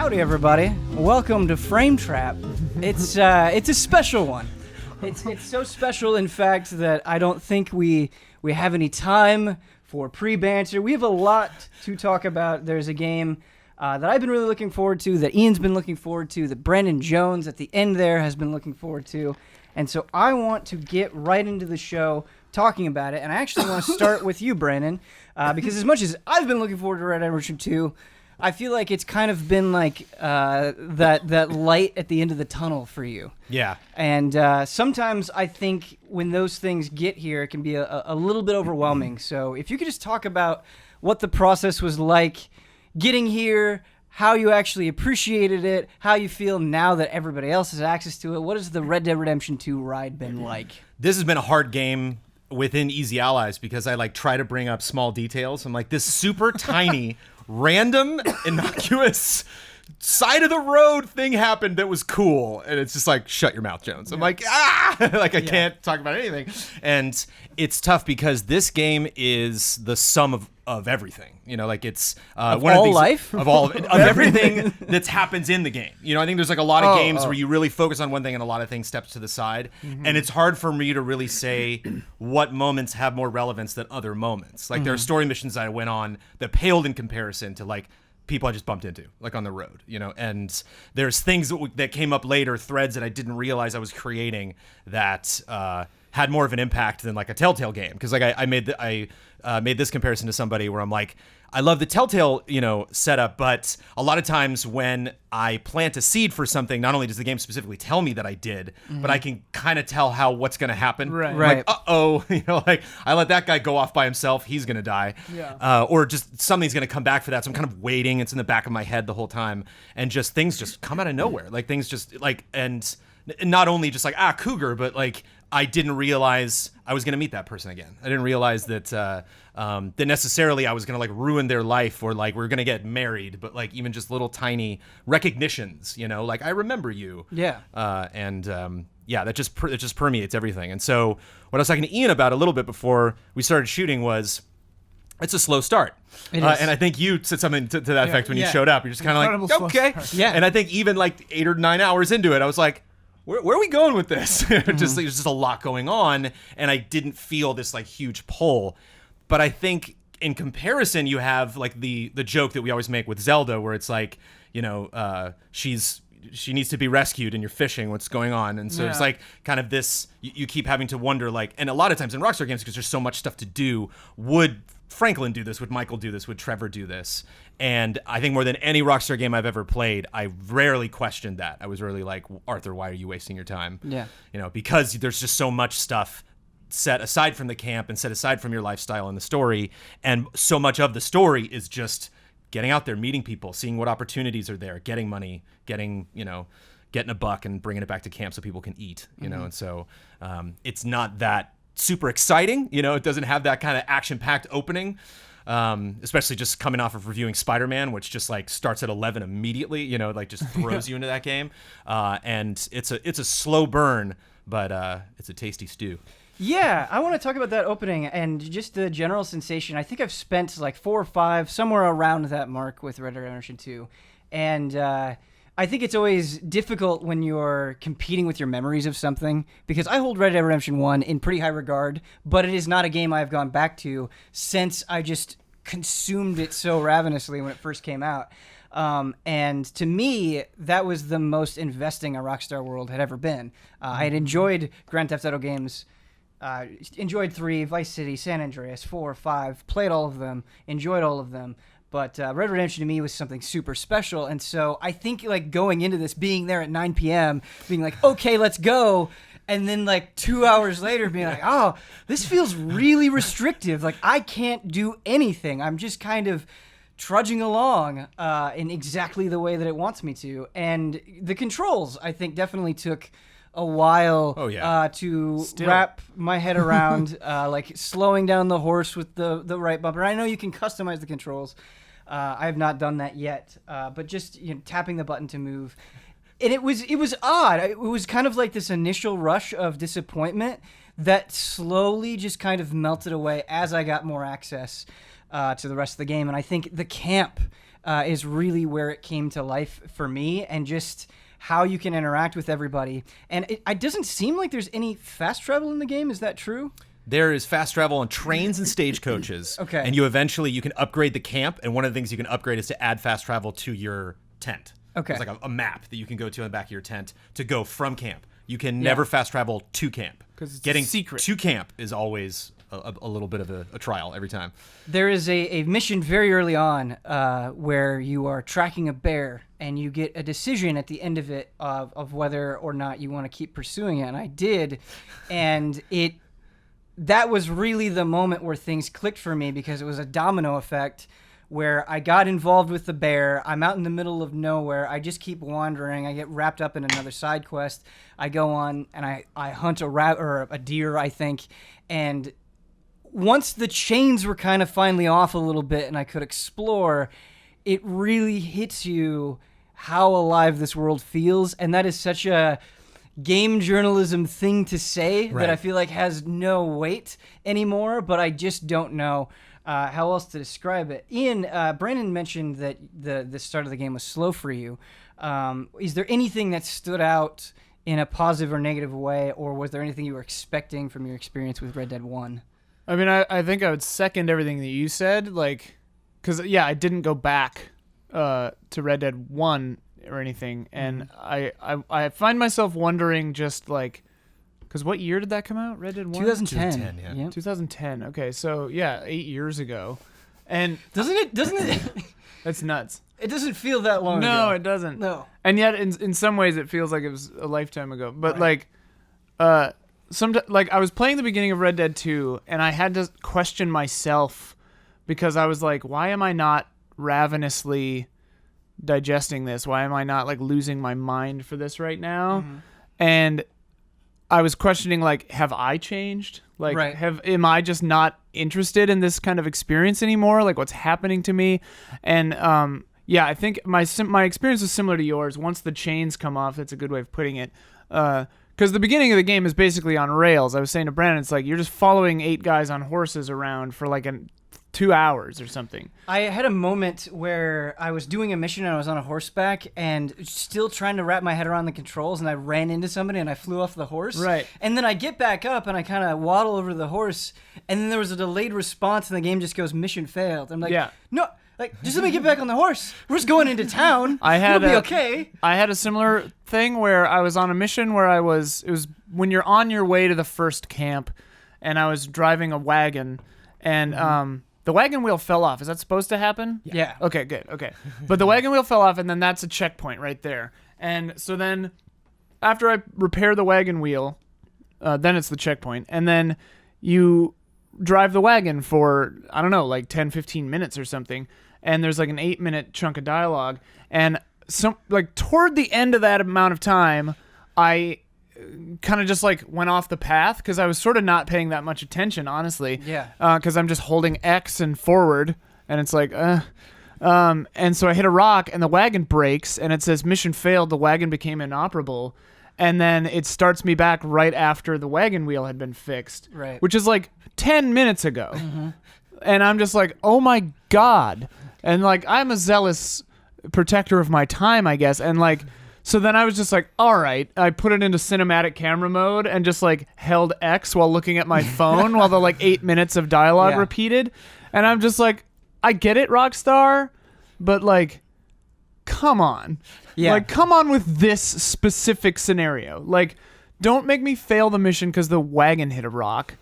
Howdy, everybody. Welcome to Frame Trap. It's a special one. It's so special, in fact, that I don't think we have any time for pre-banter. We have a lot to talk about. There's a game that I've been really looking forward to, that Ian's been looking forward to, that Brandon Jones at the end there has been looking forward to. And so I want to get right into the show talking about it. And I actually want to start with you, Brandon, because as much as I've been looking forward to Red Dead Redemption 2, I feel like it's kind of been like that light at the end of the tunnel for you. Yeah. And sometimes I think when those things get here, it can be a little bit overwhelming. So if you could just talk about what the process was like getting here, how you actually appreciated it, how you feel now that everybody else has access to it. What has the Red Dead Redemption 2 ride been like? This has been a hard game within Easy Allies because I try to bring up small details. I'm like, this super tiny, random, innocuous side of the road thing happened that was cool, and it's just like, shut your mouth, Jones. I'm like, I can't talk about anything. And it's tough because this game is the sum of everything, it's of one all of these life of all of everything that happens in the game. I think there's a lot of games where you really focus on one thing and a lot of things steps to the side, and it's hard for me to really say what moments have more relevance than other moments. There are story missions that I went on that paled in comparison to people I just bumped into, on the road, and there's things that came up later, threads that I didn't realize I was creating that had more of an impact than a Telltale game. Because I made this comparison to somebody where I'm like, I love the Telltale, setup, but a lot of times when I plant a seed for something, not only does the game specifically tell me that I did, but I can kind of tell what's going to happen. Right. I let that guy go off by himself. He's going to die. Yeah. Or just something's going to come back for that. So I'm kind of waiting. It's in the back of my head the whole time. And just things just come out of nowhere. Things just and not only just cougar, but I didn't realize I was going to meet that person again. I didn't realize that that necessarily I was going to ruin their life, or we're going to get married, but even just little tiny recognitions, I remember you. Yeah. That just permeates everything. And so what I was talking to Ian about a little bit before we started shooting was, it's a slow start. It is. And I think you said something to that effect when you showed up. You're just kind of like, okay. Yeah. And I think even 8 or 9 hours into it, I was like, where are we going with this? There's just a lot going on, and I didn't feel this huge pull. But I think in comparison, you have the joke that we always make with Zelda, where it's she needs to be rescued, and you're fishing. What's going on? And so it's kind of this. You keep having to wonder, and a lot of times in Rockstar games, because there's so much stuff to do, would Franklin do this? Would Michael do this? Would Trevor do this? And I think more than any Rockstar game I've ever played, I rarely questioned that. I was really like, Arthur, why are you wasting your time? Yeah. Because there's just so much stuff set aside from the camp and set aside from your lifestyle and the story. And so much of the story is just getting out there, meeting people, seeing what opportunities are there, getting money, getting a buck and bringing it back to camp so people can eat, And so it's not that super exciting. It doesn't have that kind of action-packed opening. Especially just coming off of reviewing Spider-Man, which just starts at 11 immediately, just throws you into that game. And it's a slow burn, but it's a tasty stew. Yeah, I want to talk about that opening and just the general sensation. I think I've spent 4 or 5, somewhere around that mark with Red Dead Redemption 2. And I think it's always difficult when you're competing with your memories of something, because I hold Red Dead Redemption 1 in pretty high regard, but it is not a game I've gone back to since I just consumed it so ravenously when it first came out. And to me, that was the most investing a Rockstar world had ever been. I had enjoyed Grand Theft Auto games, enjoyed 3, Vice City, San Andreas, 4, 5, played all of them, enjoyed all of them. But Red Dead Redemption to me was something super special. And so I think going into this, being there at 9 p.m., being like, okay, let's go. And then 2 hours later being like, oh, this feels really restrictive. I can't do anything. I'm just kind of trudging along in exactly the way that it wants me to. And the controls, I think, definitely took a while to wrap my head around, slowing down the horse with the right bumper. I know you can customize the controls. I have not done that yet, but just tapping the button to move. And it was odd. It was kind of this initial rush of disappointment that slowly just kind of melted away as I got more access to the rest of the game. And I think the camp is really where it came to life for me, and just how you can interact with everybody. And it doesn't seem like there's any fast travel in the game. Is that true? There is fast travel on trains and stagecoaches. Okay. And you can upgrade the camp, and one of the things you can upgrade is to add fast travel to your tent. Okay. There's like a map that you can go to in the back of your tent to go from camp. You can never fast travel to camp. Because getting secret. to camp is always a little bit of a trial every time. There is a mission very early on where you are tracking a bear, and you get a decision at the end of it of whether or not you want to keep pursuing it. And I did, and that was really the moment where things clicked for me, because it was a domino effect where I got involved with the bear. I'm out in the middle of nowhere. I just keep wandering. I get wrapped up in another side quest. I go on and I hunt a deer, I think. And once the chains were kind of finally off a little bit and I could explore, it really hits you how alive this world feels. And that is such a game journalism thing to say that I feel like has no weight anymore, but I just don't know how else to describe it. Ian, Brandon mentioned that the start of the game was slow for you. Is there anything that stood out in a positive or negative way, or was there anything you were expecting from your experience with Red Dead 1? I mean, I think I would second everything that you said, like, because, I didn't go back to Red Dead 1 or anything, and I find myself wondering just, like, because what year did that come out, Red Dead 1? 2010. yeah. Yep. 2010, okay, so, 8 years ago. And Doesn't it? that's nuts. It doesn't feel that long ago. No, it doesn't. No. And yet, in some ways, it feels like it was a lifetime ago. But, like, I was playing the beginning of Red Dead 2, and I had to question myself because I was like, why am I not ravenously digesting this? Why am I not, like, losing my mind for this right now? Mm-hmm. And I was questioning, like, have I changed? Like, am I just not interested in this kind of experience anymore? Like, what's happening to me? And, I think my experience is similar to yours. Once the chains come off, that's a good way of putting it. Because the beginning of the game is basically on rails. I was saying to Brandon, it's like you're just following 8 guys on horses around for like 2 hours or something. I had a moment where I was doing a mission and I was on a horseback and still trying to wrap my head around the controls, and I ran into somebody and I flew off the horse. Right. And then I get back up and I kind of waddle over the horse, and then there was a delayed response and the game just goes, mission failed. I'm like, no. Like, just let me get back on the horse. We're just going into town. It'll be okay. I had a similar thing where I was on a mission where it was when you're on your way to the first camp, and I was driving a wagon, and the wagon wheel fell off. Is that supposed to happen? Yeah. Okay, good. Okay. But the wagon wheel fell off, and then that's a checkpoint right there. And so then after I repair the wagon wheel, then it's the checkpoint. And then you drive the wagon for, I don't know, like 10, 15 minutes or something. And there's like an 8-minute chunk of dialogue. And toward the end of that amount of time, I kind of just like went off the path because I was sort of not paying that much attention, honestly. Yeah. Because I'm just holding X and forward, and it's like, and so I hit a rock, and the wagon breaks, and it says mission failed. The wagon became inoperable, and then it starts me back right after the wagon wheel had been fixed, right? Which is like 10 minutes ago, and I'm just like, oh my god, and like I'm a zealous protector of my time, I guess, and like. So then I was just like, all right. I put it into cinematic camera mode and just like held X while looking at my phone while the like 8 minutes of dialogue repeated. And I'm just like, I get it, Rockstar, but like, come on. Yeah. Like, come on with this specific scenario. Like, don't make me fail the mission because the wagon hit a rock.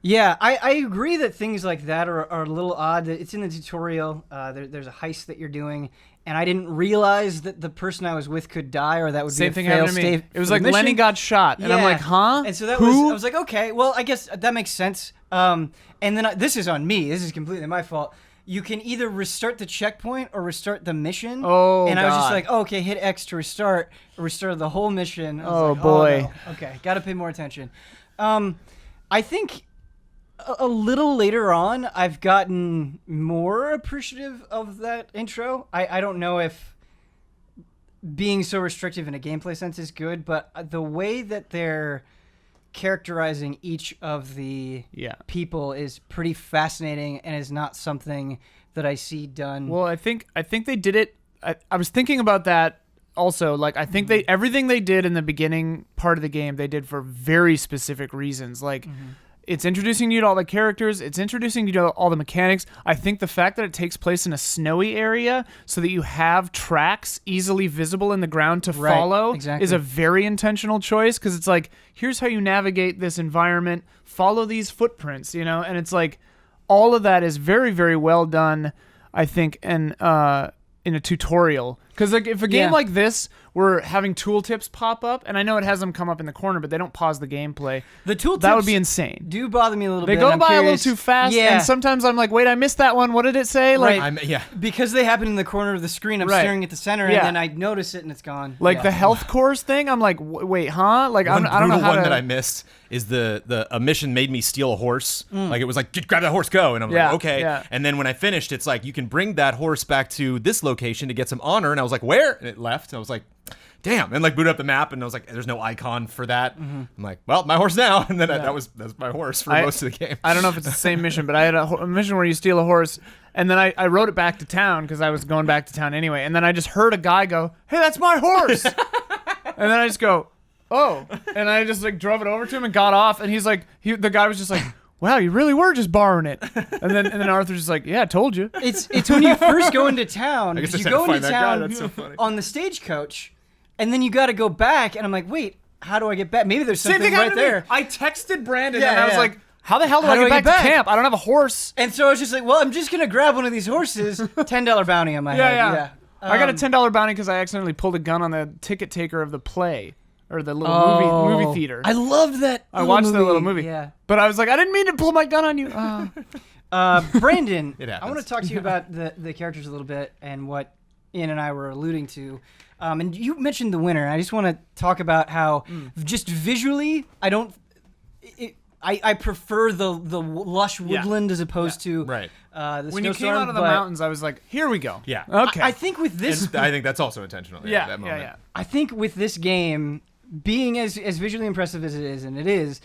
Yeah, I agree that things like that are a little odd. It's in the tutorial. There's a heist that you're doing, and I didn't realize that the person I was with could die, or that would Same be thing a fail happened to me. state. It was like Lenny got shot, and I'm like, huh? And so that was, I was like, okay, well, I guess that makes sense. And then this is on me. This is completely my fault. You can either restart the checkpoint or restart the mission. Oh, and I was just like, oh, okay, hit X to restart the whole mission. Oh, like, boy. Oh, no. Okay, got to pay more attention. I think a little later on, I've gotten more appreciative of that intro. I don't know if being so restrictive in a gameplay sense is good, but the way that they're characterizing each of the people is pretty fascinating and is not something that I see done. Well, I think they did it. I was thinking about that also. Like, I think everything they did in the beginning part of the game, they did for very specific reasons. Like, it's introducing you to all the characters. It's introducing you to all the mechanics. I think the fact that it takes place in a snowy area so that you have tracks easily visible in the ground to follow is a very intentional choice, because it's like, here's how you navigate this environment. Follow these footprints, and it's like all of that is very, very well done, I think, and in a tutorial. Because like, if a game like this were having tooltips pop up, and I know it has them come up in the corner, but they don't pause the gameplay. The tooltips that would be insane. Do bother me a little bit. They go I'm by curious. a little too fast, and sometimes I'm like, wait, I missed that one. What did it say? Like, because they happen in the corner of the screen. I'm staring at the center, and then I notice it, and it's gone. Like the health course thing, I'm like, wait, huh? Like, I don't know how one that I missed is a mission made me steal a horse. Like, it was like, grab that horse, go, and I'm like, okay. Yeah. And then when I finished, it's like, you can bring that horse back to this location to get some honor, and I was like, where? And it left, and I was like, damn, and like booted up the map, and I was like, there's no icon for that. I'm like, well, my horse now, and then that's my horse for most of the game. I don't know if it's the same mission, but I had a mission where you steal a horse, and then I rode it back to town because I was going back to town anyway, and then I just heard a guy go, hey, that's my horse. And then I just go, oh, and I just like drove it over to him and got off, and he's like, the guy was just like, wow, you really were just borrowing it. And then Arthur's just like, yeah, I told you. It's when you first go into town, I guess you I go find into that guy. town That's so funny. on the stagecoach, and then you got to go back, and I'm like, wait, how do I get back? Maybe there's something right there. I texted Brandon, and I was like, how the hell do I get back to camp? I don't have a horse. And so I was just like, well, I'm just going to grab one of these horses, $10 bounty on my head. Yeah. I got a $10 bounty because I accidentally pulled a gun on the ticket taker of the play. Or the little movie theater. I loved that. I watched the little movie. Yeah. But I was like, I didn't mean to pull my gun on you. Brandon, It happens. I want to talk to you about the characters a little bit and what Ian and I were alluding to. And you mentioned the winner. I just want to talk about how just visually, I prefer the lush woodland as opposed to the when you came out of the mountains, I was like, here we go. Yeah. Okay. I think with this, I think that's also intentional. That moment. Yeah. I think with this game being as visually impressive as it is, and it is,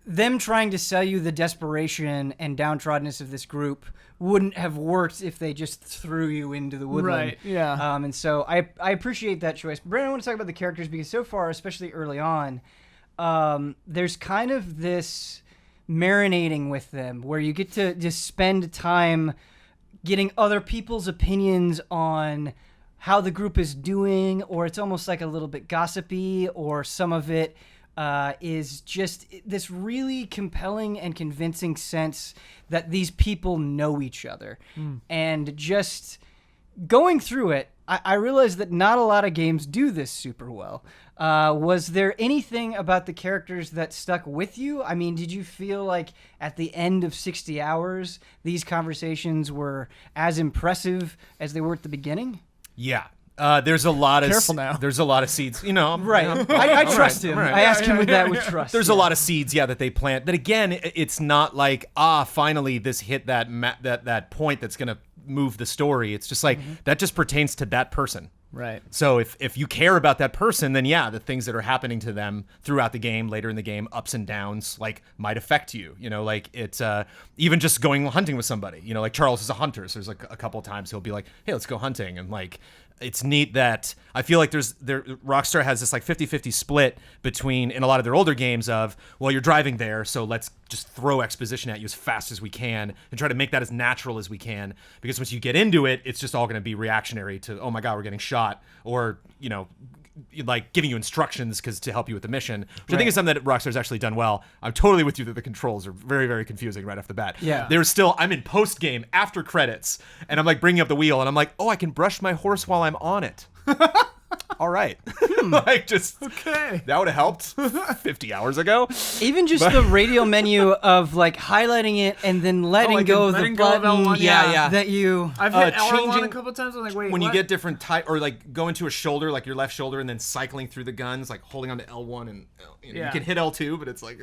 them trying to sell you the desperation and downtroddenness of this group wouldn't have worked if they just threw you into the woodland. Right, yeah. And so I appreciate that choice. Brandon, I want to talk about the characters because so far, especially early on, there's kind of this marinating with them where you get to just spend time getting other people's opinions on how the group is doing, or it's almost like a little bit gossipy, or some of it is just this really compelling and convincing sense that these people know each other. And just going through it, I realized that not a lot of games do this super well. Was there anything about the characters that stuck with you? I mean, did you feel like at the end of 60 hours, these conversations were as impressive as they were at the beginning? Yeah. There's a lot of Careful now. There's a lot of seeds, Right. I trust him. Right. I ask him with that with trust. There's a lot of seeds, that they plant. That again, it's not like finally this hit that point that's gonna move the story. It's just like that just pertains to that person. Right. So if you care about that person, then the things that are happening to them throughout the game, later in the game, ups and downs, like might affect you. Like it's even just going hunting with somebody. Like Charles is a hunter, so there's like a couple of times he'll be like, hey, let's go hunting, and like it's neat that I feel like Rockstar has this like 50-50 split between in a lot of their older games of, well, you're driving there, so let's just throw exposition at you as fast as we can and try to make that as natural as we can, because once you get into it, it's just all going to be reactionary to, oh my god, we're getting shot, or like giving you instructions to help you with the mission, which I think is something that Rockstar's actually done well. I'm totally with you that the controls are very, very confusing right off the bat. Yeah. I'm in post game after credits, and I'm like bringing up the wheel, and I'm like, oh, I can brush my horse while I'm on it. All right. Like just Okay. that would have helped 50 hours ago. Even just the radio menu of like highlighting it and then letting go of the letting go of button. L1, yeah. That you. I've hit L1 changing- a couple times. I'm like, wait, When what? you get different or like go into a shoulder, like your left shoulder, and then cycling through the guns, like holding onto L1, and you can hit L2, but it's like,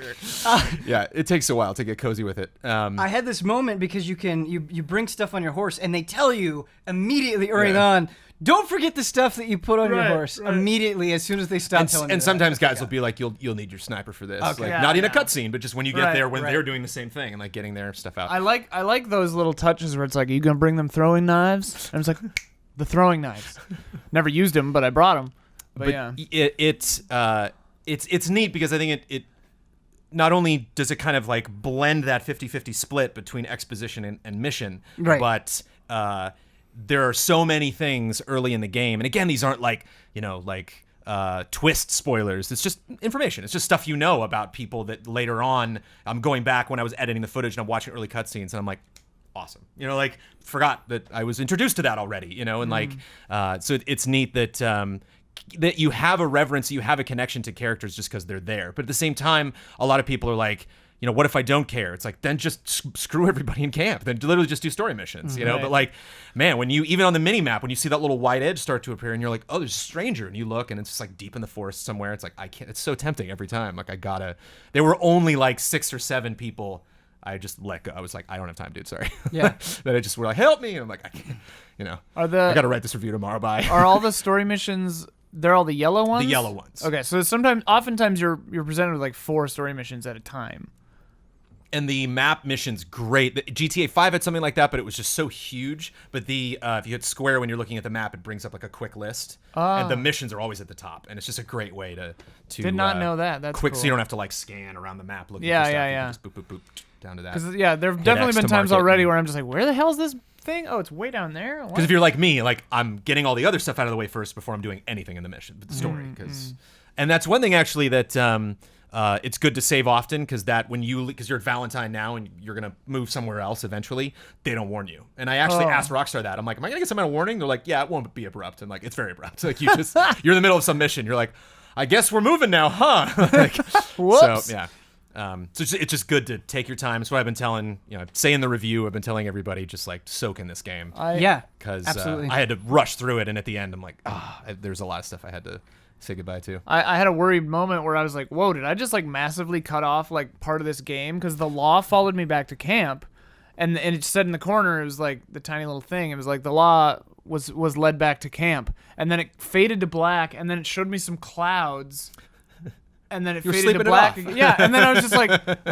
yeah, it takes a while to get cozy with it. I had this moment because you bring stuff on your horse and they tell you immediately early on, don't forget the stuff that you put on your horse. horse immediately as soon as they stop telling you And that. sometimes guys will be like, you'll need your sniper for this. Okay. Like, Yeah, not in a yeah. cutscene, but just when you get there when they're doing the same thing and like getting their stuff out. I like those little touches where it's like, are you gonna bring them throwing knives? And it's like, the throwing knives. Never used them, but I brought them. But yeah, it's neat because I think it not only does it kind of like blend that 50-50 split between exposition and mission, Right. but there are so many things early in the game. And again, these aren't like, twist spoilers. It's just information. It's just stuff you know about people that later on, I'm going back when I was editing the footage and I'm watching early cutscenes and I'm like, awesome. Forgot that I was introduced to that already, and so it's neat that that you have a reverence, you have a connection to characters just because they're there. But at the same time, a lot of people are like, what if I don't care? It's like, then just screw everybody in camp. Then literally just do story missions, Right. But like, man, when you, even on the mini map, when you see that little white edge start to appear and you're like, oh, there's a stranger, and you look and it's just like deep in the forest somewhere. It's like, I can't, it's so tempting every time. Like there were only like 6 or 7 people I just let go. I was like, I don't have time, dude. Sorry. Yeah. That I just were like, help me. And I'm like, I can't, I got to write this review tomorrow. Bye. are all the story missions? They're all the yellow ones. The yellow ones. Okay, so oftentimes you're presented with like 4 story missions at a time. And the map mission's great. The GTA 5 had something like that, but it was just so huge. But if you hit square when you're looking at the map, it brings up like a quick list. And the missions are always at the top. And it's just a great way to Did not know that. That's quick, cool. so you don't have to like scan around the map looking Yeah, for stuff. yeah, You yeah. can just boop, boop, boop, down to that. Because there have Hit definitely X been to times mark it. already where I'm just like, where the hell is this thing? Oh, it's way down there. What? Because if you're like me, like I'm getting all the other stuff out of the way first before I'm doing anything in the mission, the story. And that's one thing actually that it's good to save often because you're at Valentine now and you're gonna move somewhere else eventually. They don't warn you. And I actually asked Rockstar that. I'm like, am I gonna get some kind of warning? They're like, yeah, it won't be abrupt. And like, it's very abrupt. Like you're in the middle of some mission. You're like, I guess we're moving now, huh? Like, Whoops. So yeah. So it's just good to take your time. That's what I've been telling, say in the review, I've been telling everybody just like soak in this game. Yeah, Because absolutely. I had to rush through it. And at the end, I'm like, there's a lot of stuff I had to say goodbye to. I had a worried moment where I was like, whoa, did I just like massively cut off like part of this game? Because the law followed me back to camp. And it said in the corner, it was like the tiny little thing. It was like the law was led back to camp. And then it faded to black. And then it showed me some clouds. And then it You were faded to sleeping it black. off. Yeah, and then I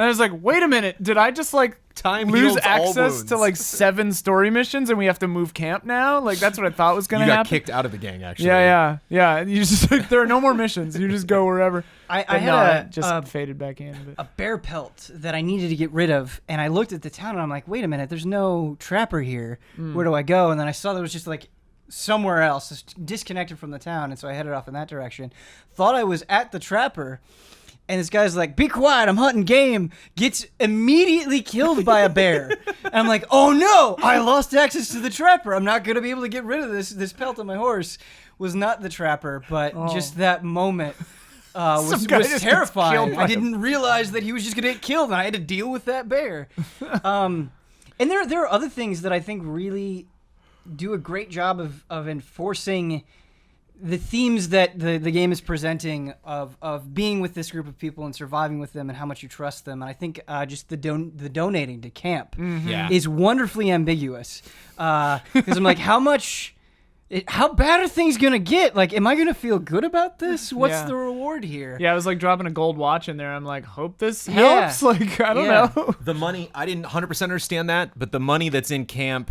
was like, wait a minute, did I just like Time lose heals all access wounds. to like 7 story missions and we have to move camp now? Like that's what I thought was gonna You got happen. kicked out of the gang, actually. Yeah. You just like there are no more missions. You just go wherever. I But had it just faded back in. a But. bear pelt that I needed to get rid of, and I looked at the town and I'm like, wait a minute, there's no trapper here. Where do I go? And then I saw there was just like somewhere else, just disconnected from the town, and so I headed off in that direction. Thought I was at the trapper. And this guy's like, be quiet, I'm hunting game. Gets immediately killed by a bear. And I'm like, oh no, I lost access to the trapper. I'm not going to be able to get rid of this pelt on my horse. Was not the trapper, but just that moment was guy just gets terrifying. killed by I didn't realize that he was just going to get killed, and I had to deal with that bear. And there are other things that I think really do a great job of enforcing the themes that the game is presenting of being with this group of people and surviving with them and how much you trust them. And I think just the donating to camp Yeah. is wonderfully ambiguous. Because I'm like, how bad are things going to get? Like, am I going to feel good about this? What's Yeah. the reward here? Yeah, I was like dropping a gold watch in there. I'm like, hope this Yeah. helps. Like, I don't Yeah. know. The money, I didn't 100% understand that, but the money that's in camp,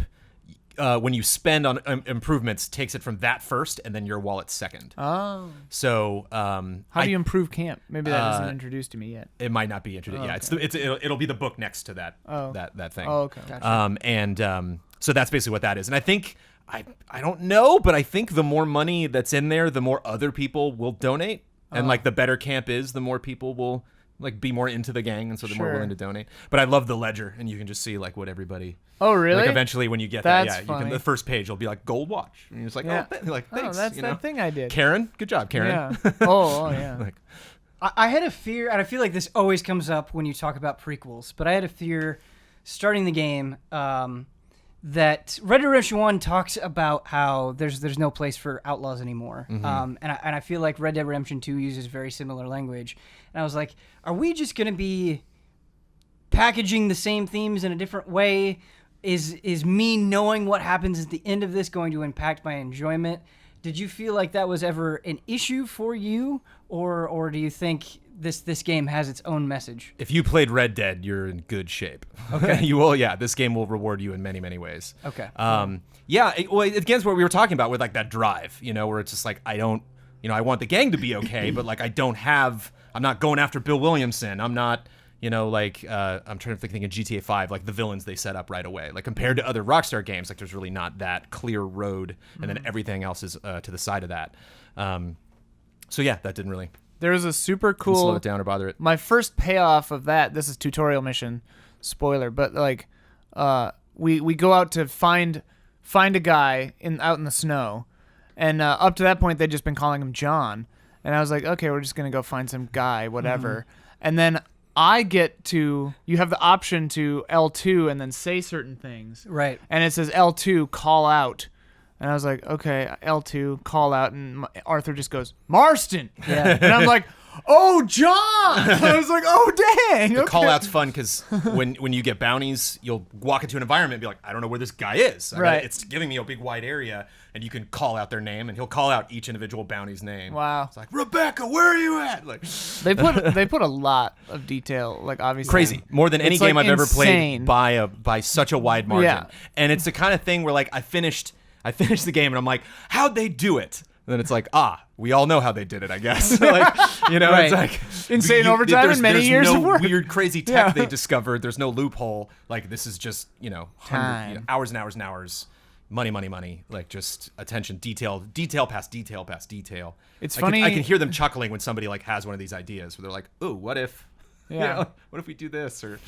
when you spend on improvements, takes it from that first, and then your wallet second. Oh. So How do you improve camp? Maybe that isn't introduced to me yet. it might not be introduced. Yeah, it'll be the book next to that that thing. Oh, okay. Gotcha. So that's basically what that is. And I think I don't know, but I think the more money that's in there, the more other people will donate, and like the better camp is, the more people will like be more into the gang, and so they're more Sure. willing to donate. But I love the ledger, and you can just see like what everybody. Oh, really? Like eventually, when you get That's that, you can. funny. The first page will be like gold watch, and you're just like, Yeah. oh, like thanks. Oh, that's you that know? thing I did. Karen, good job, Karen. Yeah. Oh, yeah. Like, I had a fear, and I feel like this always comes up when you talk about prequels, but I had a fear starting the game that Red Dead Redemption 1 talks about how there's no place for outlaws anymore. And I feel like Red Dead Redemption 2 uses very similar language. And I was like, are we just going to be packaging the same themes in a different way? Is me knowing what happens at the end of this going to impact my enjoyment? Did you feel like that was ever an issue for you, or do you think this game has its own message? If you played Red Dead, you're in good shape. Okay. You will, yeah. This game will reward you in many, many ways. Okay. Yeah. It against what we were talking about with like that drive, where it's just like I don't, I want the gang to be okay, but like I'm not going after Bill Williamson. I'm not. I'm trying to think of GTA 5, like the villains they set up right away. Like compared to other Rockstar games, like there's really not that clear road, and then everything else is to the side of that. So yeah, that didn't really. There's a super cool. Slow it down or bother it. My first payoff of that. This is tutorial mission, spoiler, but like, we go out to find a guy out in the snow, and up to that point they'd just been calling him John, and I was like, okay, we're just gonna go find some guy, whatever, and then. You have the option to L2 and then say certain things. Right. And it says L2, call out. And I was like, okay, L2, call out. And Arthur just goes, Marston. Yeah. And I'm like, oh, John. I was like, oh, dang. The call out's fun because when you get bounties, you'll walk into an environment and be like, I don't know where this guy is. Right. It's giving me a big wide area, and you can call out their name, and he'll call out each individual bounty's name. Wow. It's like, Rebecca, where are you at? Like they put a lot of detail, like obviously. Crazy. More than any It's, game like, I've ever insane. played by such a wide margin. Yeah. And it's the kind of thing where like I finished the game and I'm like, how'd they do it? And then it's like, we all know how they did it, I guess. Like, Right. it's like Insane overtime and many years no of work. weird, crazy tech they discovered. There's no loophole. Like this is just, Time. hours and hours and hours, money. Like just attention, detail past detail past detail. It's I funny. I can hear them chuckling when somebody like has one of these ideas where they're like, "Ooh, what if? Yeah. What if we do this?" Or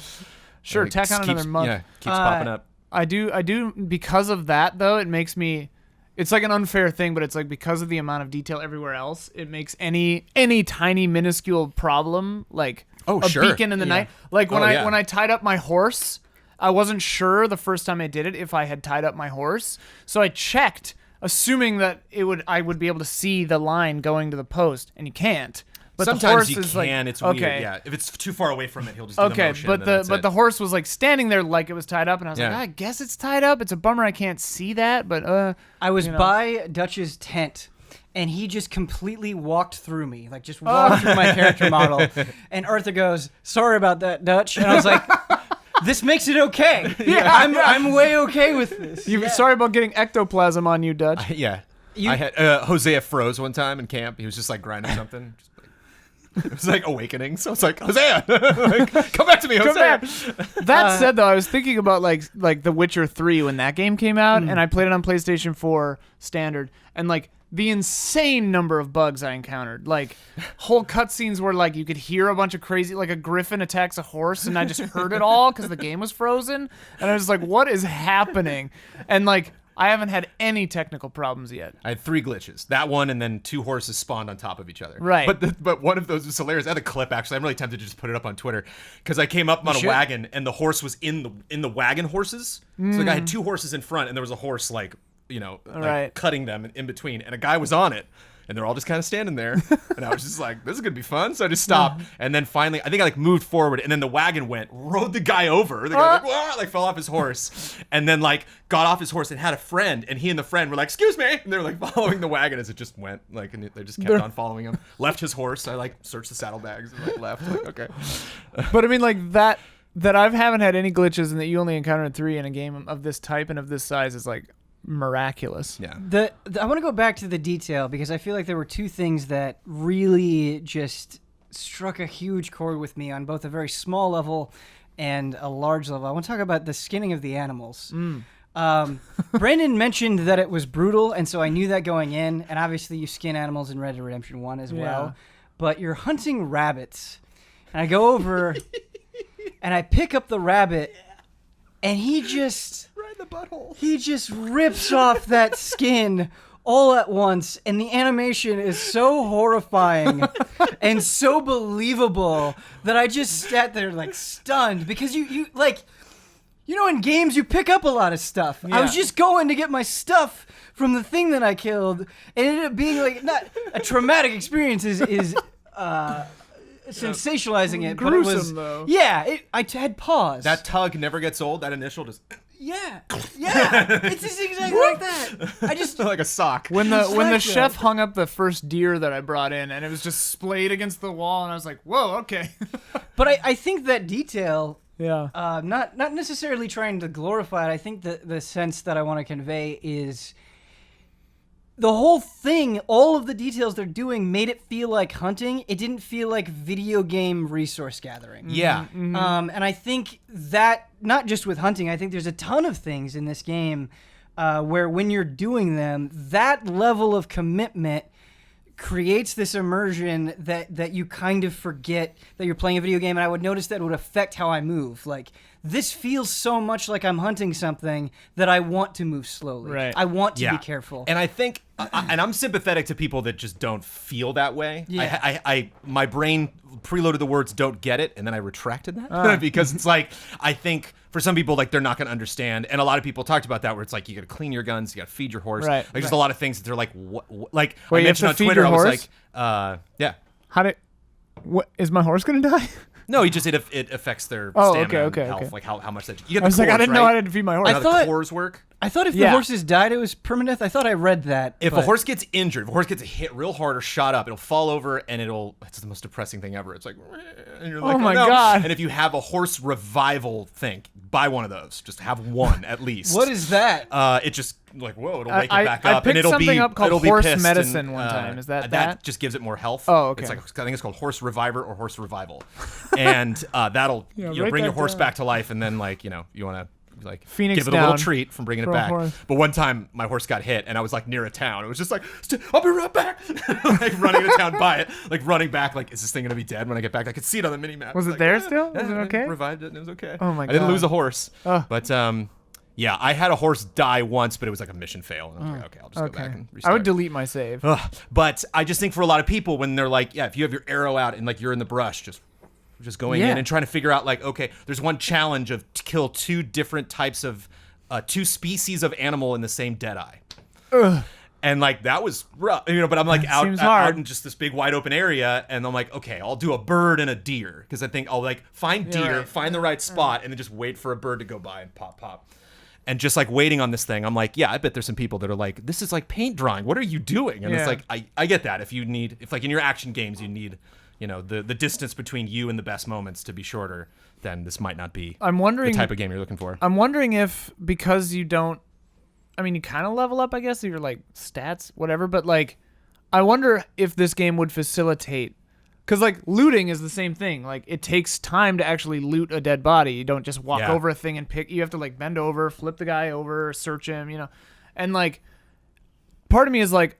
Sure, like, tack on keeps- another month. Yeah, keeps popping up. I do because of that though. It makes me. It's like an unfair thing, but it's like because of the amount of detail everywhere else, it makes any tiny minuscule problem like a sure. beacon in the night. Like when yeah. when I tied up my horse, I wasn't sure the first time I did it if I had tied up my horse, so I checked, assuming that I would be able to see the line going to the post, and you can't. But Sometimes the horse you is can. like, It's okay. weird. Yeah, if it's too far away from it, he'll just do the Okay, motion. but and then that's it. the horse was like standing there like it was tied up, and I was like, Yeah. I guess it's tied up. It's a bummer I can't see that, but I was by Dutch's tent, and he just completely walked through me, like just walked through my character model. And Arthur goes, "Sorry about that, Dutch." And I was like, "This makes it okay. I'm way okay with this." Sorry about getting ectoplasm on you, Dutch. Yeah. You- I had Hosea froze one time in camp. He was just like grinding something. Just, like, it was like awakening. So it's like, Hosea, like, come back to me, Hosea. That said, though, I was thinking about like The Witcher 3 when that game came out, and I played it on PlayStation 4 standard, and like the insane number of bugs I encountered, like whole cutscenes where like you could hear a bunch of crazy, like a griffin attacks a horse, and I just heard it all because the game was frozen, and I was like, what is happening? And like I haven't had any technical problems yet. I had 3 glitches. That one, and then 2 horses spawned on top of each other. Right. But one of those was hilarious. I had a clip, actually. I'm really tempted to just put it up on Twitter. Because I came up on a should. wagon, and the horse was in the wagon horses. So like I had 2 horses in front, and there was a horse, like, Right. cutting them in between. And a guy was on it. And they're all just kind of standing there. And I was just like, this is going to be fun. So I just stopped. And then finally, I think I like moved forward. And then the wagon rode the guy over. The guy like fell off his horse. And then like got off his horse and had a friend. And he and the friend were like, excuse me. And they were like following the wagon as it just went. Like, and they just kept on following him. Left his horse. I like searched the saddlebags and like left. Like, okay. But I mean, like that I haven't had any glitches, and that you only encountered 3 in a game of this type and of this size is like miraculous. Yeah. I want to go back to the detail because I feel like there were 2 things that really just struck a huge chord with me on both a very small level and a large level. I want to talk about the skinning of the animals. Brandon mentioned that it was brutal, and so I knew that going in, and obviously you skin animals in Red Dead Redemption 1 as well, but you're hunting rabbits, and I go over and I pick up the rabbit, and he just... Right in the butthole. He just rips off that skin all at once, and the animation is so horrifying and so believable that I just sat there like stunned because you like, in games you pick up a lot of stuff. I was just going to get my stuff from the thing that I killed, and it ended up being like not a traumatic experience is sensationalizing it, but it Gruesome, was though. yeah. I had pause. That tug never gets old. That initial just... Yeah, it's just exactly like that. I just like a sock. When the like chef hung up the first deer that I brought in, and it was just splayed against the wall, and I was like, "Whoa, okay." But I think that detail, Yeah. not necessarily trying to glorify it. I think the sense that I want to convey is the whole thing. All of the details they're doing made it feel like hunting. It didn't feel like video game resource gathering. Yeah. Mm-hmm. And I think that not just with hunting, I think there's a ton of things in this game where when you're doing them, that level of commitment creates this immersion that you kind of forget that you're playing a video game. And I would notice that it would affect how I move. Like, this feels so much like I'm hunting something that I want to move slowly. Right. I want to be careful. And I think, and I'm sympathetic to people that just don't feel that way. Yeah. I my brain preloaded the words "don't get it," and then I retracted that because it's like, I think for some people, like, they're not going to understand, and a lot of people talked about that, where it's like, you got to clean your guns, you got to feed your horse, Right. like just a lot of things that they're like, what? Like, Wait, I you have mentioned to on feed Twitter, your I was horse? like, yeah. What is my horse gonna die? No, it affects their Oh, stamina okay, and health, okay. like how much that you get. I was the like, I cores, didn't know right? I had to feed my horse. You know how thought- the cores work. I thought if the Yeah. horses died, it was permanent. I thought I read that. If a but- horse gets injured, if a horse gets hit real hard or shot up, it'll fall over and it's the most depressing thing ever. It's like, and you're like, Oh my no. God. And if you have a horse revival thing, buy one of those. Just have one at least. What is that? It just like, whoa, it'll wake it back I up, and picked it'll something be up called it'll be horse pissed medicine and, one time. Is that that just gives it more health? Oh, okay. It's like, I think it's called horse reviver or horse revival, and that'll write bring your that horse down. back to life, and then like you want to. Like Phoenix give it a little down treat from bringing it for a back. horse. But one time my horse got hit and I was like near a town. It was just like, I'll be right back. Like running to town by it, like running back, like, is this thing gonna be dead when I get back? I could see it on the mini map. Was it Like, there still? Was it I okay? Revived it and it was okay. Oh my I didn't God. lose a horse. Ugh. But yeah, I had a horse die once, but it was like a mission fail. And I was like, okay, I'll just go back and restart. I would delete my save. But I just think for a lot of people, when they're like, yeah, if you have your arrow out and like you're in the brush, just going in and trying to figure out like, okay, there's one challenge of to kill two different types of two species of animal in the same deadeye. And like that was rough, but I'm like out in just this big wide open area, and I'm like, okay, I'll do a bird and a deer, because I think I'll like find deer, find the right spot, and then just wait for a bird to go by and pop. And just like waiting on this thing, I'm like, yeah, I bet there's some people that are like, this is like paint drawing. What are you doing? And it's like, I get that. If like in your action games, you need, the distance between you and the best moments to be shorter, then this might not be the type of game you're looking for. I'm wondering if, because you don't, I mean, you kind of level up, I guess, your like stats, whatever, but like, I wonder if this game would facilitate, because like looting is the same thing. Like, it takes time to actually loot a dead body. You don't just walk over a thing and pick. You have to like bend over, flip the guy over, search him, and like, part of me is like,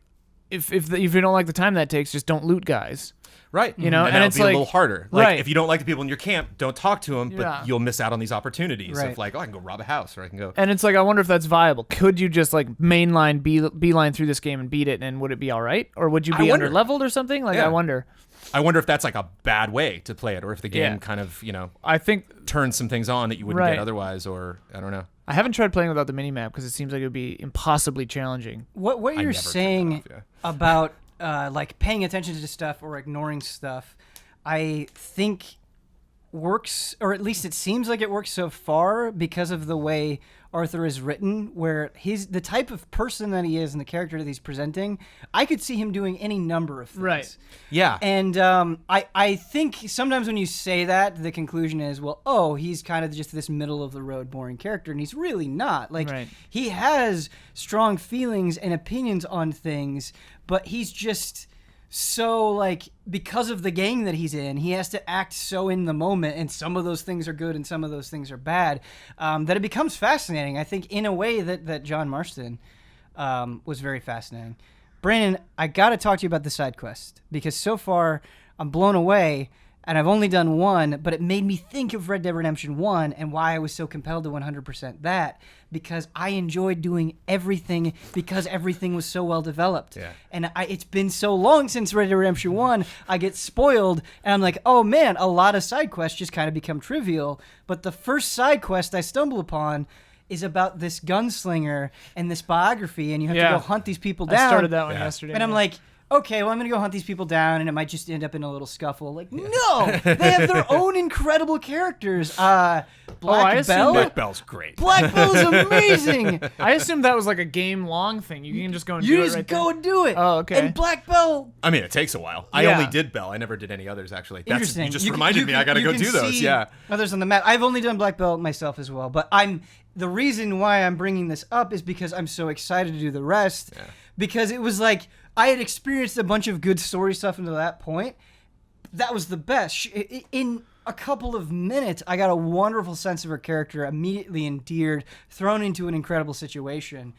if you don't like the time that takes, just don't loot guys. Right. And it's it's be like, a little harder. Like, right. if you don't like the people in your camp, don't talk to them, Yeah. but you'll miss out on these opportunities Right. of like, oh, I can go rob a house, or I can go. And it's like, I wonder if that's viable. Could you just like mainline beeline through this game and beat it, and would it be all right? Or would you be under leveled or something? Like, Yeah. I wonder. I wonder if that's like a bad way to play it, or if the game Yeah. kind of, I think turns some things on that you wouldn't Right. get otherwise, or I don't know. I haven't tried playing without the minimap because it seems like it would be impossibly challenging. What I you're never turned saying that off, about like paying attention to stuff or ignoring stuff, I think works, or at least it seems like it works so far because of the way Arthur is written, where the type of person that he is and the character that he's presenting, I could see him doing any number of things. Right. Yeah. And I think sometimes when you say that, the conclusion is, well, oh, he's kind of just this middle of the road boring character, and he's really not. Like, Right. he has strong feelings and opinions on things, but he's just so, like, because of the gang that he's in, he has to act so in the moment, and some of those things are good and some of those things are bad, that it becomes fascinating, I think, in a way that John Marston was very fascinating. Brandon, I got to talk to you about the side quest, because so far I'm blown away, and I've only done one, but it made me think of Red Dead Redemption 1 and why I was so compelled to 100% that, because I enjoyed doing everything because everything was so well developed. Yeah. And it's been so long since Red Dead Redemption 1, I get spoiled, and I'm like, oh man, a lot of side quests just kind of become trivial. But the first side quest I stumble upon is about this gunslinger and this biography, and you have to go hunt these people down. I started that one yesterday. And I'm like, okay, well, I'm going to go hunt these people down, and it might just end up in a little scuffle. Like, no! They have their own incredible characters. Black Bell? Black Bell's great. Black Bell's amazing! I assumed that was like a game-long thing. You can just go and You do it just right go there. and do it. Oh, okay. And Black Bell... I mean, it takes a while. I Yeah. only did Bell. I never did any others, actually. Interesting. You just You reminded me. I got to go can do those. see Yeah. Others on the map. I've only done Black Belt myself as well, but the reason why I'm bringing this up is because I'm so excited to do the rest. Yeah. Because it was like I had experienced a bunch of good story stuff until that point. That was the best. In a couple of minutes, I got a wonderful sense of her character, immediately endeared, thrown into an incredible situation.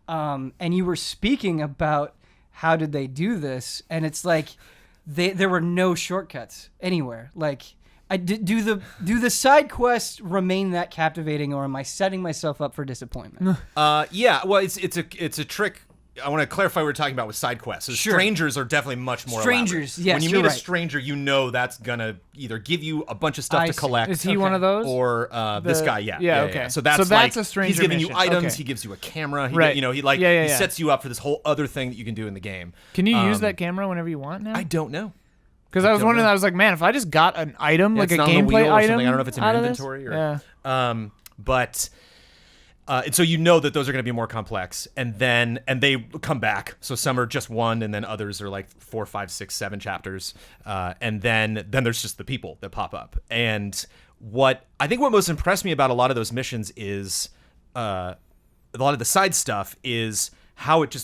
And you were speaking about how did they do this, and it's like there were no shortcuts anywhere. Like, do the side quests remain that captivating, or am I setting myself up for disappointment? Yeah. Well, it's a trick. I want to clarify what we're talking about with side quests. So Sure. Strangers are definitely much more Strangers, elaborate. yes, When you you're meet a right. stranger, you know that's gonna either give you a bunch of stuff I to see. collect. Is he Okay. one of those? Or this guy, yeah. Yeah, okay. So that's like, a stranger he's giving you mission. items. Okay. He gives you a camera. He, Right. he Yeah. sets you up for this whole other thing that you can do in the game. Can you use that camera whenever you want now? I don't know. Because I was don't wondering, know. I was like, man, if I just got an item, like It's a not on the gameplay wheel or item, something. I don't know if it's in out your of this? inventory or Yeah. but and so you know that those are going to be more complex, and they come back. So some are just one, and then others are like 4, 5, 6, 7 chapters, and then there's just the people that pop up. And what most impressed me about a lot of those missions is a lot of the side stuff is how it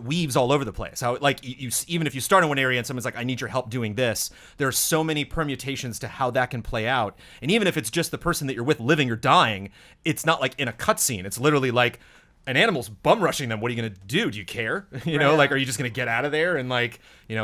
weaves all over the place. How like you even if you start in one area and someone's like, I need your help doing this, there are so many permutations to how that can play out. And even if it's just the person that you're with living or dying, it's not like in a cutscene. It's literally like an animal's bum rushing them. What are you gonna do? Do you care? You know, like, are you just gonna get out of there and like,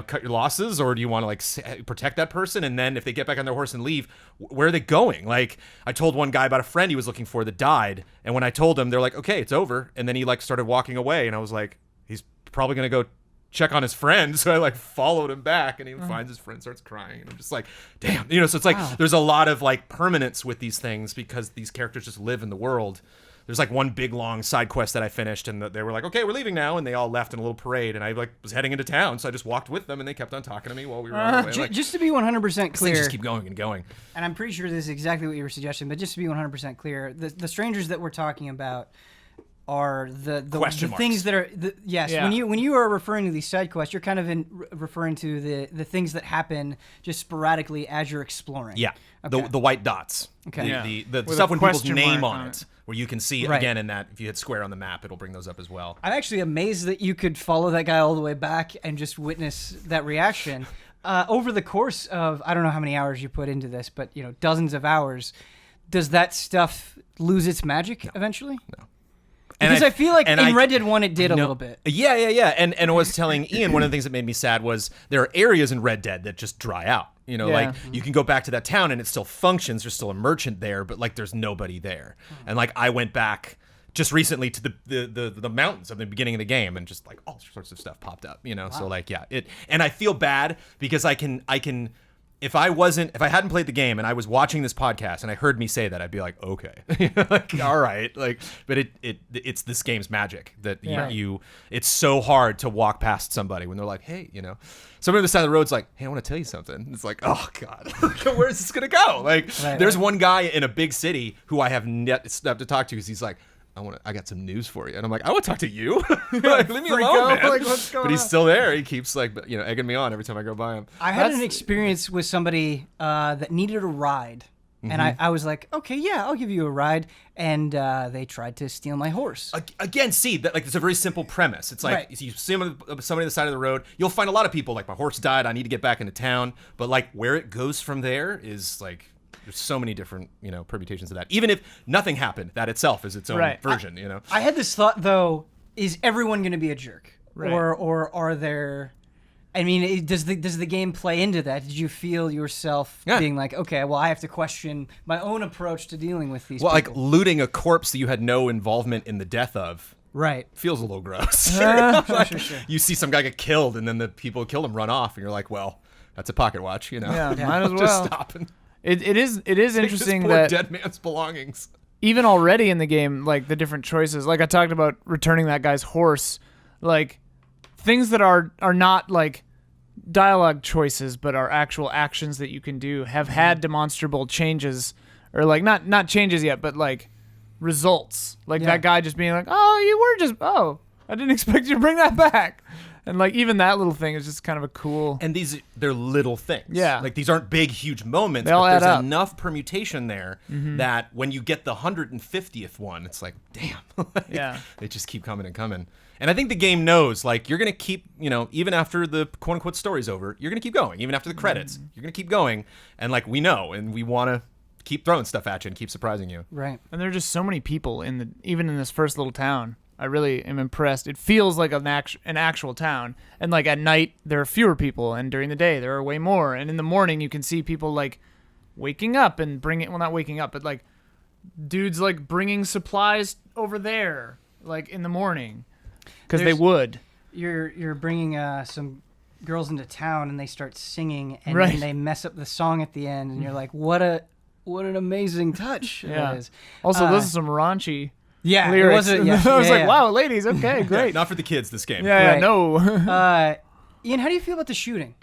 cut your losses, or do you want to like protect that person? And then if they get back on their horse and leave, where are they going? Like, I told one guy about a friend he was looking for that died, and when I told him, they're like, okay, it's over. And then he like started walking away, and I was like, he's probably gonna go check on his friend. So I like followed him back, and he finds his friend, starts crying, and I'm just like, damn. So it's like there's a lot of like permanence with these things because these characters just live in the world. There's like one big long side quest that I finished, and they were like, okay, we're leaving now, and they all left in a little parade, and I like was heading into town, so I just walked with them, and they kept on talking to me while we were on our way. Like, Just to be 100% things clear, just keep going and going. and I'm pretty sure this is exactly what you were suggesting, but just to be 100% clear, the strangers that we're talking about are the Question things marks. that are yes. Yeah. When you are referring to these side quests, you're kind of referring to the things that happen just sporadically as you're exploring. Yeah, Okay. the white dots. Okay. Yeah. The With stuff a with people's question name mark on on it, where you can see Right. again in that if you hit square on the map, it'll bring those up as well. I'm actually amazed that you could follow that guy all the way back and just witness that reaction. Over the course of, I don't know how many hours you put into this, but dozens of hours, does that stuff lose its magic eventually? No. Because I feel like in I- Red Dead 1 it did a No. little bit. Yeah. And I was telling Ian, one of the things that made me sad was there are areas in Red Dead that just dry out. Like you can go back to that town and it still functions. There's still a merchant there, but like there's nobody there. And like I went back just recently to the mountains of the beginning of the game, and just like all sorts of stuff popped up. So like and I feel bad because I can. If I hadn't played the game and I was watching this podcast and I heard me say that, I'd be like, okay, like, all right, like, but it's this game's magic that it's so hard to walk past somebody when they're like, hey, somebody on the side of the road's like, hey, I want to tell you something. It's like, oh God, where's this gonna go? Like, there's one guy in a big city who I have yet to talk to because he's like, I got some news for you. And I'm like, I want to talk to you. Like, leave me alone, man. Like, what's going But he's on? still there. He keeps like, egging me on every time I go by him. I had an experience with somebody that needed a ride. And I was like, okay, yeah, I'll give you a ride. And they tried to steal my horse. Again, see, that like it's a very simple premise. It's like Right. you see somebody on the side of the road, you'll find a lot of people like, my horse died, I need to get back into town. But like where it goes from there is like, there's so many different, permutations of that. Even if nothing happened, that itself is its own version, I had this thought, though, is everyone going to be a jerk? Right. Or are there... I mean, does the game play into that? Did you feel yourself being like, okay, well, I have to question my own approach to dealing with these well, people? like looting a corpse that you had no involvement in the death of. Right. Feels a little gross. Sure. You see some guy get killed, and then the people who killed him run off, and you're like, well, that's a pocket watch, Yeah, might as Just well. stop and It is take this interesting poor that dead man's belongings. even already in the game, like the different choices, like I talked about returning that guy's horse, like things that are not like dialogue choices, but are actual actions that you can do, have had demonstrable changes, or like not changes yet, but like results. Like that guy just being like, "Oh, you were just I didn't expect you to bring that back." And like even that little thing is just kind of a cool. And they're little things. Yeah. Like these aren't big, huge moments, They all but add there's up. enough permutation there that when you get the 150th one, it's like, damn. Like, Yeah. They just keep coming and coming. And I think the game knows, like, you're going to keep, even after the quote unquote story's over, you're going to keep going. Even after the credits, you're going to keep going. And like, we know, and we want to keep throwing stuff at you and keep surprising you. Right. And there are just so many people even in this first little town. I really am impressed. It feels like an actual town. And like at night there are fewer people, and during the day there are way more. And in the morning you can see people like waking up and not waking up, but like dudes like bringing supplies over there like in the morning because they would. You're bringing some girls into town, and they start singing, and Right. then they mess up the song at the end, and you're like, what an amazing touch that is. Also, this is some raunchy Yeah, lyrics. it was. I was like, wow, ladies, okay, great. Yeah, not for the kids, this game. Yeah, Right. no. Ian, how do you feel about the shooting?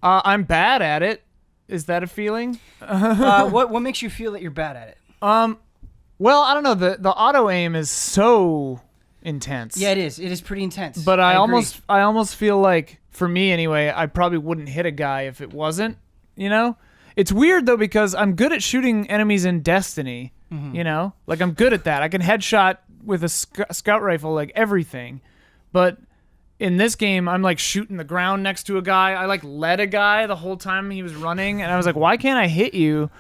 I'm bad at it. Is that a feeling? What makes you feel that you're bad at it? Well, I don't know. The auto aim is so intense. Yeah, it is. It is pretty intense. But I agree. I almost feel like, for me anyway, I probably wouldn't hit a guy if it wasn't. It's weird though, because I'm good at shooting enemies in Destiny. Like I'm good at that. I can headshot with a scout rifle like everything. But in this game, I'm like shooting the ground next to a guy. I like led a guy the whole time he was running, and I was like, why can't I hit you?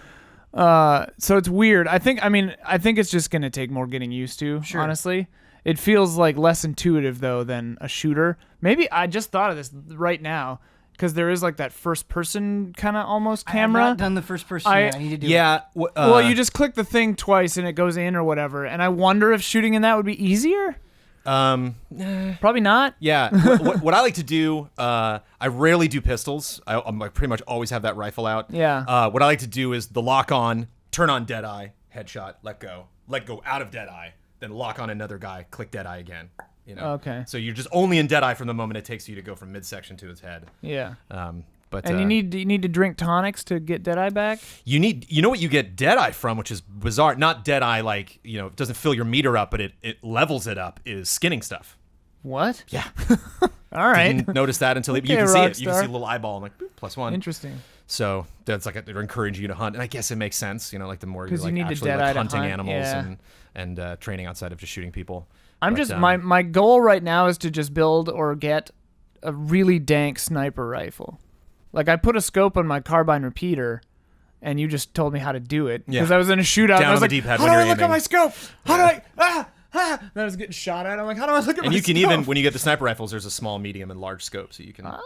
So it's weird. I think it's just gonna take more getting used to. Sure. Honestly, it feels like less intuitive though than a shooter. Maybe I just thought of this right now, because there is like that first person kind of almost camera. I have not done the first person yet. I need to do it. Yeah. Well, you just click the thing twice and it goes in or wwhatever. And I wonder if shooting in that would be easier. Probably not. Yeah. what I like to do, I rarely do pistols. I pretty much always have that rifle out. Yeah. What I like to do is the lock on, turn on Deadeye, headshot, let go out of Deadeye, then lock on another guy, click Deadeye again. Okay. So you're just only in Deadeye from the moment it takes you to go from midsection to his head. Yeah. But And you need to drink tonics to get Deadeye back? you know what you get Deadeye from, which is bizarre. Not Deadeye like, it doesn't fill your meter up, but it levels it up, is skinning stuff. What? Yeah. All right. Didn't notice that until you Okay, can see it. You can Rockstar. see a little eyeball and like boop, +1. Interesting. So that's like they're encouraging you to hunt, and I guess it makes sense. Like the more you're 'Cause you like need to actually Deadeye like to hunting hunt, animals yeah. and training outside of just shooting people. I'm But, just my goal right now is to just build or get a really dank sniper rifle. Like I put a scope on my carbine repeater, and you just told me how to do it because Yeah. I was in a shootout. Down and I was on like, the D-pad how when do I you're look at aiming. my scope? How do I And I was getting shot at. I'm like, how do I look at my And you can scope? even, when you get the sniper rifles, there's a small, medium, and large scope, so you can like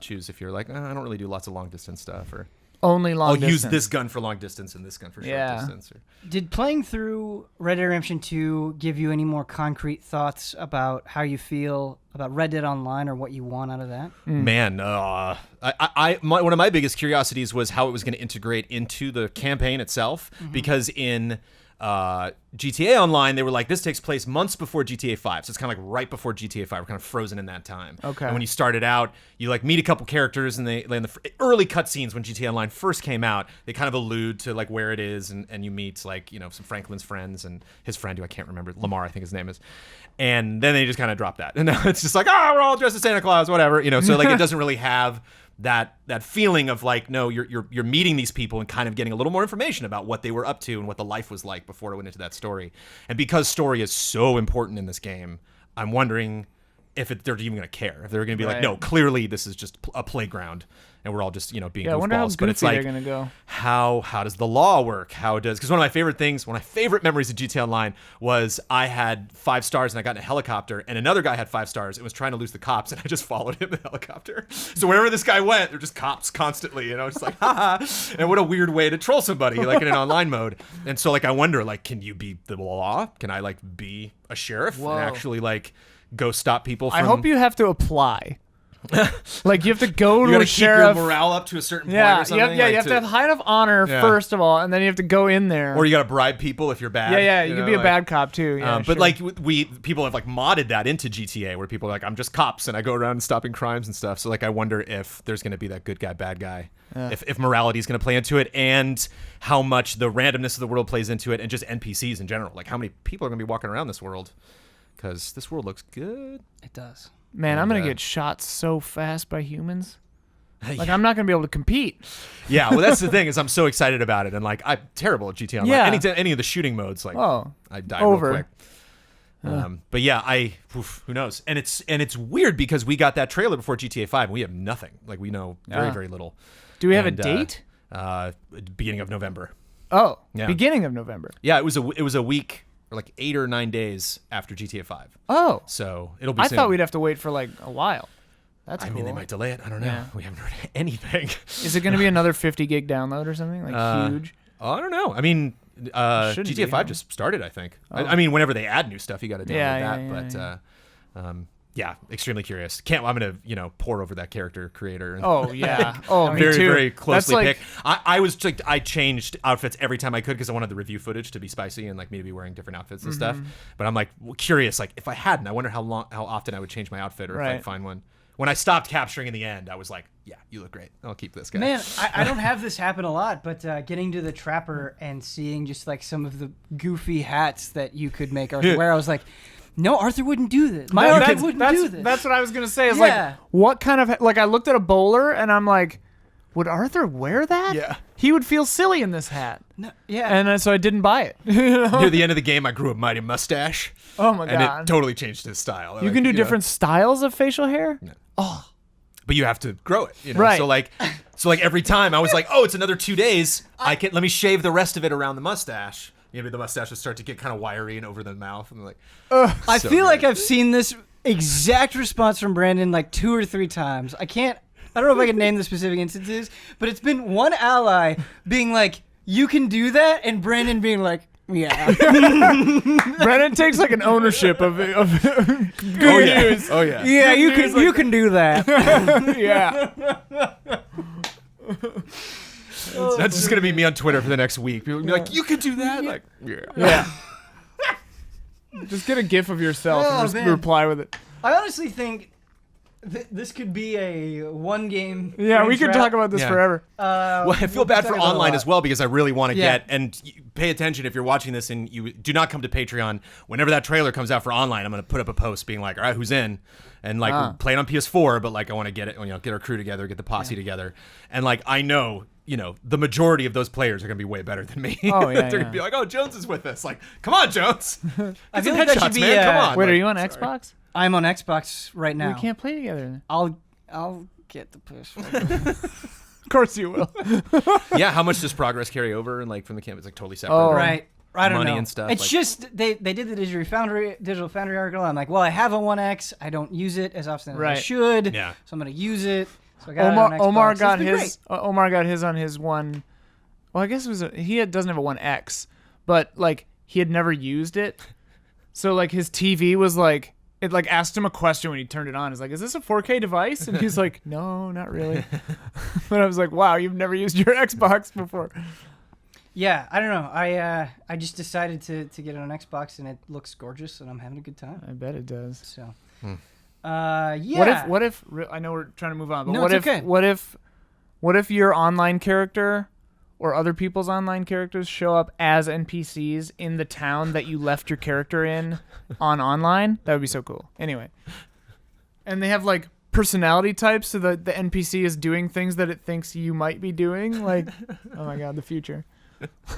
choose if you're like, I don't really do lots of long distance stuff, or only long I'll distance. use this gun for long distance and this gun for short Yeah. distance. Or, Did playing through Red Dead Redemption 2 give you any more concrete thoughts about how you feel about Red Dead Online or what you want out of that? Man, one of my biggest curiosities was how it was going to integrate into the campaign itself, because in GTA Online, they were like, this takes place months before GTA 5, so it's kind of like right before GTA 5. We're kind of frozen in that time. Okay. And when you started out, you like meet a couple characters, and they in the early cutscenes when GTA Online first came out, they kind of allude to like where it is, and you meet like some Franklin's friends and his friend who I can't remember, Lamar I think his name is, and then they just kind of drop that, and now it's just like, we're all dressed as Santa Claus, whatever, so like it doesn't really have that feeling of like, no, you're meeting these people and kind of getting a little more information about what they were up to and what the life was like before it went into that story. And because story is so important in this game, I'm wondering if they're even going to care, if they're going to be like, Right. no, clearly this is just a playground and we're all just being Yeah, I wonder how goofballs. But it's goofy like, they're gonna go. how does the law work? Because one of my favorite memories of GTA Online was I had 5 stars and I got in a helicopter, and another guy had 5 stars and was trying to lose the cops, and I just followed him in the helicopter. So wherever this guy went, there were just cops constantly, it's like, haha. And what a weird way to troll somebody, like in an online mode. And so like I wonder, like, can you be the law? Can I like be a sheriff Whoa. and actually like go stop people from... I hope you have to apply. Like you have to go You to gotta a keep your sheriff. morale up to a certain point Yeah, or something. you have to have high enough honor first of all, and then you have to go in there. Or you gotta bribe people if you're bad. yeah, you know, can be a like- bad cop too. Yeah, But sure. like people have like modded that into GTA where people are like, I'm just cops and I go around stopping crimes and stuff. So like I wonder if there's gonna be that good guy, bad guy. If morality is gonna play into it, and how much the randomness of the world plays into it, and just NPCs in general. Like how many people are gonna be walking around this world? Because this world looks good. It does. Man, I'm gonna get shot so fast by humans. Like I'm not gonna be able to compete. Yeah, well, that's the thing is I'm so excited about it, and like I'm terrible at GTA Online. Yeah. Any of the shooting modes, like Oh, I die over. real quick. But yeah, who knows? And it's weird because we got that trailer before GTA 5, and we have nothing. Like we know very little. Do we have a And, date? Beginning of November. Oh, Yeah. beginning of November. Yeah, it was a week or like 8 or 9 days after GTA 5. Oh, So it'll be. I soon. thought we'd have to wait for like a while. That's I cool. mean, they might delay it. I don't know. Yeah. We haven't heard anything. Is it going to be another 50 gig download or something? Like huge? I don't know. I mean, Shouldn't GTA be, 5 huh? just started, I think. I mean, whenever they add new stuff, you got to download Yeah, that. Yeah, extremely curious. I'm gonna pour over that character creator. And Oh, yeah. Oh, me very too. very That's closely like, picked. I was like I changed outfits every time I could because I wanted the review footage to be spicy and like me to be wearing different outfits and stuff. But I'm like curious. Like if I hadn't, I wonder how often I would change my outfit or if Right. I'd find one. When I stopped capturing in the end, I was like, yeah, you look great. I'll keep this guy. Man, I don't have this happen a lot, but getting to the Trapper and seeing just like some of the goofy hats that you could make Arthur wear, I was like, no, Arthur wouldn't do this. My Arthur wouldn't do this. That's what I was going to say. Is Yeah. like, what kind of, like, I looked at a bowler and I'm like, would Arthur wear that? Yeah. He would feel silly in this hat. No, yeah. And so I didn't buy it. Near the end of the game, I grew a mighty mustache. Oh my And God. it totally changed his style. You can do different styles of facial hair? But you have to grow it, Right. So like every time I was like, oh, it's another 2 days. Let me shave the rest of it around the mustache. Maybe the mustache would start to get kind of wiry and over the mouth, and like. I so feel like good. I've seen this exact response from Brandon like 2 or 3 times. I don't know if I can name the specific instances, but it's been one ally being like, you can do that, and Brandon being like, yeah. Brennan takes like an ownership of good Oh yeah. news. Oh yeah. Yeah, you can do that. Yeah. That's just gonna be me on Twitter for the next week. People will be like, you could do that. Like, yeah. Yeah. Just get a gif of yourself Oh, and just man. reply with it. I honestly think this could be a one game. Yeah, we could talk about this Yeah. forever. Well, I feel bad for online as well because I really want to Yeah. get and pay attention if you're watching this and you do not come to Patreon. Whenever that trailer comes out for online, I'm going to put up a post being like, all right, who's in? And like we're playing on PS4, but like I want to get it, get our crew together, get the posse together, and like I know. The majority of those players are going to be way better than me. Oh, yeah, They're going to be like, oh, Jones is with us. Like, come on, Jones. I Get feel some like that headshots, should be. man. Come on. Wait, Like, are you on sorry. Xbox? I'm on Xbox right now. We can't play together. I'll get the push. Of course you will. Yeah, how much does progress carry over and like from the camp? It's like totally separate. Oh. Right. I don't Money know. and stuff, It's like- just they did the Digital Foundry article. I'm like, well, I have a 1X. I don't use it as often as I Right. should. Yeah. So I'm gonna use it. So I got it on Xbox. Omar It's got been his. great. Omar got his on his one. Well, I guess it was doesn't have a 1X, but like he had never used it, so like his TV was like it like asked him a question when he turned it on. It's like, is this a 4K device? And he's like, no, not really. But I was like, wow, you've never used your Xbox before. Yeah, I don't know. I just decided to get it on Xbox, and it looks gorgeous, and I'm having a good time. I bet it does. So, Hmm. yeah. What if I know we're trying to move on, but No, what it's if okay. what if your online character or other people's online characters show up as NPCs in the town that you left your character in on online? That would be so cool. Anyway. And they have like personality types, so that the NPC is doing things that it thinks you might be doing. Like, oh my God, the future.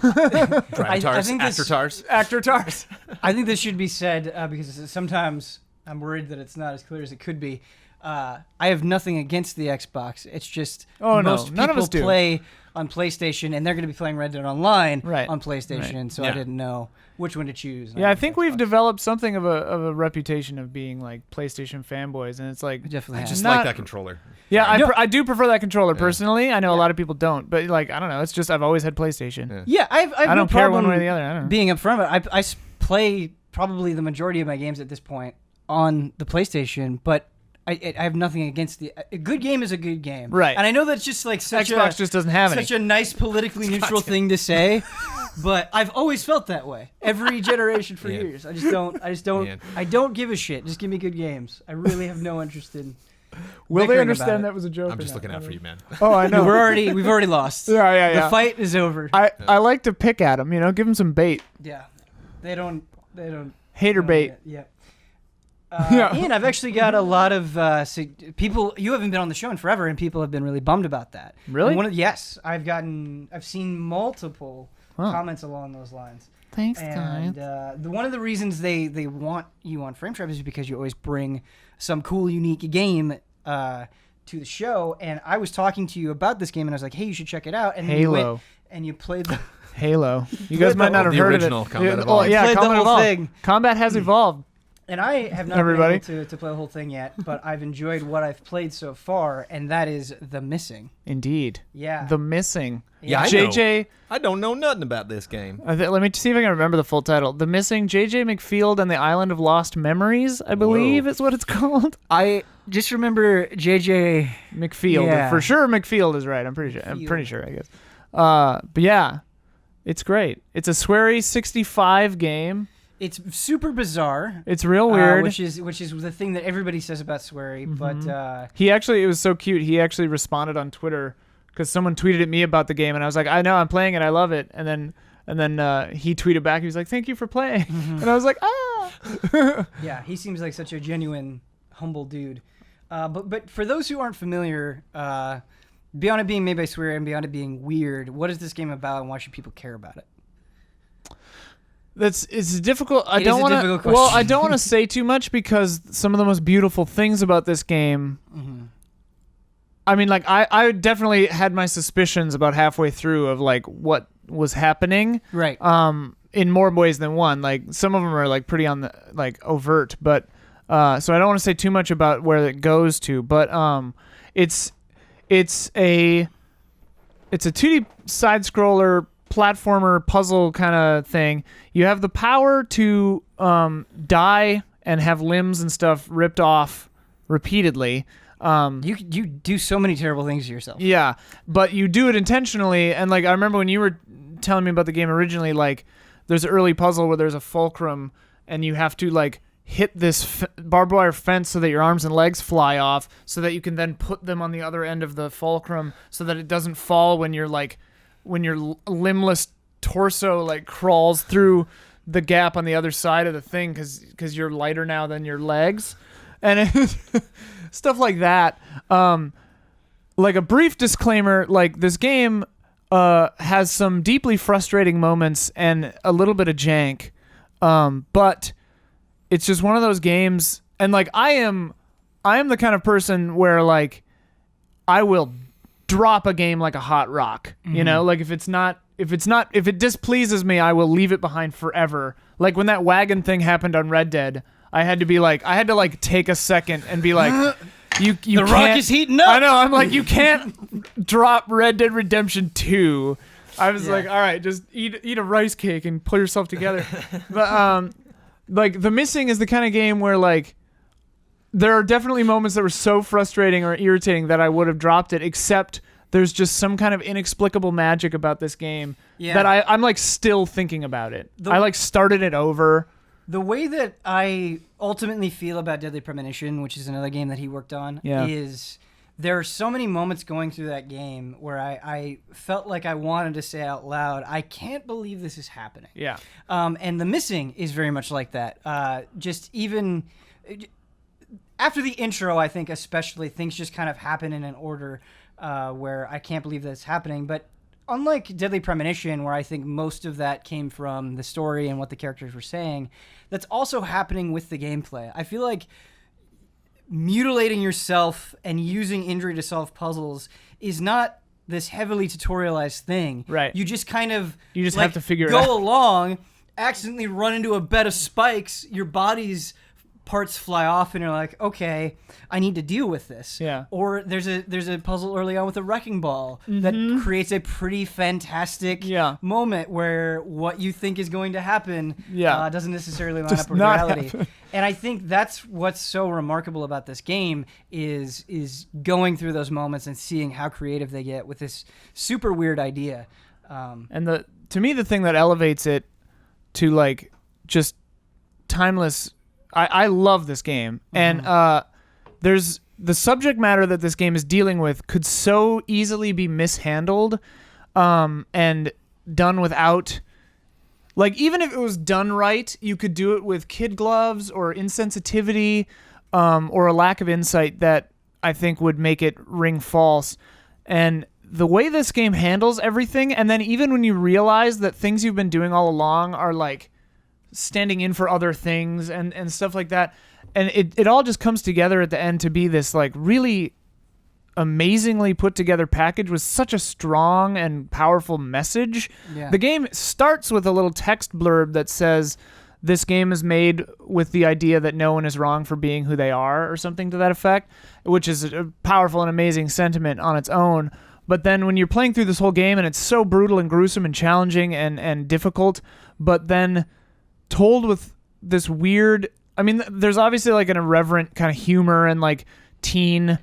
Drive-tars, think this- actor-tars. Actor tars. I think this should be said because sometimes I'm worried that it's not as clear as it could be. I have nothing against the Xbox. It's just Oh, no. most None of people us do. play on PlayStation, and they're going to be playing Red Dead Online Right. on PlayStation. Right. So Yeah. I didn't know which one to choose. Yeah, I think we've developed something of a reputation of being like PlayStation fanboys, and it's like definitely I have. just Not- like that controller. yeah, No. I do prefer that controller personally. I know a lot of people don't, but like I don't know. It's just I've always had PlayStation. Yeah, I've I no don't care problem one way or the other. I don't know. being upfront about it. I play probably the majority of my games at this point on the PlayStation, but I have nothing against a good game is a good game, Right. And I know that's just like Xbox just doesn't have any. such a nice politically neutral thing to say, but I've always felt that way every generation for years. I just don't. Man. I don't give a shit. Just give me good games. I really have no interest in. Will they bickering understand about that it. was a joke? I'm or just not? looking out for you, man. Oh, I know. No, we've already lost. Yeah. The fight is over. I like to pick at them, give them some bait. Yeah, they don't. Hater bait. Yeah. Yeah. Ian, I've actually got a lot of people. You haven't been on the show in forever, and people have been really bummed about that. Really? Yes, I've seen multiple comments along those lines. Thanks, And one of the reasons they want you on Frame Trap is because you always bring some cool, unique game to the show. And I was talking to you about this game, and I was like, "Hey, you should check it out." And then you Halo. went and you played the Halo. You guys might not have the heard original of it. Combat Oh, Evolved. yeah, Played the Combat whole Evolved. thing. Combat has evolved. And I have not Everybody. been able to play the whole thing yet, but I've enjoyed what I've played so far, and that is The Missing. Indeed. Yeah. The Missing. Yeah, I JJ. I don't know nothing about this game. Let me see if I can remember the full title. The Missing, JJ McField and the Island of Lost Memories, I believe is what it's called. I just remember JJ. McField. Yeah. For sure McField is right. I'm pretty sure, I guess. But yeah, it's great. It's a sweary 65 game. It's super bizarre. It's real weird. Which is the thing that everybody says about sweary, but It was so cute. He actually responded on Twitter because someone tweeted at me about the game, and I was like, I know, I'm playing it, I love it. And then he tweeted back. He was like, "Thank you for playing," and I was like, "Ah." yeah, he seems like such a genuine, humble dude. But for those who aren't familiar, beyond it being made by sweary and beyond it being weird, what is this game about, and why should people care about it? It's difficult. It is a difficult question. Well, I don't want to say too much because some of the most beautiful things about this game. Mm-hmm. I mean, like I definitely had my suspicions about halfway through of like what was happening. Right. In more ways than one. Like some of them are like pretty on the like overt, but so I don't want to say too much about where it goes to. But it's a 2D side scroller platformer puzzle kind of thing. You have the power to die and have limbs and stuff ripped off repeatedly. You do so many terrible things to yourself. Yeah, but you do it intentionally. And like I remember when you were telling me about the game originally, like there's an early puzzle where there's a fulcrum and you have to like hit this barbed wire fence so that your arms and legs fly off so that you can then put them on the other end of the fulcrum so that it doesn't fall when your limbless torso like crawls through the gap on the other side of the thing because you're lighter now than your legs, and stuff like that. Like a brief disclaimer, like this game has some deeply frustrating moments and a little bit of jank, but it's just one of those games. And like I am the kind of person where like I will drop a game like a hot rock, like if it displeases me, I will leave it behind forever. Like when that wagon thing happened on Red Dead, I had to take a second and be like, you The rock is heating up. I know. I'm like, you can't drop Red Dead Redemption 2. I was like, all right, just eat a rice cake and pull yourself together. But like The Missing is the kind of game where like there are definitely moments that were so frustrating or irritating that I would have dropped it, except there's just some kind of inexplicable magic about this game that I'm like still thinking about it. I like started it over. The way that I ultimately feel about Deadly Premonition, which is another game that he worked on, is there are so many moments going through that game where I felt like I wanted to say out loud, I can't believe this is happening. Yeah. And The Missing is very much like that. Just even after the intro, I think especially, things just kind of happen in an order where I can't believe that it's happening. But unlike Deadly Premonition, where I think most of that came from the story and what the characters were saying, that's also happening with the gameplay. I feel like mutilating yourself and using injury to solve puzzles is not this heavily tutorialized thing. Right. You just kind of have to figure it go out. along, accidentally run into a bed of spikes, your body's parts fly off and you're like, okay, I need to deal with this. Yeah. Or there's a puzzle early on with a wrecking ball that creates a pretty fantastic moment where what you think is going to happen doesn't necessarily line up with reality. And I think that's what's so remarkable about this game is going through those moments and seeing how creative they get with this super weird idea. And to me, the thing that elevates it to like just timeless. I love this game, and there's the subject matter that this game is dealing with could so easily be mishandled, and done without, like, even if it was done right, you could do it with kid gloves or insensitivity, or a lack of insight that I think would make it ring false. And the way this game handles everything, and then even when you realize that things you've been doing all along are like standing in for other things and stuff like that, and it all just comes together at the end to be this like really amazingly put together package with such a strong and powerful message. The game starts with a little text blurb that says this game is made with the idea that no one is wrong for being who they are, or something to that effect, which is a powerful and amazing sentiment on its own. But then when you're playing through this whole game and it's so brutal and gruesome and challenging and difficult, but then told with this weird, I mean, there's obviously like an irreverent kind of humor and like teen,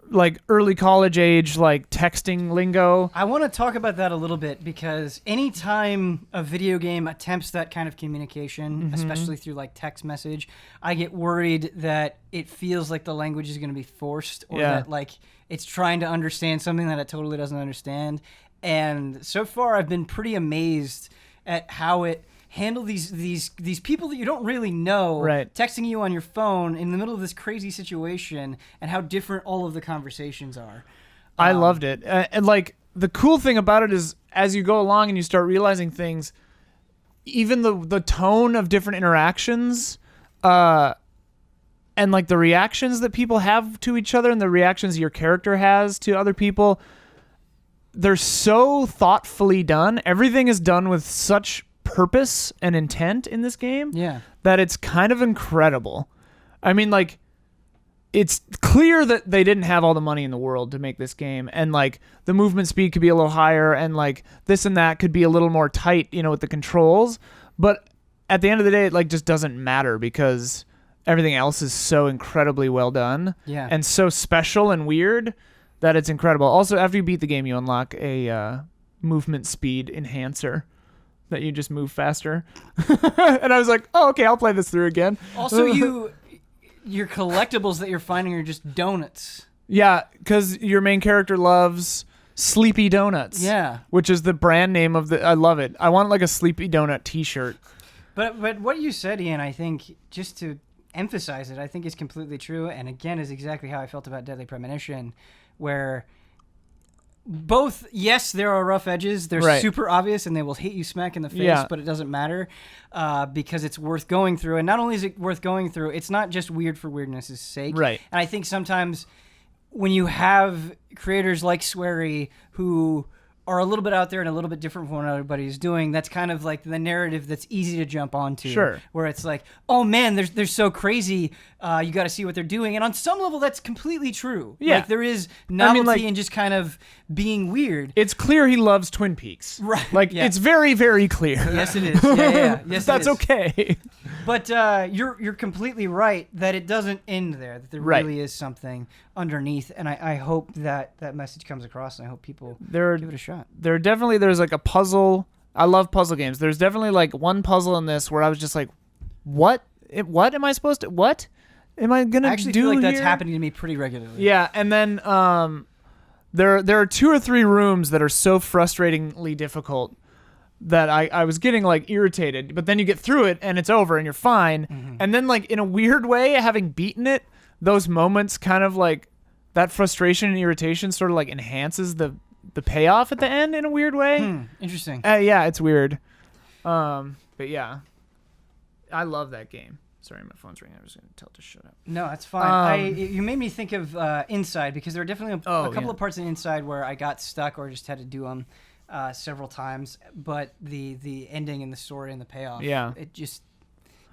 like early college age, like texting lingo. I want to talk about that a little bit because anytime a video game attempts that kind of communication, especially through like text message, I get worried that it feels like the language is going to be forced, or that like it's trying to understand something that it totally doesn't understand. And so far I've been pretty amazed at how it handle these people that you don't really know texting you on your phone in the middle of this crazy situation, and how different all of the conversations are. I loved it. And like the cool thing about it is as you go along and you start realizing things, even the tone of different interactions, and like the reactions that people have to each other and the reactions your character has to other people, they're so thoughtfully done. Everything is done with such purpose and intent in this game that it's kind of incredible. I mean, like, it's clear that they didn't have all the money in the world to make this game, and like the movement speed could be a little higher, and like this and that could be a little more tight, you know, with the controls. But at the end of the day, it like just doesn't matter because everything else is so incredibly well done and so special and weird that it's incredible. Also, after you beat the game, you unlock a movement speed enhancer that you just move faster. And I was like, oh, okay, I'll play this through again. Also, your collectibles that you're finding are just donuts. Yeah, because your main character loves Sleepy Donuts. Yeah. Which is the brand name of I love it. I want like a Sleepy Donut t-shirt. But what you said, Ian, I think, just to emphasize it, I think is completely true, and again is exactly how I felt about Deadly Premonition, where both, yes, there are rough edges. They're super obvious, and they will hit you smack in the face, but it doesn't matter because it's worth going through. And not only is it worth going through, it's not just weird for weirdness' sake. Right. And I think sometimes when you have creators like Swery who are a little bit out there and a little bit different from what everybody's doing, that's kind of like the narrative that's easy to jump onto. Sure. Where it's like, oh man, they're so crazy, you got to see what they're doing. And on some level, that's completely true. Yeah. Like, there is novelty in just kind of being weird. It's clear he loves Twin Peaks. Right. Like, it's very, very clear. Yes, it is. Yeah. Yes, that's okay. But you're completely right that it doesn't end there, that there really is something underneath. And I hope that message comes across, and I hope people give it a shot. There's like a puzzle. I love puzzle games. There's definitely like one puzzle in this where I was just like, what am I supposed to, what am I going to do? I actually feel like that's happening to me pretty regularly. Yeah. And then there are 2 or 3 rooms that are so frustratingly difficult that I was getting like irritated, but then you get through it and it's over and you're fine. Mm-hmm. And then like in a weird way, having beaten it, those moments kind of like that frustration and irritation sort of like enhances the payoff at the end in a weird way. Interesting. Yeah, it's weird. But yeah, I love that game. Sorry, my phone's ringing. I was going to tell it to shut up. No, that's fine. You made me think of Inside, because there are definitely a couple of parts in Inside where I got stuck or just had to do them several times. But the ending and the story and the payoff, you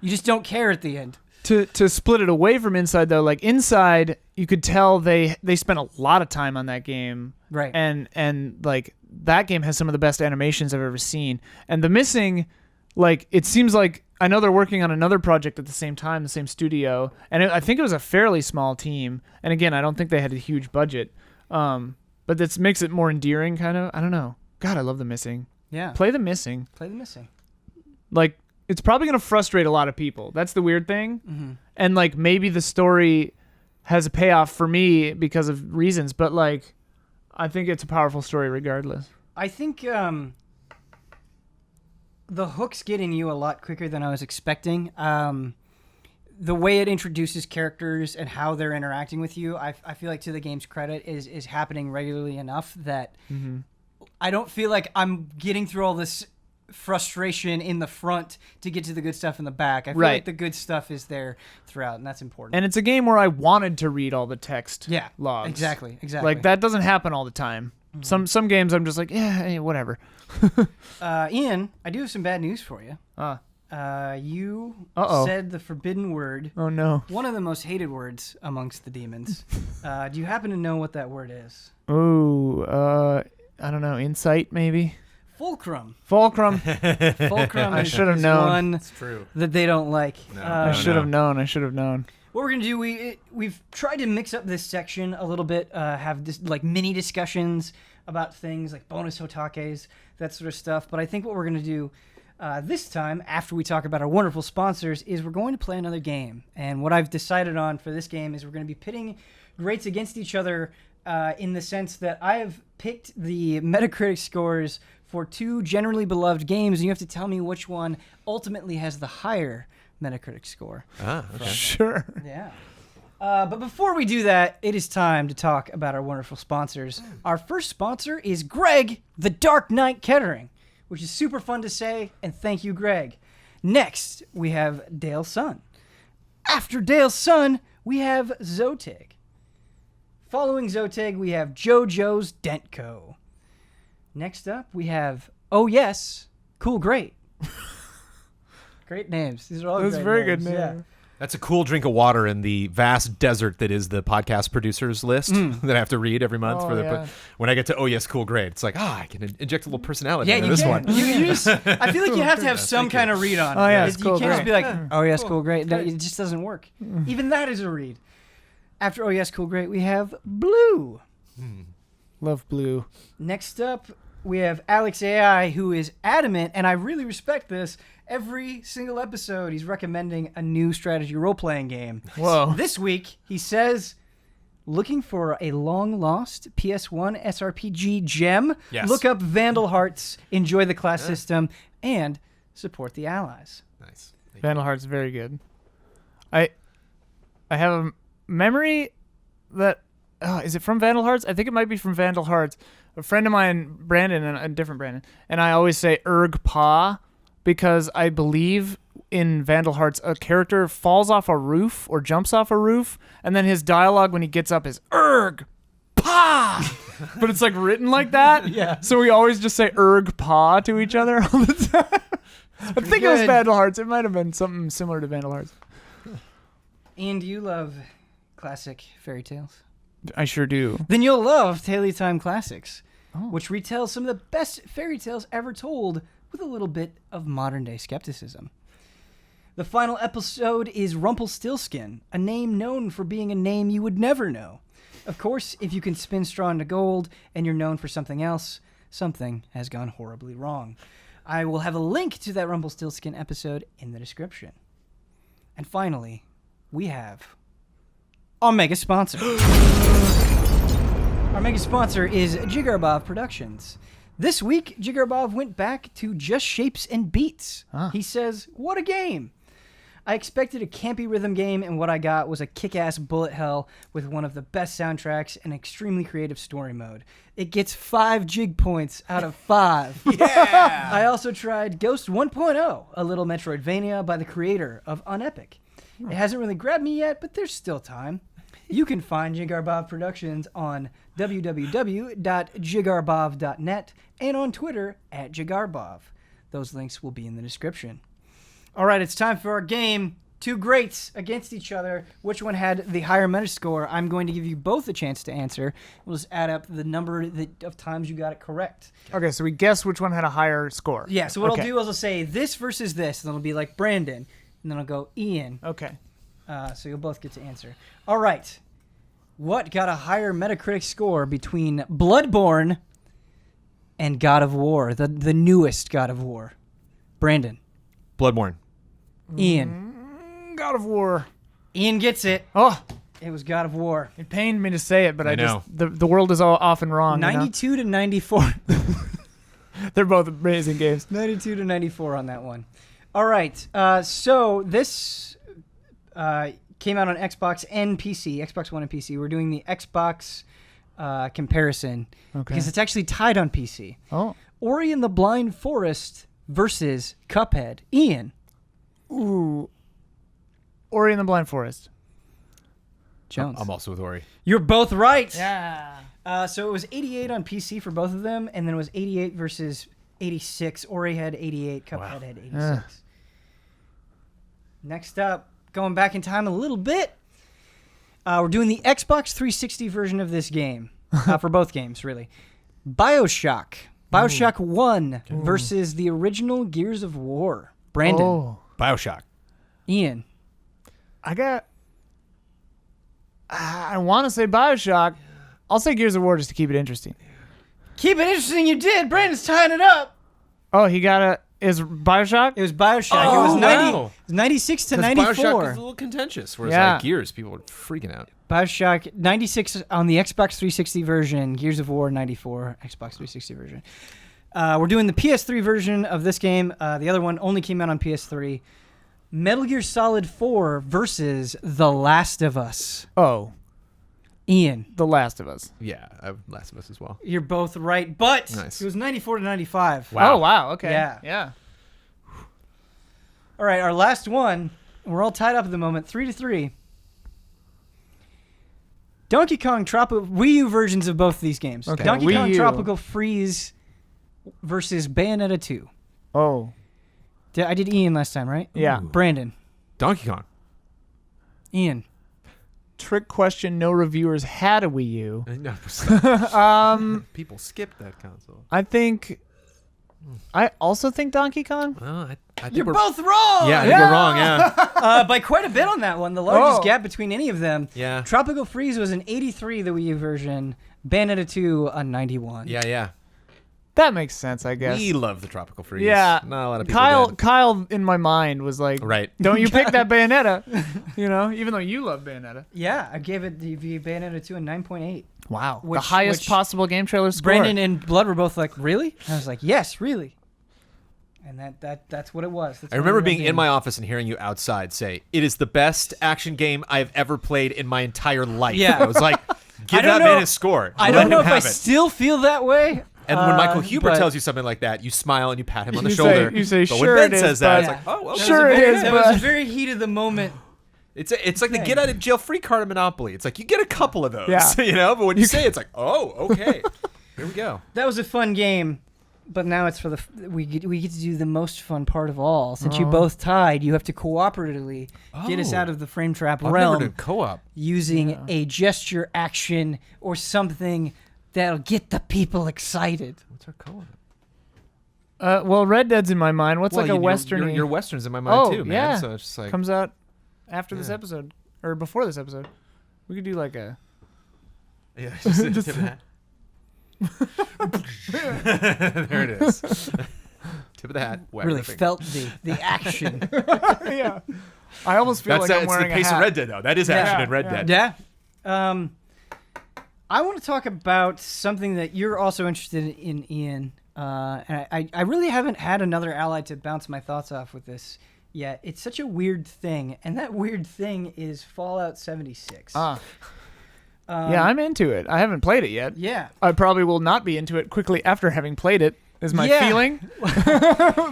just don't care at the end. To split it away from Inside though, like Inside, you could tell they spent a lot of time on that game, Right. And like that game has some of the best animations I've ever seen. And The Missing, like it seems like I know they're working on another project at the same time, the same studio, and I think it was a fairly small team. And again, I don't think they had a huge budget, but this makes it more endearing, kind of. I don't know. God, I love The Missing. Yeah. Play The Missing. Play The Missing. Like, it's probably going to frustrate a lot of people. That's the weird thing. Mm-hmm. And, like, maybe the story has a payoff for me because of reasons, but, like, I think it's a powerful story regardless. I think the hook's getting you a lot quicker than I was expecting. The way it introduces characters and how they're interacting with you, I feel like, to the game's credit, is happening regularly enough that I don't feel like I'm getting through all this frustration in the front to get to the good stuff in the back. I feel like the good stuff is there throughout, and that's important. And it's a game where I wanted to read all the text logs. Exactly. Like, that doesn't happen all the time. Some games I'm just like, yeah, whatever. Ian, I do have some bad news for you. You said the forbidden word. Oh, no. One of the most hated words amongst the demons. Do you happen to know what that word is? Oh, I don't know. Insight, maybe? Fulcrum. Fulcrum. Fulcrum I should have known. One It's true. that they don't like. I should have known. What we're going to do, we've tried to mix up this section a little bit, have this, like, mini discussions about things like bonus hotakes, that sort of stuff. But I think what we're going to do this time, after we talk about our wonderful sponsors, is we're going to play another game. And what I've decided on for this game is we're going to be pitting greats against each other in the sense that I have picked the Metacritic scores for two generally beloved games, and you have to tell me which one ultimately has the higher Metacritic score. Okay. Sure. Yeah. But before we do that, it is time to talk about our wonderful sponsors. Our first sponsor is Greg, TheDarkKnight Kettering, which is super fun to say, and thank you, Greg. Next, we have Dale's Son. After Dale's Son, we have Xotig. Following Xotig, we have JoJo's Dent Co. Next up, we have Ohyescoolgreat. Great names. These are all That's great very names. good name. Yeah. That's a cool drink of water in the vast desert that is the podcast producers list that I have to read every month. When I get to Ohyescoolgreat, it's like, I can inject a little personality into this one. You just, I feel like you have to have some kind of read on it. Oh, yeah, You can't just be like, Ohyescoolgreat. It just doesn't work. Even that is a read. After Ohyescoolgreat, we have Blue. Love Blue. Next up, we have Alex AI, who is adamant, and I really respect this. Every single episode, he's recommending a new strategy role-playing game. Whoa. This week, he says, looking for a long-lost PS1 SRPG gem? Yes. Look up Vandal Hearts, enjoy the class system, and support the allies. Nice. Vandal Heart's very good. I have a memory that... is it from Vandal Hearts? I think it might be from Vandal Hearts. A friend of mine, Brandon, and a different Brandon, and I always say Erg Pa, because I believe in Vandal Hearts a character falls off a roof or jumps off a roof, and then his dialogue when he gets up is Erg Pa, but it's like written like that. Yeah. So we always just say Erg Pa to each other all the time. I think it was good. Vandal Hearts. It might have been something similar to Vandal Hearts. And do you love classic fairy tales? I sure do. Then you'll love Tale Time Classics, which retells some of the best fairy tales ever told with a little bit of modern-day skepticism. The final episode is Rumpelstiltskin, a name known for being a name you would never know. Of course, if you can spin straw into gold and you're known for something else, something has gone horribly wrong. I will have a link to that Rumpelstiltskin episode in the description. And finally, we have our mega sponsor. Our mega sponsor is Jigarbov Productions. This week, Jigarbov went back to Just Shapes and Beats. He says, what a game. I expected a campy rhythm game, and what I got was a kick-ass bullet hell with one of the best soundtracks and extremely creative story mode. It gets 5 jig points out of 5. Yeah! I also tried Ghost 1.0, a little Metroidvania by the creator of Unepic. It hasn't really grabbed me yet, but there's still time. You can find Jigarbov Productions on www.jigarbov.net and on Twitter @Jigarbov. Those links will be in the description. All right, it's time for our game. two greats against each other. Which one had the higher Metascore? I'm going to give you both a chance to answer. We'll just add up the number of times you got it correct. Okay, so we guess which one had a higher score. Yeah, so what I'll do is I'll say this versus this, and then it'll be like Brandon, and then I'll go Ian. Okay. So you'll both get to answer. All right. What got a higher Metacritic score between Bloodborne and God of War, the newest God of War? Brandon. Bloodborne. Ian. God of War. Ian gets it. Oh, It was God of War. it pained me to say it, but I know. just the world is all often wrong. 92 to 94. They're both amazing games. 92 to 94 on that one. All right. So this came out on Xbox and PC, Xbox One and PC. We're doing the Xbox comparison because it's actually tied on PC. Oh. Ori and the Blind Forest versus Cuphead. Ian. Ooh. Ori and the Blind Forest. Jones. I'm also with Ori. You're both right. Yeah. So it was 88 on PC for both of them, and then it was 88 versus 86. Ori had 88, Cuphead had 86. Next up, going back in time a little bit, we're doing the Xbox 360 version of this game, for both games, really. BioShock. BioShock 1 versus the original Gears of War. Brandon. Oh. BioShock. Ian. I want to say BioShock. I'll say Gears of War just to keep it interesting. Keep it interesting, you did. Brandon's tying it up. Oh, he got a... Is BioShock? It was BioShock. Oh, it was 90, wow. 96 to 'Cause 94. BioShock is a little contentious, whereas Yeah. like Gears, people were freaking out. BioShock 96 on the Xbox 360 version, Gears of War 94, Xbox 360 version. We're doing the PS3 version of this game. The other one only came out on PS3. Metal Gear Solid 4 versus The Last of Us. Oh. Ian. The Last of Us. Yeah, Last of Us as well. You're both right, but Nice. it was 94 to 95. Wow. Oh, wow. Okay. Yeah. Yeah. All right, our last one. We're all tied up at the moment, 3-3. Donkey Kong Wii U versions of both these games. Okay, Donkey Wii Kong U. Tropical Freeze versus Bayonetta 2. Oh. I did Ian last time, right? Yeah. Brandon. Donkey Kong. Ian. Trick question. No reviewers had a Wii U. No, people skipped that console. I also think Donkey Kong. Well, I think You're we're both wrong! Yeah, I think we're wrong. Yeah. By quite a bit on that one. The largest Oh. gap between any of them. Yeah. Tropical Freeze was an 83, the Wii U version. Bayonetta 2, a 91. Yeah. That makes sense, I guess. We love the tropical freeze. Yeah. Not a lot of people did. Kyle in my mind was like, Right. don't you pick that Bayonetta. Even though you love Bayonetta. Yeah, I gave it the Bayonetta 2 a 9.8. Wow. Which- the highest which possible game trailer score. Brandon and Blood were both like, really? And I was like, yes, really. And that's what it was. That's I what remember it being ended in my office and hearing you outside say, "It is the best action game I've ever played in my entire life." Yeah. I was like, "Give don't that know- man his score. I Let don't know him if I have it." still feel that way. And when Michael Huber but- tells you something like that, you smile and you pat him on the You shoulder. say- you say, but "Sure when Ben it is, says that, bud." it's like, "Oh, okay." Sure it is, That was but- a very heat of the moment. It's like the get out of jail free card of Monopoly. It's like you get a couple of those, Yeah. But when you say it, it's like, oh, okay, here we go. That was a fun game, but now it's for we get to do the most fun part of all. Since you both tied, you have to cooperatively get us Oh. out of the frame trap I've never realm done co-op. using a gesture action or something that'll get the people excited. What's our co-op? Well, Red Dead's in my mind. What's like a Western? Your Westerns in my mind too, man. Yeah. So it's just like Comes out after this episode or before this episode. We could do like a. yeah, just tip of the hat. There it is. Tip of the hat. Wet Really ripping. felt the action. Yeah. I almost feel That's like I'm it's wearing the pace a hat. of Red Dead though. That is action in Red Dead. Yeah. I want to talk about something that you're also interested in, Ian. And I really haven't had another ally to bounce my thoughts off with this yet. It's such a weird thing, and that weird thing is Fallout 76. Yeah, I'm into it. I haven't played it yet. Yeah. I probably will not be into it quickly after having played it. Is my Yeah. feeling.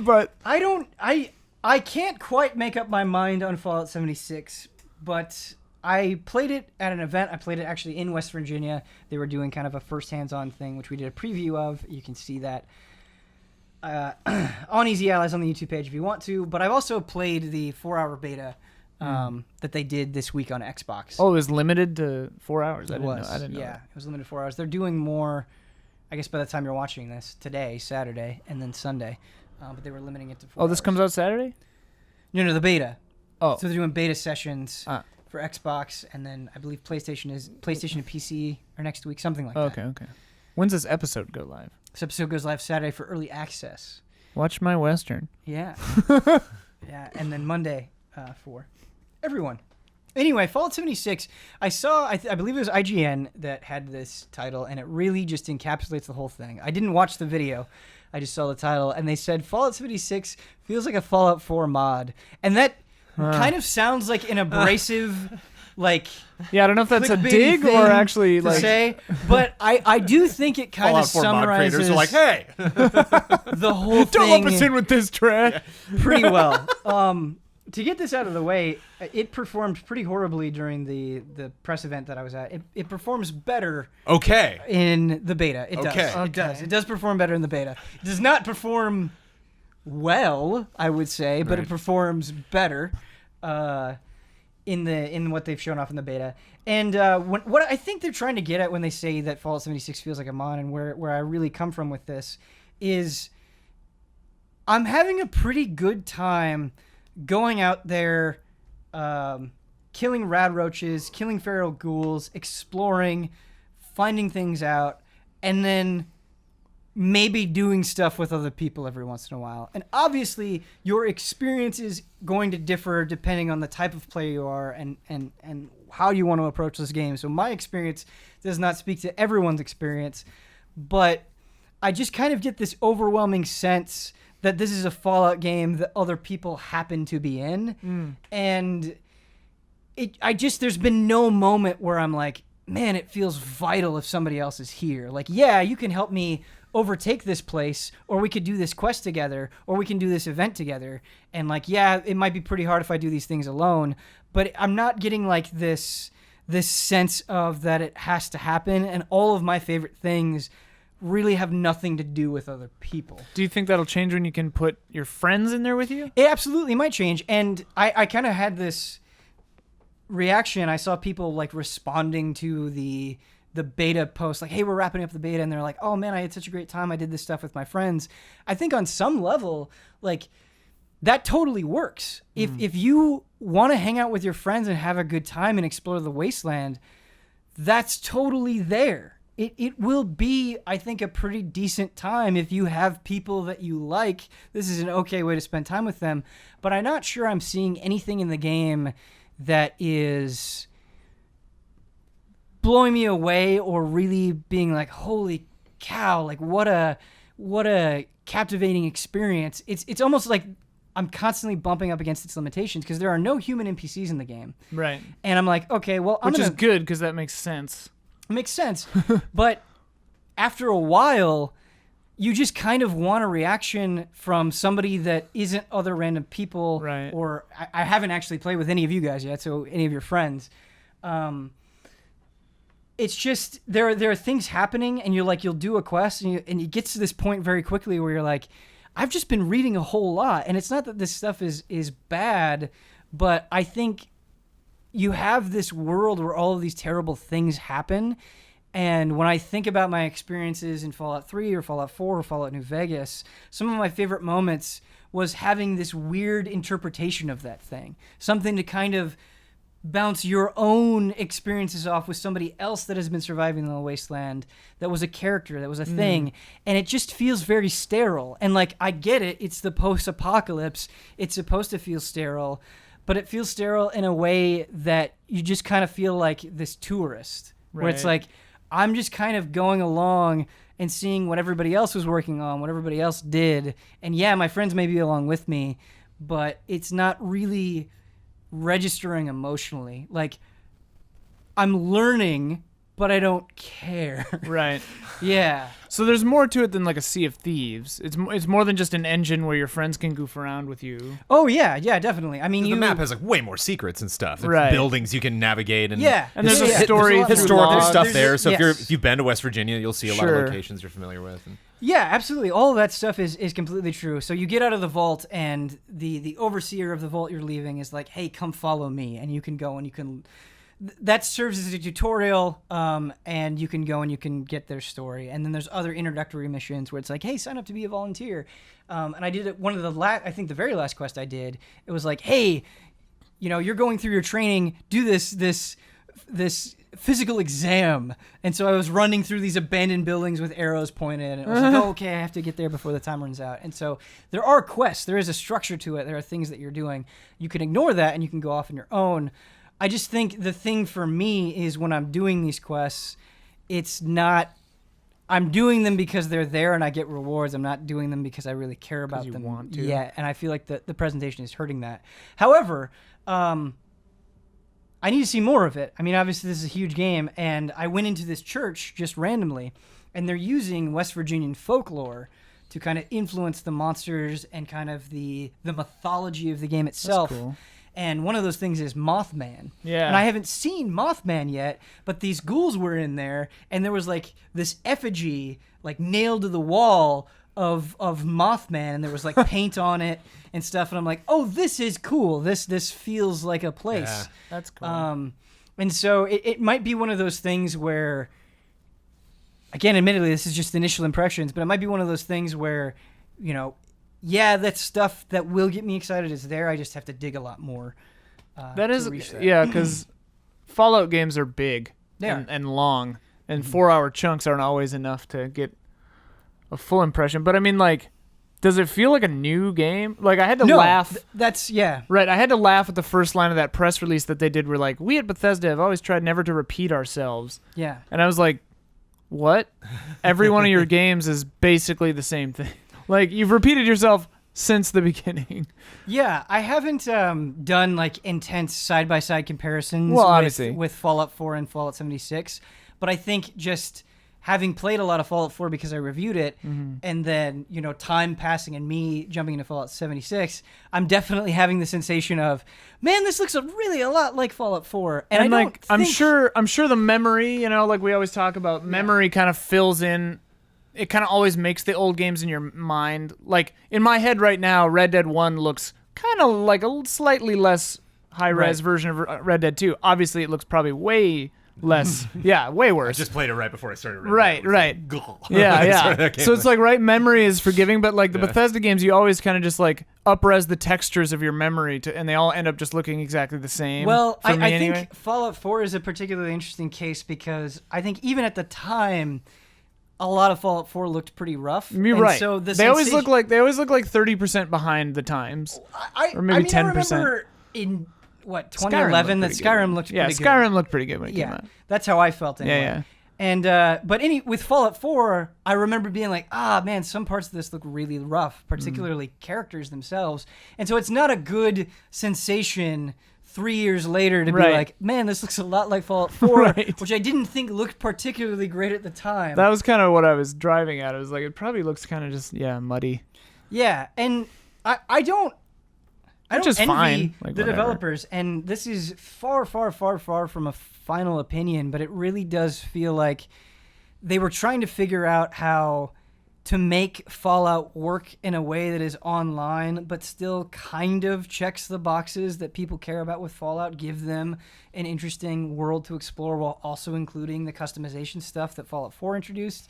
But I can't quite make up my mind on Fallout 76, but I played it at an event. I played it actually in West Virginia. They were doing kind of a first hands-on thing, which we did a preview of. You can see that on Easy Allies on the YouTube page if you want to. But I've also played the 4-hour beta that they did this week on Xbox. Oh, it was limited to 4 hours. I didn't know Yeah, that. it was limited to 4 hours. They're doing more, I guess, by the time you're watching this, today, Saturday, and then Sunday. But they were limiting it to 4 hours. Oh, this comes out Saturday? No, the beta. Oh. So they're doing beta sessions for Xbox, and then I believe PlayStation and PC are next week, something like that. Okay. When's this episode go live? This episode goes live Saturday for early access. Watch my Western. Yeah. Yeah, and then Monday for everyone. Anyway, Fallout 76, I saw, I believe it was IGN that had this title, and it really just encapsulates the whole thing. I didn't watch the video. I just saw the title, and they said Fallout 76 feels like a Fallout 4 mod. And that kind of sounds like an abrasive, like... Yeah, I don't know if that's a clickbaity dig thing or actually to like... say, but I do think it kind of Fallout 4 mod creators summarizes are like, hey, the whole Don't thing lump us in with this trash. pretty well. To get this out of the way, it performed pretty horribly during the press event that I was at. It performs better okay. in the beta. It does. Okay. It does. It does perform better in the beta. It does not perform well, I would say, but it Right. performs better in what they've shown off in the beta. And what I think they're trying to get at when they say that Fallout 76 feels like a mod, and where I really come from with this is I'm having a pretty good time going out there, killing rad roaches, killing feral ghouls, exploring, finding things out, and then maybe doing stuff with other people every once in a while. And obviously, your experience is going to differ depending on the type of player you are and how you want to approach this game. So my experience does not speak to everyone's experience, but I just kind of get this overwhelming sense that this is a Fallout game that other people happen to be in. And there's been no moment where I'm like, man, it feels vital if somebody else is here. Like, yeah, you can help me overtake this place, or we could do this quest together, or we can do this event together. And like, yeah, it might be pretty hard if I do these things alone, but I'm not getting like this sense of that it has to happen. And all of my favorite things really have nothing to do with other people. Do you think that'll change when you can put your friends in there with you? It absolutely might change. And I kind of had this reaction. I saw people like responding to the beta post, like, hey, we're wrapping up the beta. And they're like, oh man, I had such a great time. I did this stuff with my friends. I think on some level, like, that totally works. If you want to hang out with your friends and have a good time and explore the wasteland, that's totally there. It will be, I think, a pretty decent time if you have people that you like. This is an okay way to spend time with them. But I'm not sure I'm seeing anything in the game that is blowing me away or really being like, holy cow, like what a captivating experience. It's almost like I'm constantly bumping up against its limitations because there are no human NPCs in the game. Right. And I'm like, okay, well, Which is good because that makes sense. Makes sense. But after a while, you just kind of want a reaction from somebody that isn't other random people. Right. Or I haven't actually played with any of you guys yet, so any of your friends. It's just there are things happening, and you'll do a quest, and it gets to this point very quickly where you're like, I've just been reading a whole lot, and it's not that this stuff is bad, but I think you have this world where all of these terrible things happen. And when I think about my experiences in Fallout 3 or Fallout 4 or Fallout New Vegas, some of my favorite moments was having this weird interpretation of that thing. Something to kind of bounce your own experiences off with somebody else that has been surviving in the wasteland, that was a character, that was a thing. And it just feels very sterile. And like, I get it. It's the post-apocalypse. It's supposed to feel sterile. But it feels sterile in a way that you just kind of feel like this tourist, where it's like, I'm just kind of going along and seeing what everybody else was working on, what everybody else did. And yeah, my friends may be along with me, but it's not really registering emotionally. Like, I'm learning, but I don't care. Right. Yeah. So there's more to it than like a Sea of Thieves. It's more than just an engine where your friends can goof around with you. Oh yeah, definitely. I mean, The map has like way more secrets and stuff. There's Right. buildings you can navigate, and And there's a Yeah. story There's a lot through historical logs. stuff there. So Yes. if you've been to West Virginia, you'll see a lot Sure. of locations you're familiar with. And Yeah, absolutely. All of that stuff is completely true. So you get out of the vault, and the overseer of the vault you're leaving is like, "Hey, come follow me," and you can go and you can. That serves as a tutorial, and you can go and you can get their story. And then there's other introductory missions where it's like, "Hey, sign up to be a volunteer." And I did it. One of the I think the very last quest I did, it was like, "Hey, you're going through your training. Do this physical exam." And so I was running through these abandoned buildings with arrows pointed, and it was like, oh, okay, I have to get there before the time runs out. And so there are quests. There is a structure to it. There are things that you're doing. You can ignore that, and you can go off on your own. I just think the thing for me is when I'm doing these quests, it's not... I'm doing them because they're there and I get rewards. I'm not doing them because I really care about them. Want to. Yeah, and I feel like the presentation is hurting that. However, I need to see more of it. I mean, obviously this is a huge game, and I went into this church just randomly, and they're using West Virginian folklore to kind of influence the monsters and kind of the mythology of the game itself. That's cool. And one of those things is Mothman. Yeah. And I haven't seen Mothman yet, but these ghouls were in there, and there was like this effigy like nailed to the wall of Mothman, and there was like paint on it and stuff, and I'm like, oh, this is cool. This feels like a place. Yeah. That's cool. And so it might be one of those things where, again, admittedly, this is just initial impressions, but it might be one of those things where, yeah, that stuff that will get me excited is there. I just have to dig a lot more. That is, to reach that. yeah, because Fallout games are big They are. and long, and 4-hour chunks aren't always enough to get a full impression. But I mean, like, does it feel like a new game? Like, I had to laugh. That's, yeah. Right, I had to laugh at the first line of that press release that they did. We're like, we at Bethesda have always tried never to repeat ourselves. Yeah. And I was like, what? Every one of your games is basically the same thing. Like, you've repeated yourself since the beginning. Yeah, I haven't done like intense side-by-side comparisons obviously. with Fallout 4 and Fallout 76, but I think just having played a lot of Fallout 4 because I reviewed it, and then, time passing and me jumping into Fallout 76, I'm definitely having the sensation of, man, this looks really a lot like Fallout 4. And I don't like, I'm think... sure the memory, like we always talk about, memory kind of fills in. It kind of always makes the old games in your mind. Like, in my head right now, Red Dead 1 looks kind of like a slightly less high-res version of Red Dead 2. Obviously, it looks probably way less. Yeah, way worse. I just played it right before I started. Right. Like, Yeah. So it's like, right, memory is forgiving, but like the Bethesda games, you always kind of just like up-res the textures of your memory, and they all end up just looking exactly the same. Well, I anyway. think Fallout 4 is a particularly interesting case because I think even at the time, a lot of Fallout 4 looked pretty rough. You're and right. So they always look like 30% behind the times, or maybe 10%. I remember in 2011 that Skyrim looked pretty good. Yeah, Skyrim looked pretty good when it came out. That's how I felt anyway. Yeah. And but with Fallout 4, I remember being like, man, some parts of this look really rough, particularly characters themselves. And so it's not a good sensation 3 years later to be like, man, this looks a lot like Fallout 4, which I didn't think looked particularly great at the time. That was kind of what I was driving at. I was like, it probably looks kind of just, muddy. Yeah, and I don't envy fine. the developers, and this is far, far, far, far from a final opinion, but it really does feel like they were trying to figure out how to make Fallout work in a way that is online, but still kind of checks the boxes that people care about with Fallout, give them an interesting world to explore while also including the customization stuff that Fallout 4 introduced.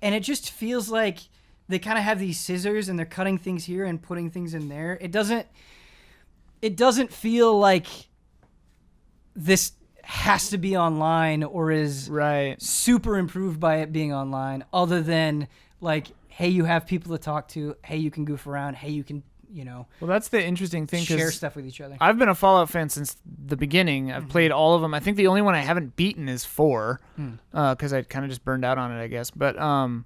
And it just feels like they kind of have these scissors and they're cutting things here and putting things in there. It doesn't feel like this has to be online or is super improved by it being online, other than like, hey, you have people to talk to, hey, you can goof around, hey, you can, well, that's the interesting thing, share stuff with each other. I've been a Fallout fan since the beginning. I've played all of them. I think the only one I haven't beaten is 4, because I kind of just burned out on it, I guess. But there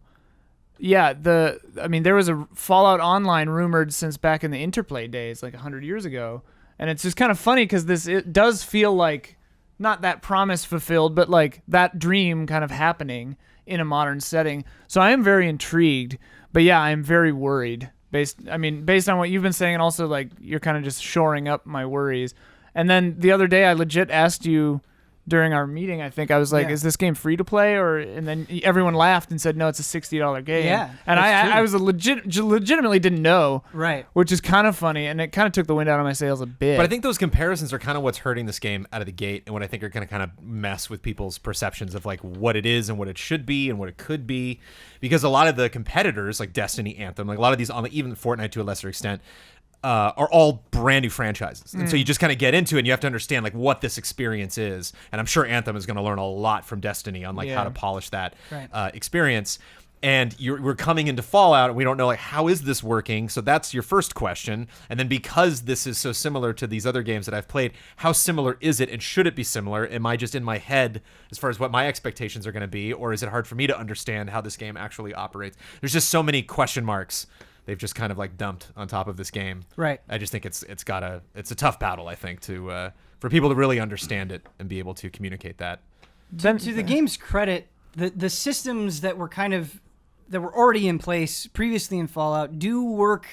was a Fallout Online rumored since back in the Interplay days, like 100 years ago, and it's just kind of funny because it does feel like not that promise fulfilled, but like that dream kind of happening in a modern setting. So I am very intrigued, but yeah, I am very worried based on what you've been saying, and also like you're kind of just shoring up my worries. And then the other day I legit asked you during our meeting, I think I was like, is this game free to play? And then everyone laughed and said, no, it's a $60 game. Yeah, and I was legitimately didn't know. Right. Which is kind of funny, and it kind of took the wind out of my sails a bit. But I think those comparisons are kind of what's hurting this game out of the gate, and what I think are going to kind of mess with people's perceptions of like what it is and what it should be and what it could be. Because a lot of the competitors, like Destiny, Anthem, like a lot of these, even Fortnite to a lesser extent, are all brand new franchises. And so you just kind of get into it and you have to understand like what this experience is. And I'm sure Anthem is going to learn a lot from Destiny on like how to polish that experience. And we're coming into Fallout and we don't know like how is this working? So that's your first question. And then because this is so similar to these other games that I've played, how similar is it and should it be similar? Am I just in my head as far as what my expectations are going to be, or is it hard for me to understand how this game actually operates? There's just so many question marks they've just kind of like dumped on top of this game. Right. I just think it's a tough battle, I think, to for people to really understand it and be able to communicate that. To the game's credit, the systems that were already in place previously in Fallout do work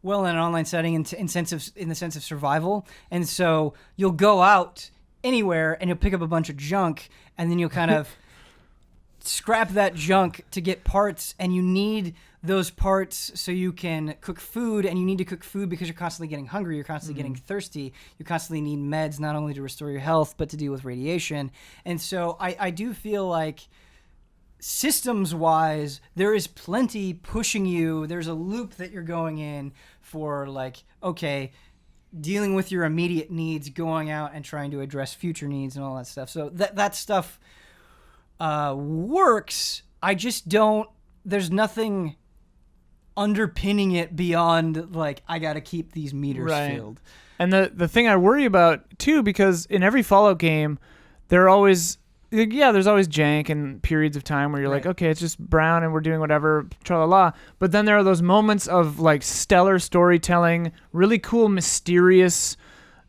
well in an online setting in the sense of survival. And so you'll go out anywhere and you'll pick up a bunch of junk, and then you'll kind of scrap that junk to get parts, and you need those parts so you can cook food, and you need to cook food because you're constantly getting hungry, you're constantly getting thirsty, you constantly need meds not only to restore your health but to deal with radiation. And so I do feel like systems wise there is plenty pushing you. There's a loop that you're going in for, like, okay, dealing with your immediate needs, going out and trying to address future needs and all that stuff. So that stuff works. I just don't, there's nothing underpinning it beyond like I gotta keep these meters filled. And the thing I worry about too, because in every Fallout game there's always jank and periods of time where you're like, okay, it's just brown and we're doing whatever, tra-la-la. But then there are those moments of like stellar storytelling, really cool, mysterious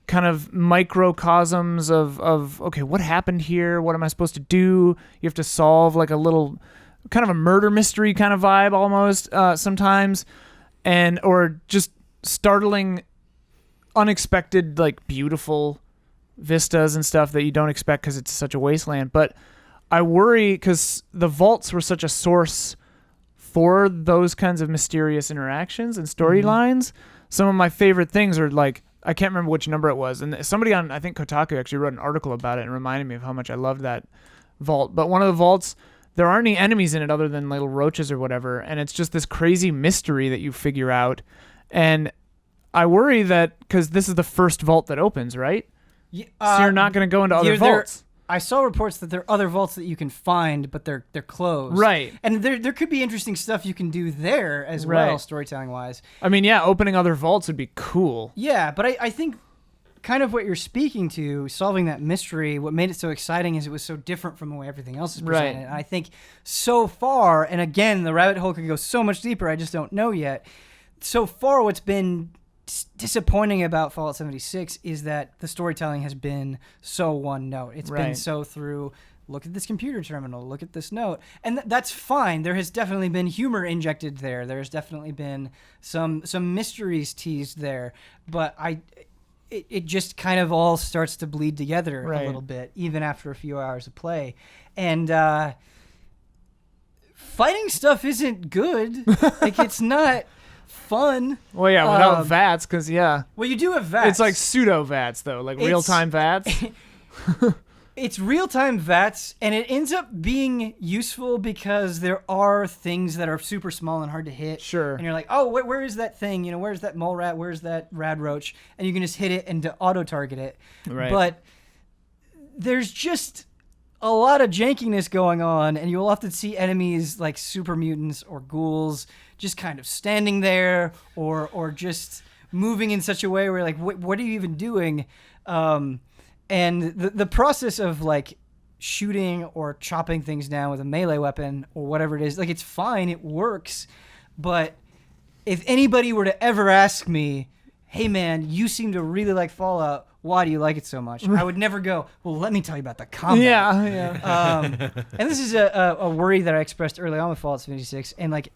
kind of microcosms of okay, what happened here? What am I supposed to do? You have to solve like a little kind of a murder mystery kind of vibe almost sometimes, or just startling, unexpected, like beautiful vistas and stuff that you don't expect because it's such a wasteland. But I worry because the vaults were such a source for those kinds of mysterious interactions and storylines. Some of my favorite things are like, I can't remember which number it was, and somebody on, I think Kotaku, actually wrote an article about it and reminded me of how much I loved that vault. But one of the vaults, there aren't any enemies in it other than little roaches or whatever, and it's just this crazy mystery that you figure out. And I worry that, because this is the first vault that opens, right? Yeah, so you're not going to go into other vaults. I saw reports that there are other vaults that you can find, but they're closed. Right. And there could be interesting stuff you can do there as well, storytelling-wise. I mean, yeah, opening other vaults would be cool. Yeah, but I think kind of what you're speaking to, solving that mystery, what made it so exciting is it was so different from the way everything else is presented. Right. And I think so far, and again, the rabbit hole could go so much deeper, I just don't know yet. So far, what's been disappointing about Fallout 76 is that the storytelling has been so one note. It's been so through, look at this computer terminal, look at this note. And that's fine. There has definitely been humor injected there. There's definitely been some mysteries teased there. But it just kind of all starts to bleed together a little bit, even after a few hours of play. And fighting stuff isn't good. Like, it's not fun. Well, yeah, without VATS, because, yeah. Well, you do have VATS. It's like pseudo-VATS, though, like real-time VATS. It's real-time VATS, and it ends up being useful because there are things that are super small and hard to hit. Sure. And you're like, oh, where is that thing? You know, where's that mole rat? Where's that rad roach? And you can just hit it and to auto-target it. Right. But there's just a lot of jankiness going on, and you'll often see enemies like super mutants or ghouls just kind of standing there or just moving in such a way where you're like, what are you even doing? And the process of like shooting or chopping things down with a melee weapon or whatever it is, like, it's fine, it works. But if anybody were to ever ask me, hey man, you seem to really like Fallout, why do you like it so much? I would never go, well, let me tell you about the combat. Yeah. And this is a worry that I expressed early on with Fallout 76, and like,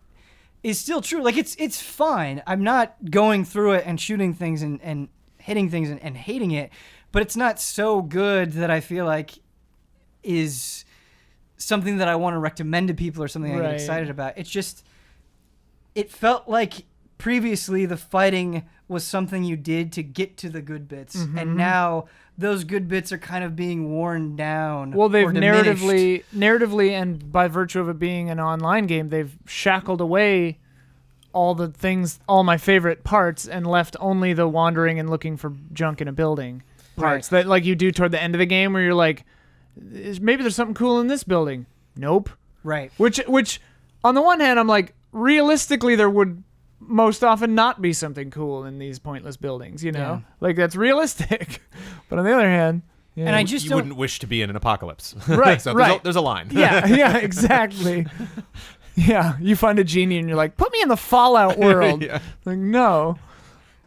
is still true. Like, it's fine. I'm not going through it and shooting things and hitting things and hating it, but it's not so good that I feel like is something that I want to recommend to people or something I get excited about. It's just, it felt like previously the fighting was something you did to get to the good bits, and now those good bits are kind of being worn down. Well, they've or diminished. narratively, and by virtue of it being an online game, they've shackled away all the things, all my favorite parts, and left only the wandering and looking for junk in a building parts that like you do toward the end of the game, where you're like, maybe there's something cool in this building. Nope. Right. Which on the one hand, I'm like, realistically, there would most often not be something cool in these pointless buildings, you know? Yeah. Like, that's realistic. But on the other hand... Yeah. And I just you wouldn't wish to be in an apocalypse. Right, So right. There's a line. Yeah, exactly. Yeah, you find a genie and you're like, put me in the Fallout world. Yeah. Like, no.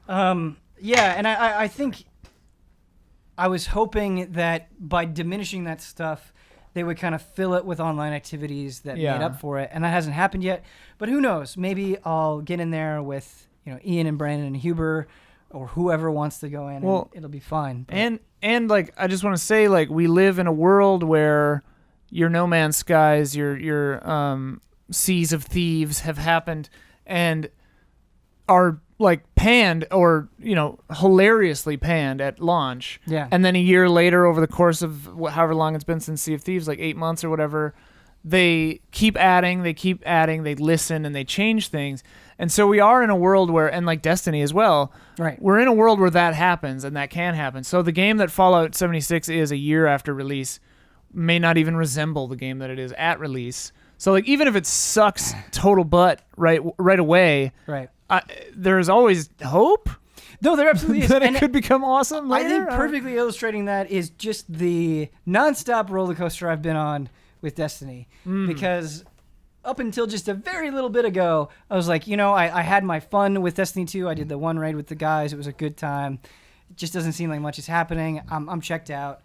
Yeah, and I think I was hoping that by diminishing that stuff, they would kind of fill it with online activities that made up for it, and that hasn't happened yet. But who knows? Maybe I'll get in there with Ian and Brandon and Huber, or whoever wants to go in, and it'll be fine. But. And like, I just want to say, like, we live in a world where your No Man's Skies, your Seas of Thieves have happened and are like panned or hilariously panned at launch. Yeah. And then a year later, over the course of however long it's been since Sea of Thieves, like 8 months or whatever, they keep adding, they listen, and they change things. And so we are in a world where, and like Destiny as well, Right. we're in a world where that happens and that can happen. So the game that Fallout 76 is a year after release may not even resemble the game that it is at release. So like, even if it sucks total butt right away, Right. There's always hope. No, there absolutely is. that it And could become awesome later. I think perfectly illustrating that is just the nonstop roller coaster I've been on with Destiny. Because up until just a very little bit ago, I was like, I had my fun with Destiny 2. I did the one raid with the guys. It was a good time. It just doesn't seem like much is happening. I'm checked out.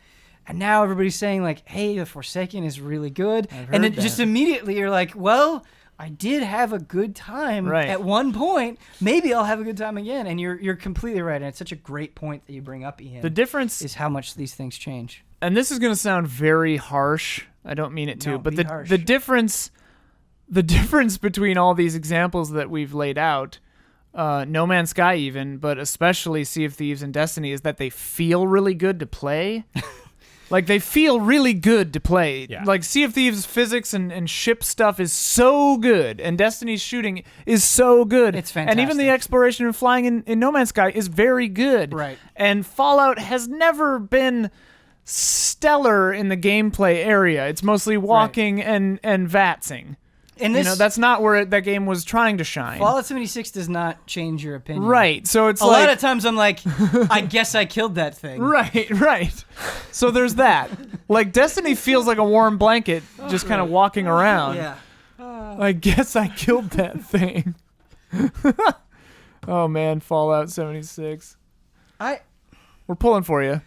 And now everybody's saying, like, hey, The Forsaken is really good. And then just immediately you're like, well, I did have a good time at one point. Maybe I'll have a good time again. And you're completely right. And it's such a great point that you bring up, Ian. The difference is how much these things change. And this is going to sound very harsh. I don't mean it to, but the difference between all these examples that we've laid out, No Man's Sky even, but especially Sea of Thieves and Destiny, is that they feel really good to play. Like, they feel really good to play. Yeah. Like, Sea of Thieves physics and ship stuff is so good, and Destiny's shooting is so good. It's fantastic. And even the exploration and flying in No Man's Sky is very good. Right. And Fallout has never been stellar in the gameplay area. It's mostly walking and vatsing. And this, that's not where that game was trying to shine. Fallout 76 does not change your opinion. Right. So it's a lot of times I'm like, I guess I killed that thing. Right. So there's that. Like, Destiny feels like a warm blanket just kind of walking around. Yeah. I guess I killed that thing. Oh man, Fallout 76. We're pulling for you.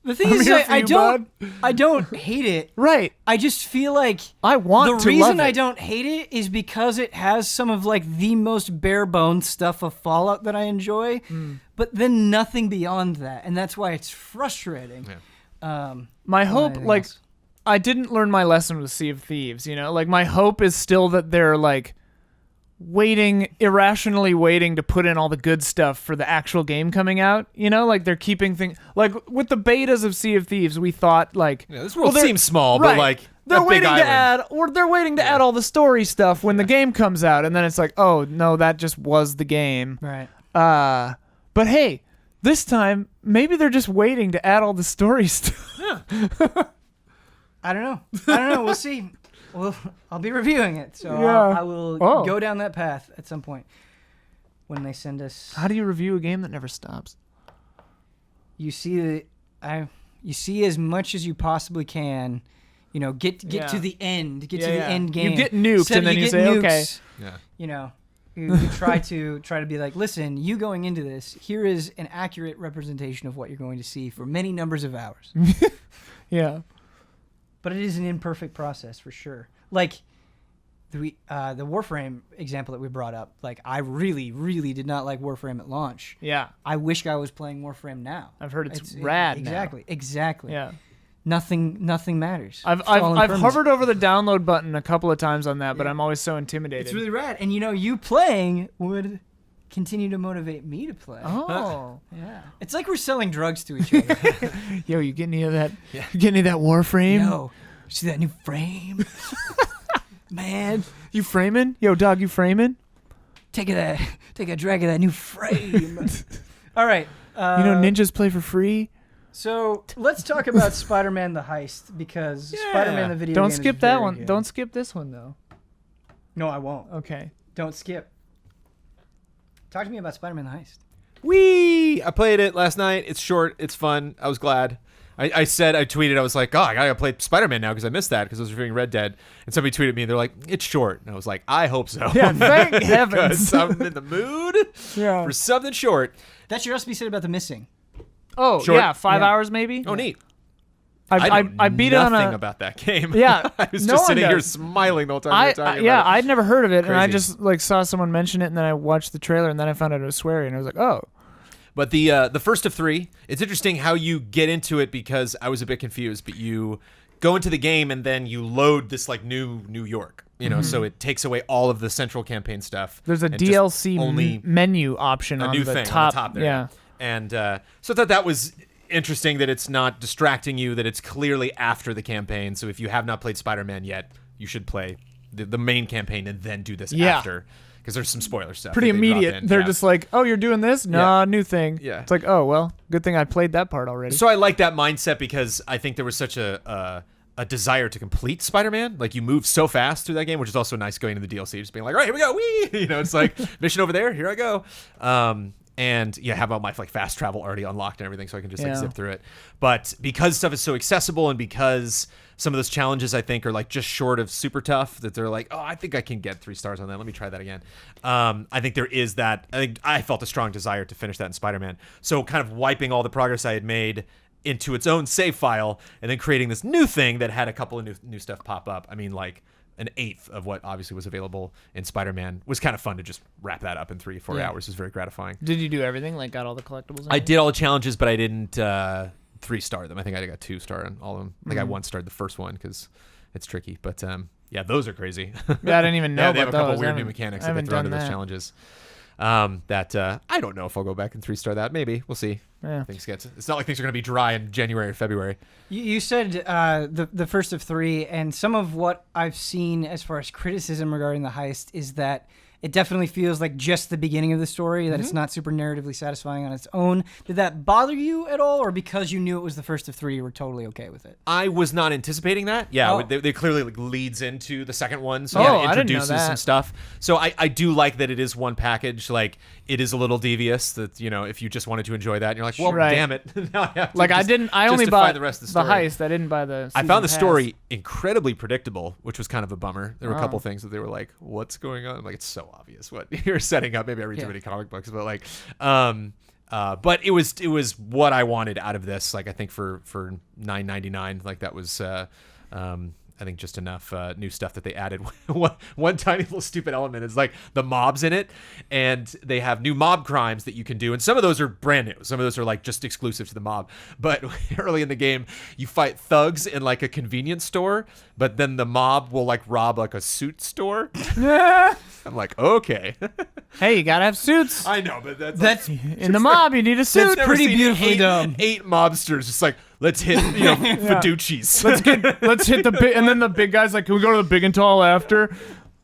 The thing is, I don't hate it. Right. I just feel like I want the to reason love it. I don't hate it is because it has some of like the most bare bones stuff of Fallout that I enjoy, but then nothing beyond that, and that's why it's frustrating. Yeah. My hope, like, else. I didn't learn my lesson with Sea of Thieves. Like, my hope is still that they're like irrationally waiting to put in all the good stuff for the actual game coming out. Like, they're keeping things, like with the betas of Sea of Thieves, we thought like, this world seems small, but like they're waiting big they're waiting to add all the story stuff when the game comes out, and then it's like, oh no, that just was the game. Right. But hey, this time maybe they're just waiting to add all the story stuff. I don't know. We'll see. Well, I'll be reviewing it, so I will go down that path at some point when they send us. How do you review a game that never stops? You see as much as you possibly can. Get to the end. Get to the end game. You get nuked, and then you say, okay. Yeah. who try to be like, listen, you going into this, here is an accurate representation of what you're going to see for many numbers of hours. Yeah. But it is an imperfect process for sure. Like the Warframe example that we brought up, like I really, really did not like Warframe at launch. Yeah. I wish I was playing Warframe now. I've heard it's rad Exactly. now. Exactly. Yeah. Nothing matters. I've hovered over the download button a couple of times on that, but I'm always so intimidated. It's really rad. And you playing would continue to motivate me to play. Oh. Yeah. It's like we're selling drugs to each other. Yo, you get any of that? Yeah. You get any of that Warframe? Yo, see that new frame? Man. You framing? Yo, dog, you framing? Take a drag of that new frame. All right. Ninjas play for free? So let's talk about Spider-Man the Heist, because Spider-Man the video Don't game skip is that very one. good. Don't skip this one, though. No, I won't. Okay. Don't skip. Talk to me about Spider-Man the Heist. Whee! I played it last night. It's short. It's fun. I was glad. I tweeted, I was like, oh, I gotta play Spider-Man now because I missed that because I was reviewing Red Dead. And somebody tweeted me, they're like, it's short. And I was like, I hope so. Yeah, thank heavens. I'm in the mood for something short. That should also be said about The Missing. Oh, Short. yeah, 5 hours maybe? Oh, neat. I beat it on nothing a... about that game. Yeah, I was no just one sitting here does. smiling the whole time we were talking about it. I'd never heard of it, and I Crazy. just like saw someone mention it, and then I watched the trailer, and then I found out it was sweary, and I was like, oh. But the first of three, it's interesting how you get into it because I was a bit confused. But you go into the game and then you load this like new New York, so it takes away all of the central campaign stuff. There's a and just DLC only menu option a on new the thing top. on the top there. Yeah. And so I thought that was interesting that it's not distracting you, that it's clearly after the campaign. So if you have not played Spider-Man yet, you should play the main campaign and then do this after. Because there's some spoiler stuff. Pretty that they drop immediate. in. They're Yeah. just like, oh, you're doing this? Nah, new thing. Yeah. It's like, oh, well, good thing I played that part already. So I like that mindset because I think there was such a desire to complete Spider-Man. Like you move so fast through that game, which is also nice going into the DLC, just being like, all right, here we go. Whee! It's like mission over there. Here I go. And have all my like fast travel already unlocked and everything, so I can just like zip through it. But because stuff is so accessible and because some of those challenges I think are like just short of super tough, that they're like, oh, I think I can get 3 stars on that. Let me try that again. I think there is that. I think I felt a strong desire to finish that in Spider-Man. So kind of wiping all the progress I had made into its own save file and then creating this new thing that had a couple of new stuff pop up. I mean, like an eighth of what obviously was available in Spider-Man was kind of fun to just wrap that up in 3-4 hours. It was very gratifying. Did you do everything? Like got all the collectibles? I did all the challenges, but I didn't 3-star them. I think I got 2-star on all of them. I think I 1-starred the first one because it's tricky. But those are crazy. Yeah, I didn't even know. They have a couple those. weird new mechanics that they throw into those challenges. That I don't know if I'll go back and 3-star that. Maybe we'll see. Yeah. It's not like things are going to be dry in January or February. You said the first of 3, and some of what I've seen as far as criticism regarding the Heist is that it definitely feels like just the beginning of the story, that it's not super narratively satisfying on its own. Did that bother you at all, or because you knew it was the first of 3, you were totally okay with it? I was not anticipating that. Yeah, Oh. they clearly like leads into the second one, so Oh, it I didn't know introduces that. some stuff. So I do like that it is one package. Like it is a little devious that if you just wanted to enjoy that, and you're like, well, Right. damn it, now I have to Like I only justify bought the rest of the the story. Heist. I didn't buy the. I found the season story incredibly predictable, which was kind of a bummer. There were a Oh. couple things that they were like, "What's going on?" I'm like, it's so obvious what you're setting up. Maybe I read too many comic books, but like, but it was what I wanted out of this. Like, I think for $9.99, like that was, I think just enough new stuff that they added. One tiny little stupid element is like the mobs in it, and they have new mob crimes that you can do, and some of those are brand new. Some of those are like just exclusive to the mob. But early in the game, you fight thugs in like a convenience store, but then the mob will like rob like a suit store. I'm like, okay. Hey, you gotta have suits. I know, but that's In the mob, you need a suit. never pretty seen beautifully dumb. 8 mobsters just like, let's hit Fiduci's. Let's hit the big, and then the big guy's like, can we go to the big and tall after?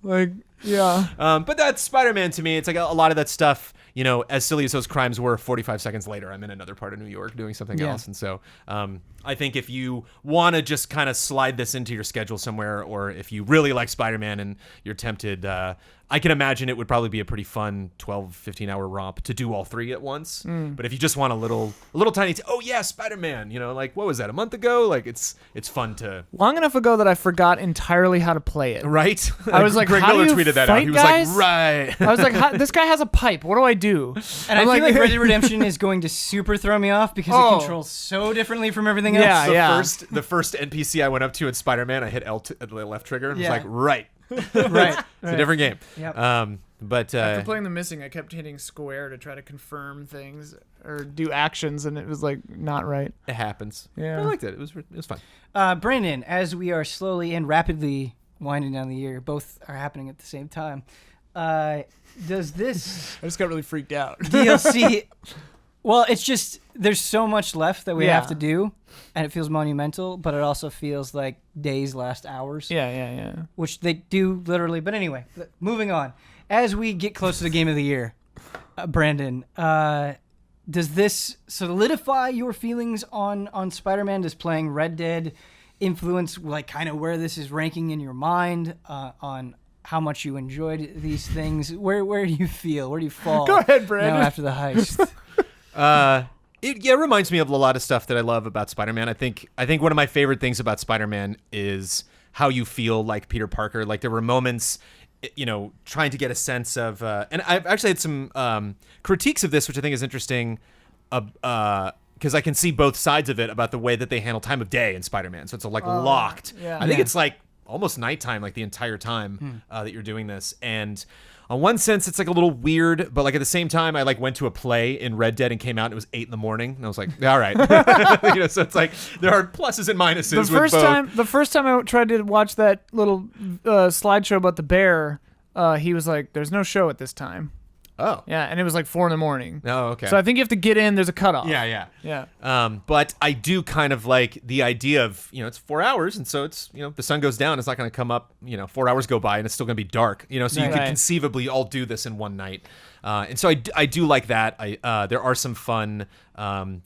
Like, yeah. But that's Spider-Man to me. It's like a lot of that stuff you know, as silly as those crimes were, 45 seconds later, I'm in another part of New York doing something else. And so I think if you want to just kind of slide this into your schedule somewhere, or if you really like Spider-Man and you're tempted, I can imagine it would probably be a pretty fun 12, 15-hour romp to do all three at once. But if you just want a little tiny, oh yeah, Spider-Man, you know, like what was that, a month ago? Like it's fun to. Long enough ago that I forgot entirely how to play it. Right? I was like, Greg how Miller do you tweeted that fight out. He was guys? like, right. I was like, this guy has a pipe. What do I do? And I'm I feel like Red Dead Redemption is going to super throw me off because it controls so differently from everything else. Yeah, The first NPC I went up to in Spider-Man, I hit the left trigger and was Yeah. like, right. Right. It's a different game. Yep. But After playing The Missing, I kept hitting square to try to confirm things or do actions, and it was like not right. it happens. Yeah. I liked it. It was fun. Brandon, as we are slowly and rapidly winding down the year, both are happening at the same time. Does this I just got really freaked out. DLC? Well, it's just there's so much left that we Yeah. have to do, and it feels monumental, but it also feels like days last hours. Yeah. Which they do literally. But anyway, moving on. As we get close to the game of the year, Brandon, does this solidify your feelings on Spider-Man? Does playing Red Dead influence like kind of where this is ranking in your mind on how much you enjoyed these things? Where do you feel? Where do you fall? Go ahead, Brandon. Now after the heist. It reminds me of a lot of stuff that I love about Spider-Man. I think one of my favorite things about Spider-Man is how you feel like Peter Parker. Like there were moments, you know, trying to get a sense of, and I've actually had some critiques of this, which I think is interesting, because I can see both sides of it about the way that they handle time of day in Spider-Man. So it's like locked. yeah. I think it's like almost nighttime, like the entire time that you're doing this. And on one sense, it's like a little weird, but like at the same time, I like went to a play in Red Dead and came out and it was 8 a.m. and I was like, all right. You know, so it's like there are pluses and minuses. The first time I tried to watch that little slideshow about the bear, he was like, "There's no show at this time." Oh. Yeah, and it was like 4 a.m. Oh, okay. So I think you have to get in. There's a cutoff. Yeah. But I do kind of like the idea of, you know, it's 4 hours, and so it's, you know, the sun goes down, it's not going to come up, you know, 4 hours go by, and it's still going to be dark, you know, so you could conceivably all do this in one night. And so I do like that. There are some fun,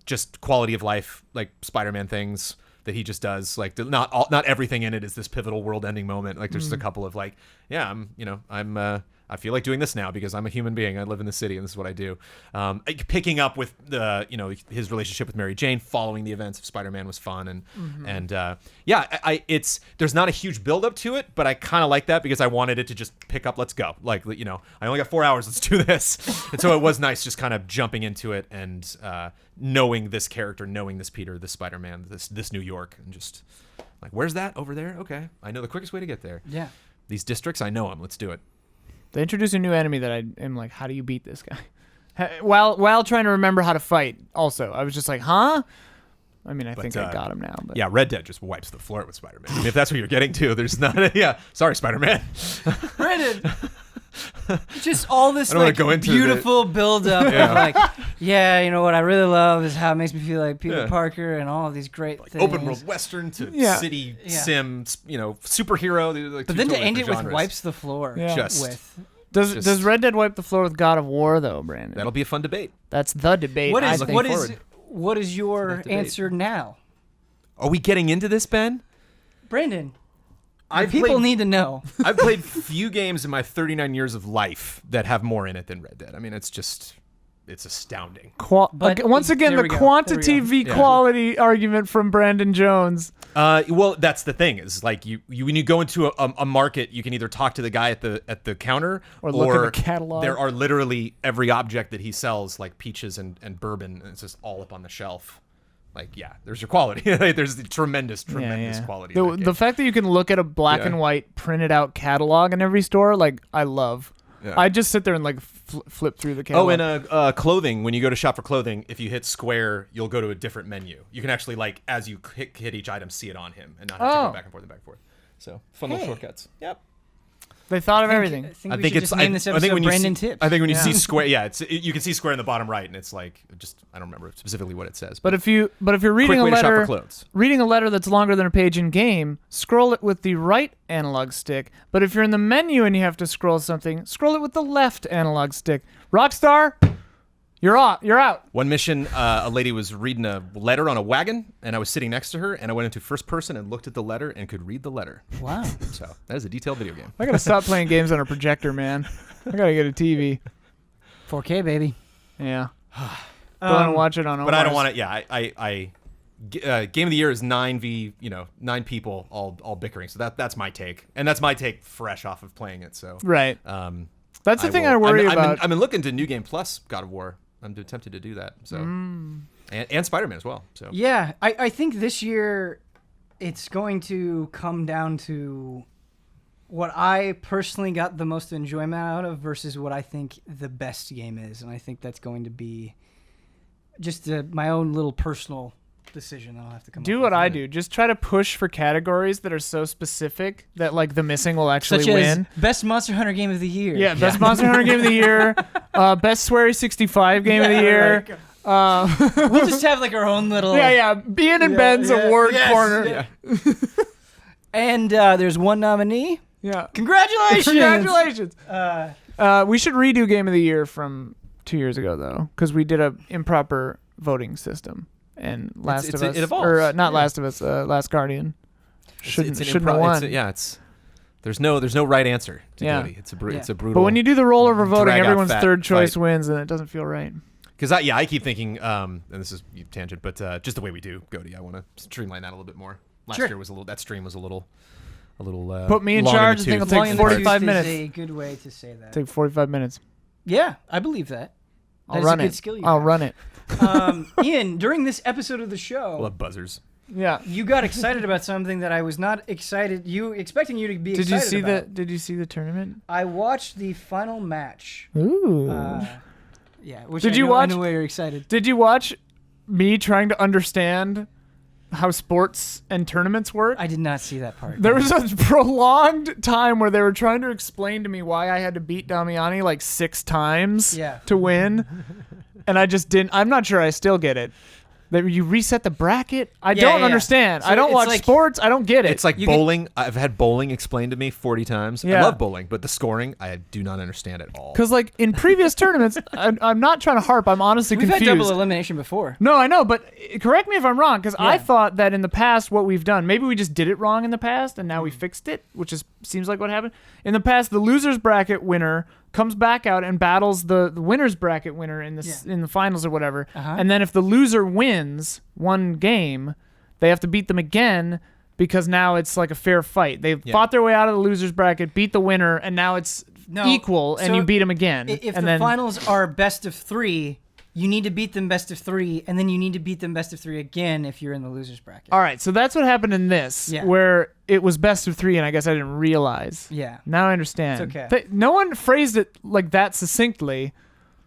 just quality of life, like Spider-Man things that he just does. Like not everything in it is this pivotal world-ending moment. Like there's just a couple of like, yeah, I feel like doing this now because I'm a human being. I live in the city, and this is what I do. Picking up with the, you know, his relationship with Mary Jane following the events of Spider-Man was fun, it's there's not a huge build up to it, but I kind of like that because I wanted it to just pick up. Let's go. Like, you know, I only got 4 hours. Let's do this. And so it was nice just kind of jumping into it and knowing this character, knowing this Peter, this Spider-Man, this New York, and just like, where's that? Over there? Okay, I know the quickest way to get there. Yeah. These districts, I know them. Let's do it. They introduced a new enemy that I am like, how do you beat this guy? While trying to remember how to fight. Also, I was just like, huh? I mean, I think I got him now. But. Yeah, Red Dead just wipes the floor with Spider-Man. I mean, if that's what you're getting to, there's not. Sorry, Spider-Man. Brandon. Just all this I don't wanna like go into beautiful build-up of like, yeah, you know what I really love is how it makes me feel like Peter Yeah. Parker and all of these great things. Open world western to city sim, you know, superhero. Like But two then to totally end it different with genres. wipes the floor Just- with. Does Red Dead wipe the floor with God of War though, Brandon? That'll be a fun debate. That's the debate. What I is think. what is your debate. answer now, Are we getting into this, Ben? Brandon? I've People played- need to know. I've played few games in my 39 years of life that have more in it than Red Dead. I mean, it's astounding. But once again, there the we go. quantity There we v quality argument from Brandon Jones. Well, that's the thing is like you when you go into a market, you can either talk to the guy at the counter Or look at the catalog. There are literally every object that he sells, like peaches and bourbon, and it's just all up on the shelf. Like, yeah, there's your quality. There's the tremendous quality. in that game. The fact that you can look at a black and white printed out catalog in every store, like I love. Yeah. I just sit there and like flip through the catalog. Oh, and clothing. When you go to shop for clothing, if you hit square, you'll go to a different menu. You can actually, like, as you hit each item, see it on him and not have to go back and forth and back and forth. So, fun little shortcuts. Yep. They thought of everything. I think we should just name this episode Brandon Tips. I think when you see square, you can see square in the bottom right, and it's like I don't remember specifically what it says. But if you're reading a way to shop for letter, clothes. reading a letter that's longer than a page in game, scroll it with the right analog stick. But if you're in the menu and you have to scroll something, scroll it with the left analog stick. Rockstar, You're out. One mission, a lady was reading a letter on a wagon, and I was sitting next to her, and I went into first person and looked at the letter and could read the letter. Wow. So that is a detailed video game. I gotta stop playing games on a projector, man. I gotta get a TV. 4K, baby. Yeah. Don't want to watch it on. But I don't want it. Yeah, game of the year is 9 people all bickering. So that's my take, and that's my take fresh off of playing it. So right. That's the thing I worry about. I've been looking to New Game Plus God of War. I'm tempted to do that. So and Spider-Man as well. So yeah, I think this year it's going to come down to what I personally got the most enjoyment out of versus what I think the best game is, and I think that's going to be just my own little personal decision I'll have to come up with. Do what I do. Just try to push for categories that are so specific that like the missing will actually Such win. As best Monster Hunter game of the year. Yeah, best Monster Hunter game of the year, best Sweary 65 game of the year. We'll just have like our own little Ian and Ben's award corner. Yeah. And there's one nominee. Yeah. Congratulations. We should redo game of the year from 2 years ago though, because we did a improper voting system. And Last of Us, or not Last of Us, Last Guardian shouldn't have won. There's no right answer to Goody. It's a brutal. But when you do the rollover voting, everyone's third choice fight. wins, and it doesn't feel right. Because I keep thinking, and this is tangent, but just the way we do Goody, I want to streamline that a little bit more. Last year that stream was a little. Put me in charge. I think it'll take 45 minutes. Is a good way to say that. Take 45 minutes. Yeah, I believe that. I'll run it. I'll run it. Ian, during this episode of the show, I love buzzers. Yeah, you got excited about something that I was not excited. Expecting you to be excited about. Did you see the tournament? I watched the final match. Ooh. Yeah. I know why you're excited. Did you watch me trying to understand how sports and tournaments work? I did not see that part. There was a prolonged time where they were trying to explain to me why I had to beat Damiani like 6 times to win. And I just didn't. I'm not sure I still get it. That you reset the bracket? I don't understand. So I don't watch sports. I don't get it. It's like bowling. I've had bowling explained to me 40 times. Yeah. I love bowling, but the scoring, I do not understand at all. Because like in previous tournaments, I'm not trying to harp. I'm honestly confused. We've had double elimination before. No, I know, but correct me if I'm wrong, because I thought that in the past what we've done, maybe we just did it wrong in the past, and now we fixed it, which seems like what happened. In the past, the losers bracket winner comes back out and battles the winner's bracket winner in the finals or whatever. And then if the loser wins one game, they have to beat them again because now it's like a fair fight. They fought their way out of the loser's bracket, beat the winner, and now it's equal, and you beat them again. If the finals are best of 3, you need to beat them best of 3, and then you need to beat them best of 3 again if you're in the loser's bracket. All right, so that's what happened in this, where it was best of 3, and I guess I didn't realize. Yeah. Now I understand. It's okay. No one phrased it like that succinctly.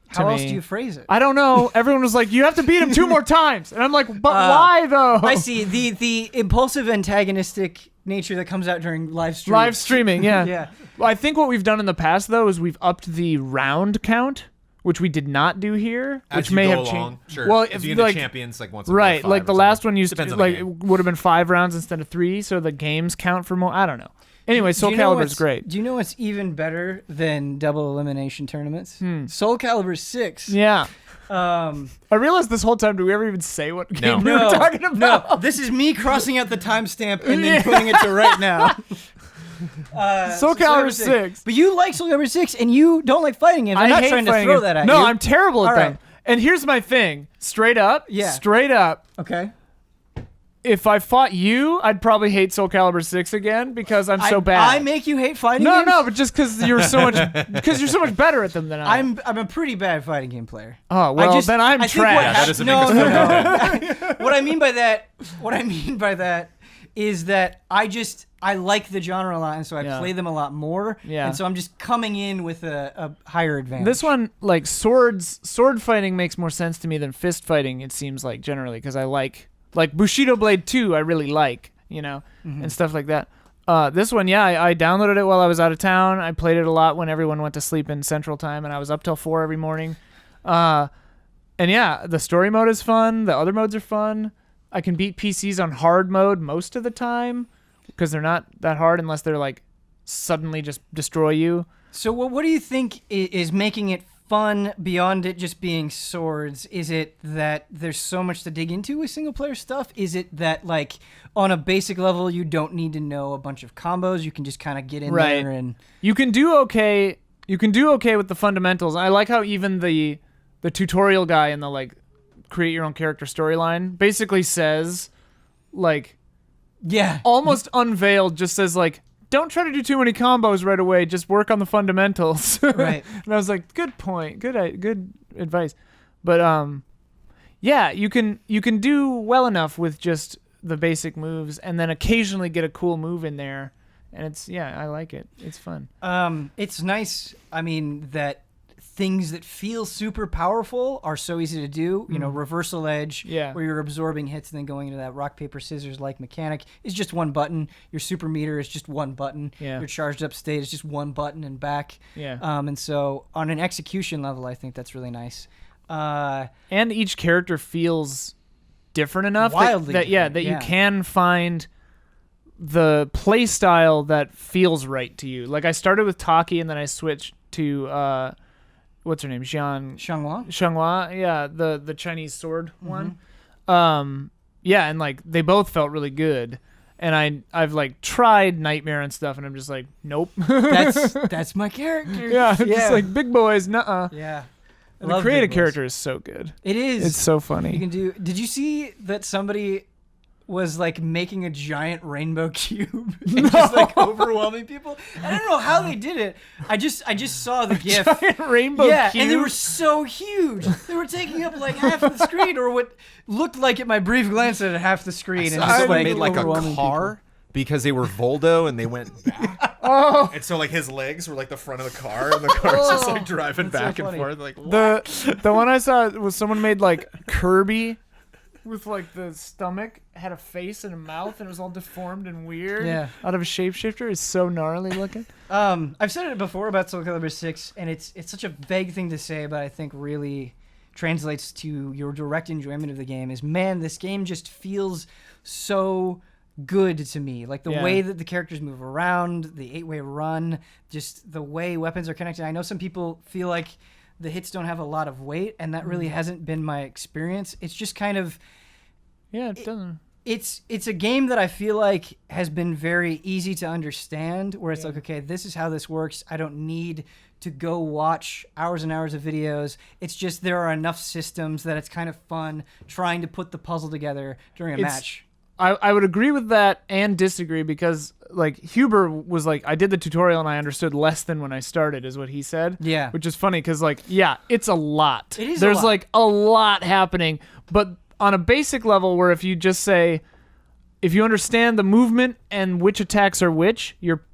How else do you phrase it? I don't know. Everyone was like, you have to beat him 2 more times. And I'm like, but why, though? I see. The impulsive antagonistic nature that comes out during live streams. Live streaming, yeah. Yeah. Well, I think what we've done in the past, though, is we've upped the round count, which we did not do here, which may have changed. Sure. Well, if you get the champions like once. Right, like the last one used to like would have been 5 rounds instead of 3, so the games count for more. I don't know. Anyway, Soulcalibur's great. Do you know what's even better than double elimination tournaments? Soulcalibur VI. Yeah. I realized this whole time, do we ever even say what game we were talking about? No, this is me crossing out the timestamp and then putting it to right now. Soulcalibur VI. But you like Soulcalibur VI, and you don't like fighting games. I'm not trying to throw that at you. No, I'm terrible at them. Right. And here's my thing. Straight up. Okay. If I fought you, I'd probably hate Soulcalibur VI again because I'm so bad. I make you hate fighting games? No, but just because you're so much better at them than I am. I'm a pretty bad fighting game player. Oh well, then I'm trash. That is a big No. What I mean by that is that I like the genre a lot, and so I play them a lot more. Yeah. And so I'm just coming in with a higher advantage. This one, like sword fighting makes more sense to me than fist fighting, it seems like, generally, because I like Bushido Blade 2 I really like, and stuff like that. This one, I downloaded it while I was out of town. I played it a lot when everyone went to sleep in Central Time, and I was up till 4 every morning. And the story mode is fun. The other modes are fun. I can beat PCs on hard mode most of the time because they're not that hard unless they're like suddenly just destroy you. So what do you think is making it fun beyond it just being swords? Is it that there's so much to dig into with single player stuff? Is it that like on a basic level you don't need to know a bunch of combos? You can just kind of get in there and you can do okay. You can do okay with the fundamentals. I like how even the tutorial guy in the like create your own character storyline basically says like almost unveiled just says like, don't try to do too many combos right away. Just work on the fundamentals. Right. And I was like, good point. Good advice. But yeah, you can do well enough with just the basic moves, and then occasionally get a cool move in there, and I like it. It's fun. It's nice. I mean, that things that feel super powerful are so easy to do. You know, reversal edge, where you're absorbing hits and then going into that rock, paper, scissors like mechanic is just one button. Your super meter is just one button. Yeah. Your charged up state is just one button and back. Yeah. And so on an execution level, I think that's really nice. And each character feels different enough Wildly that you can find the play style that feels right to you. Like I started with Taki and then I switched to what's her name? Xianghua. Yeah, the Chinese sword one. Yeah, and like they both felt really good. And I've like tried Nightmare and stuff, and I'm just like, nope. That's my character. Yeah, just like big boys, nuh-uh. Yeah. And the creative character is so good. It is. It's so funny. You can do. Did you see that somebody was like making a giant rainbow cube and just like overwhelming people? I don't know how they did it. I just saw the GIF. Giant rainbow cube. And they were so huge. They were taking up like half the screen, or what looked like at my brief glance at half the screen. And just Someone like made like a overwhelming car because they were Voldo and they went back. And so like his legs were like the front of the car, and the car's just like driving back and funny. forth. Like what? The one I saw was someone made like Kirby with like the stomach had a face and a mouth, and it was all deformed and weird. Yeah. Out of a shapeshifter. Is so gnarly looking. I've said it before about Soulcalibur VI, and it's such a vague thing to say, but I think really translates to your direct enjoyment of the game. Is, man, this game just feels so good to me. Like the way that the characters move around, the 8-way run, just the way weapons are connected. I know some people feel like the hits don't have a lot of weight, and that really hasn't been my experience. It's just kind of it doesn't. It's a game that I feel like has been very easy to understand, where it's like, okay, this is how this works. I don't need to go watch hours and hours of videos. It's just there are enough systems that it's kind of fun trying to put the puzzle together during a match. I would agree with that and disagree, because like Huber was like, I did the tutorial and I understood less than when I started, is what he said. Yeah. Which is funny because like, yeah, it's a lot. It is There's a lot. like a lot happening, but on a basic level where if you just say, if you understand the movement and which attacks are which, you're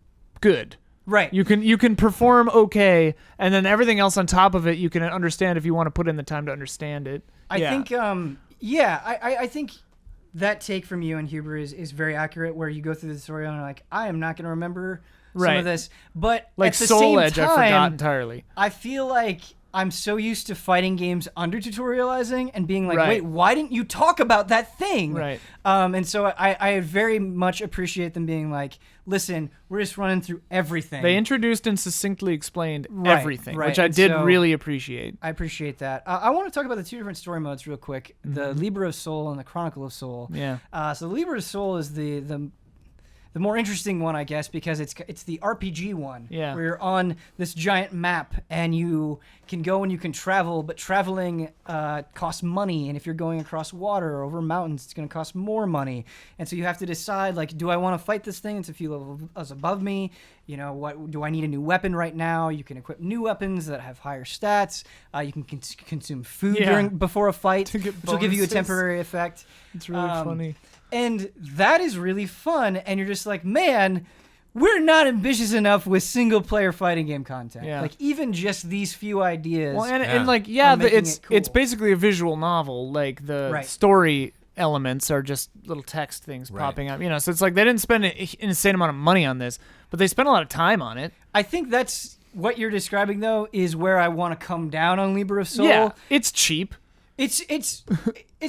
good. Right. You can perform okay, and then everything else on top of it you can understand if you want to put in the time to understand it. I think I think that take from you and Huber is very accurate, where you go through the tutorial and you're like, I am not going to remember some of this. But like at the Soul same Edge, time, I forgot entirely. I feel like I'm so used to fighting games under tutorializing and being like, Right. wait, why didn't you talk about that thing? Right. And so I very much appreciate them being like, listen, we're just running through everything. They introduced and succinctly explained Right, everything, right. which I And did so- really appreciate. I appreciate that. I want to talk about the two different story modes real quick: the Libra of Soul and the Chronicle of Soul. Yeah. So the Libra of Soul is the more interesting one, I guess, because it's the RPG one, Yeah. where you're on this giant map and you can go and you can travel, but traveling costs money, and if you're going across water or over mountains, it's going to cost more money, and so you have to decide, like, do I want to fight this thing? It's a few levels above me. You know, what do I need a new weapon right now? You can equip new weapons that have higher stats. You can consume food before a fight, get which will give you a bonuses. temporary effect. It's really funny. And that is really fun, and you're just like, man, we're not ambitious enough with single-player fighting game content. Yeah. Like, even just these few ideas. Well, and Yeah. like, Are making it's it cool. it's basically a visual novel. Like the Right. story elements are just little text things Right. popping up. You know, so it's like they didn't spend an insane amount of money on this, but they spent a lot of time on it. I think that's what you're describing, though, is where I want to come down on Libra of Soul. Yeah, it's cheap. It's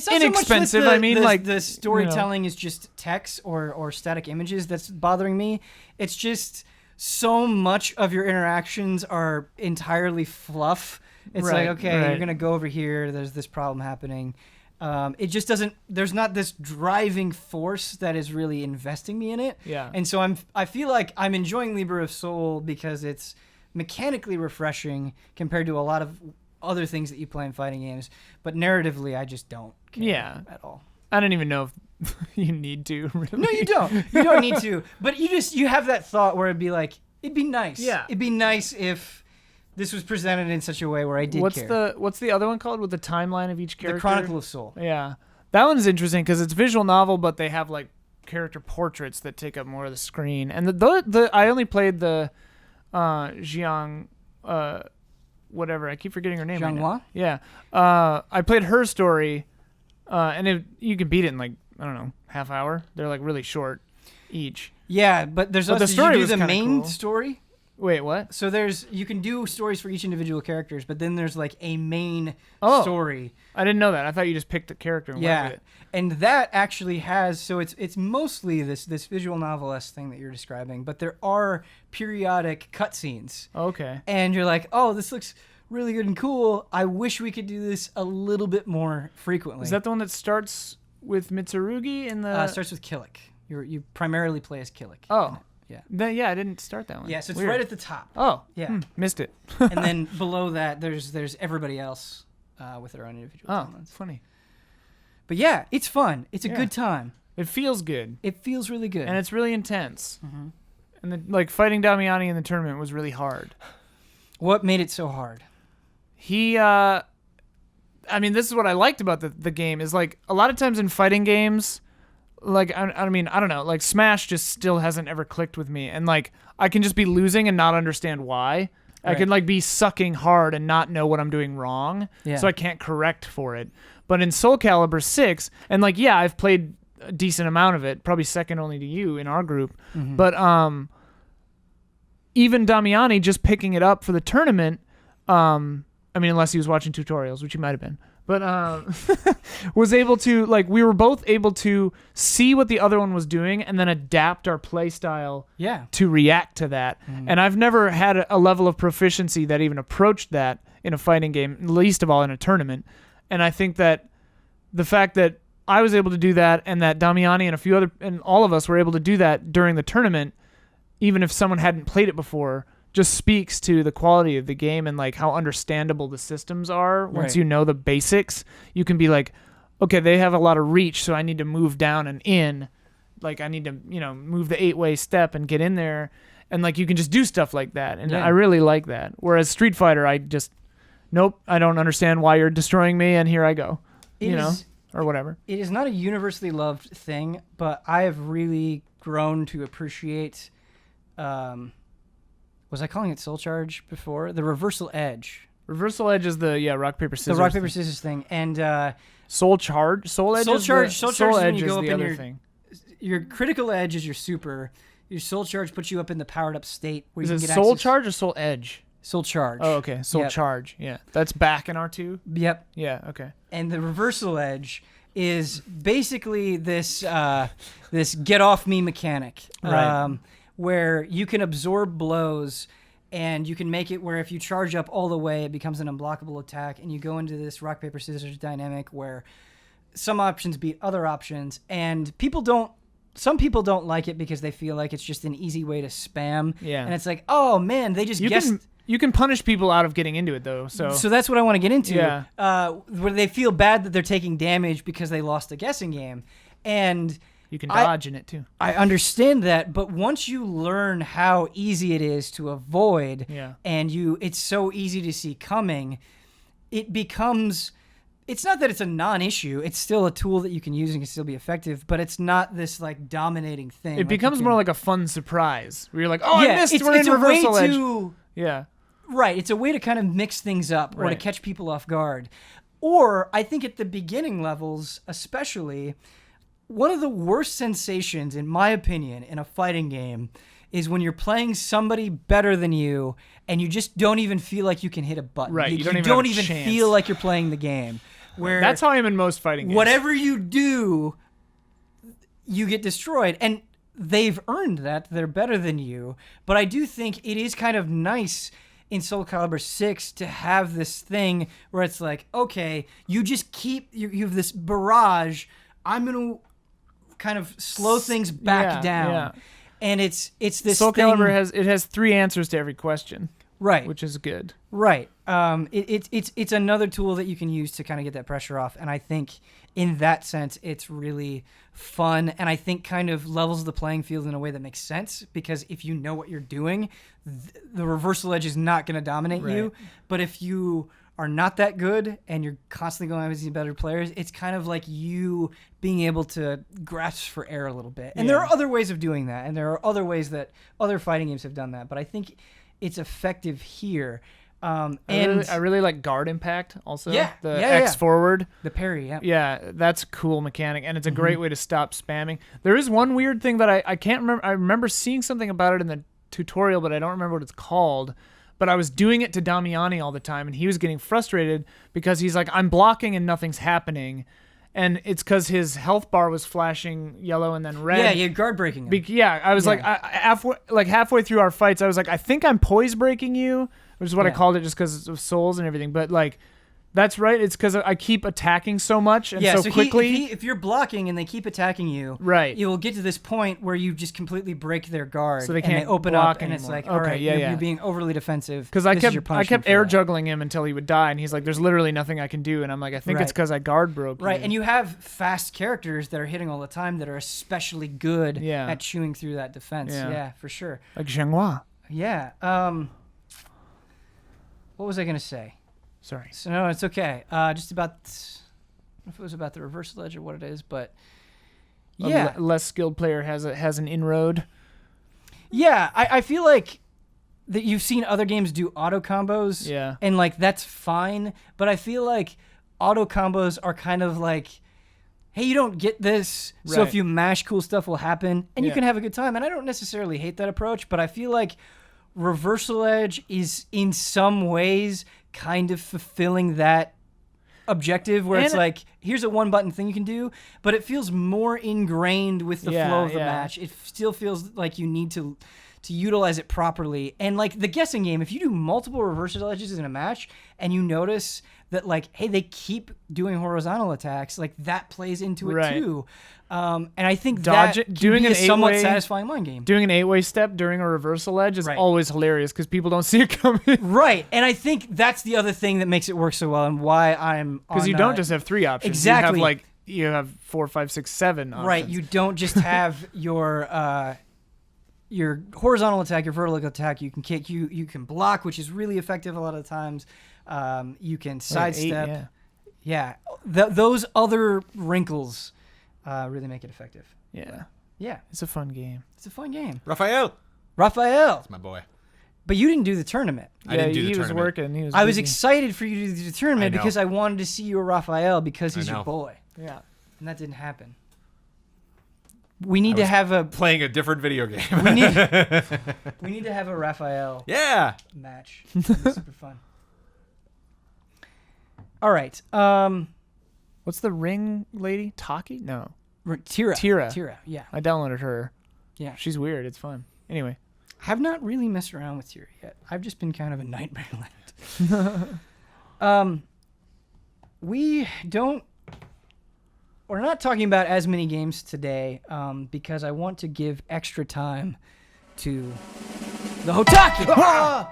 not Inexpensive, So much I mean, the, like, the storytelling is just text or static images that's bothering me. It's just so much of your interactions are entirely fluff It's Right, like, okay, right. you're gonna go over here. There's this problem happening. It just doesn't. There's not this driving force that is really investing me in it. Yeah. And so I feel like I'm enjoying Libra of Soul because it's mechanically refreshing compared to a lot of other things that you play in fighting games. But narratively, I just don't care at all. I don't even know if you need to. Really. No, you don't. You don't need to. But you have that thought where it'd be like, it'd be nice. Yeah. It'd be nice if this was presented in such a way where I did care. What's the other one called with the timeline of each character? The Chronicle of Soul. Yeah, that one's interesting because it's visual novel, but they have like character portraits that take up more of the screen. And the I only played the Jiang, whatever. I keep forgetting her name. Jiang right Hua? now. Yeah, I played her story, and you can beat it in like I don't know half hour. They're like really short each. Yeah, but there's But also the story you do was the kinda main cool. story. Wait, what? So you can do stories for each individual characters, but then there's like a main story. I didn't know that. I thought you just picked the character and went with it. And that actually has it's mostly this visual novel-esque thing that you're describing, but there are periodic cutscenes. Okay. And you're like, oh, this looks really good and cool. I wish we could do this a little bit more frequently. Is that the one that starts with Mitsurugi in the? Starts with Killick. You primarily play as Killick. Oh. Yeah. Yeah, I didn't start that one. Yeah, so it's Weird. right at the top. Oh. Yeah. Missed it. And then below that, there's everybody else with their own individual timelines. Funny. But yeah, it's fun. It's a Yeah. good time. It feels good. It feels really good. And it's really intense. Mm-hmm. And fighting Damiani in the tournament was really hard. What made it so hard? He, I mean, this is what I liked about the game is like a lot of times in fighting games, like, I mean, I don't know, like Smash just still hasn't ever clicked with me. And like, I can just be losing and not understand why. I Right. can like be sucking hard and not know what I'm doing wrong. Yeah. So I can't correct for it. But in Soulcalibur 6, and like, yeah, I've played a decent amount of it, probably second only to you in our group. Mm-hmm. But even Damiani just picking it up for the tournament, I mean, unless he was watching tutorials, which he might have been, but was able to, like, we were both able to see what the other one was doing and then adapt our play style to react to that. And I've never had a level of proficiency that even approached that in a fighting game, least of all in a tournament. And I think that the fact that I was able to do that and that Damiani and all of us were able to do that during the tournament, even if someone hadn't played it before, just speaks to the quality of the game and like how understandable the systems are. Once you know the basics, you can be like, okay, they have a lot of reach, so I need to move down and in. Like I need to, move the 8-way step and get in there. And like you can just do stuff like that. And I really like that. Whereas Street Fighter, I just, nope, I don't understand why you're destroying me, and here I go. Or whatever. It is not a universally loved thing, but I have really grown to appreciate. Was I calling it Soul Charge before? The Reversal Edge. Reversal Edge is the rock paper scissors. The rock paper scissors thing, and Soul Charge. Soul Edge. Soul Charge. Soul Soul Charge Edge is when you is go up the in other your thing. Your critical edge is your super. Your Soul Charge puts you up in the powered up state where Is you it can get Soul access. Charge or Soul Edge? Soul Charge. Oh, okay. Soul Yep. Charge. Yeah, that's back in R2. Yep. Yeah. Okay. And the Reversal Edge is basically this this get off me mechanic, Right. where you can absorb blows. And you can make it where if you charge up all the way, it becomes an unblockable attack. And you go into this rock, paper, scissors dynamic where some options beat other options. And some people don't like it because they feel like it's just an easy way to spam. Yeah. And it's like, oh, man, they just guessed. You can punish people out of getting into it, though. So that's what I want to get into. Yeah. Where they feel bad that they're taking damage because they lost a guessing game. And you can dodge in it, too. I understand that, but once you learn how easy it is to avoid, and it's so easy to see coming, it becomes. It's not that it's a non-issue. It's still a tool that you can use and can still be effective, but it's not this like dominating thing. It becomes more like a fun surprise where you're like, oh, yeah, I missed. it's We're in a way Reversal Edge. to Yeah. Right. It's a way to kind of mix things up or to Right. catch people off guard. Or I think at the beginning levels, especially, one of the worst sensations, in my opinion, in a fighting game is when you're playing somebody better than you and you just don't even feel like you can hit a button. Right, You, you don't you even have don't a even chance. feel like you're playing the game. Where That's how I am in most fighting games. whatever you do, you get destroyed. And they've earned that. They're better than you. But I do think it is kind of nice in Soulcalibur 6 to have this thing where it's like, okay, you just keep you have this barrage. I'm gonna kind of slow things back down. Yeah. And it's this Soul thing, Calibur has 3 answers to every question, right? which is good. Right. It's another tool that you can use to kind of get that pressure off, and I think in that sense it's really fun, and I think kind of levels the playing field in a way that makes sense, because if you know what you're doing, the reversal edge is not going to dominate you. But if you are not that good and you're constantly going against these better players, it's kind of like you being able to grasp for air a little bit. And there are other ways of doing that, and there are other ways that other fighting games have done that, but I think it's effective here. I really like guard impact also. Yeah, The yeah, X yeah. forward. The parry, yeah. Yeah, that's a cool mechanic, and it's a great way to stop spamming. There is one weird thing that I can't remember. I remember seeing something about it in the tutorial, but I don't remember what it's called. But I was doing it to Damiani all the time, and he was getting frustrated because he's like, I'm blocking and nothing's happening. And it's because his health bar was flashing yellow and then red. Yeah, you're guard breaking him. I was like, halfway through our fights, I was like, I think I'm poise breaking you, which is what I called it just because of souls and everything. But like, that's right. It's because I keep attacking so much and so quickly. If you're blocking and they keep attacking you, right, you will get to this point where you just completely break their guard, so they can't and they open block up, and anymore. it's like, Okay, all right, yeah, you're being overly defensive. Because I kept air juggling him until he would die, and he's like, "There's literally nothing I can do," and I'm like, "I think it's because I guard broke." Right, you. and you have fast characters that are hitting all the time that are especially good at chewing through that defense. Yeah, for sure. Like Zhenghua. Yeah. What was I gonna say? Sorry. So no, it's okay. Just about, I don't know if it was about the reversal edge or what it is, but yeah, a less skilled player has an inroad. Yeah, I feel like that you've seen other games do auto combos. Yeah, and like that's fine, but I feel like auto combos are kind of like, hey, you don't get this, so if you mash, cool stuff will happen, and you can have a good time. And I don't necessarily hate that approach, but I feel like reversal edge is in some ways kind of fulfilling that objective where it's like, here's a one button thing you can do, but it feels more ingrained with the flow of the match. It still feels like you need to utilize it properly. And like the guessing game, if you do multiple reversal edges in a match and you notice that like, hey, they keep doing horizontal attacks, like that plays into it too. And I think that can be a somewhat satisfying mind game. Doing an 8-way step during a reversal edge is always hilarious because people don't see it coming. Right, and I think that's the other thing that makes it work so well, and why I'm because you don't just have 3 options. Exactly, you have 4, 5, 6, 7 options. Right, you don't just have your horizontal attack, your vertical attack. You can kick, you can block, which is really effective a lot of the times. You can sidestep. Those other wrinkles really make it effective. Yeah, it's a fun game. It's a fun game. Raphael, that's my boy. But you didn't do the tournament. I didn't do the he tournament. was working. I was excited for you to do the tournament because I wanted to see your Raphael because he's your boy. Yeah, and that didn't happen. We need to have playing a different video game. we need to have a Raphael match. It'd be super fun. All right. What's the ring lady? Taki? No. Tira. Yeah. I downloaded her. Yeah. She's weird. It's fun. Anyway. I've not really messed around with Tira yet. I've just been kind of a nightmare land. We're not talking about as many games today because I want to give extra time to the Hotaki.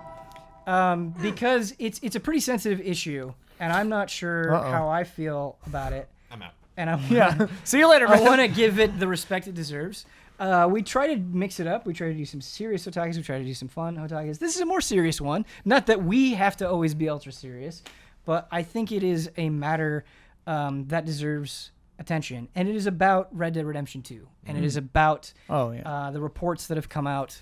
Because it's a pretty sensitive issue, and I'm not sure how I feel about it. I'm out. And See you later, man. I want to give it the respect it deserves. We try to mix it up. We try to do some serious Hotakis. We try to do some fun Hotakis. This is a more serious one. Not that we have to always be ultra serious, but I think it is a matter that deserves attention. And it is about Red Dead Redemption 2. And it is about the reports that have come out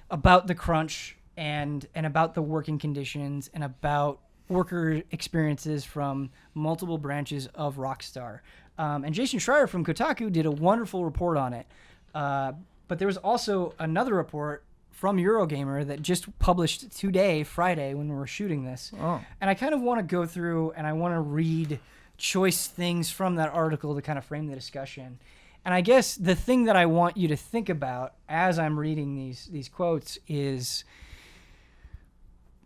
about the crunch and about the working conditions and about worker experiences from multiple branches of Rockstar. And Jason Schreier from Kotaku did a wonderful report on it. But there was also another report from Eurogamer that just published today, Friday, when we were shooting this. And I kind of want to go through and I want to read choice things from that article to kind of frame the discussion. And I guess the thing that I want you to think about as I'm reading these quotes is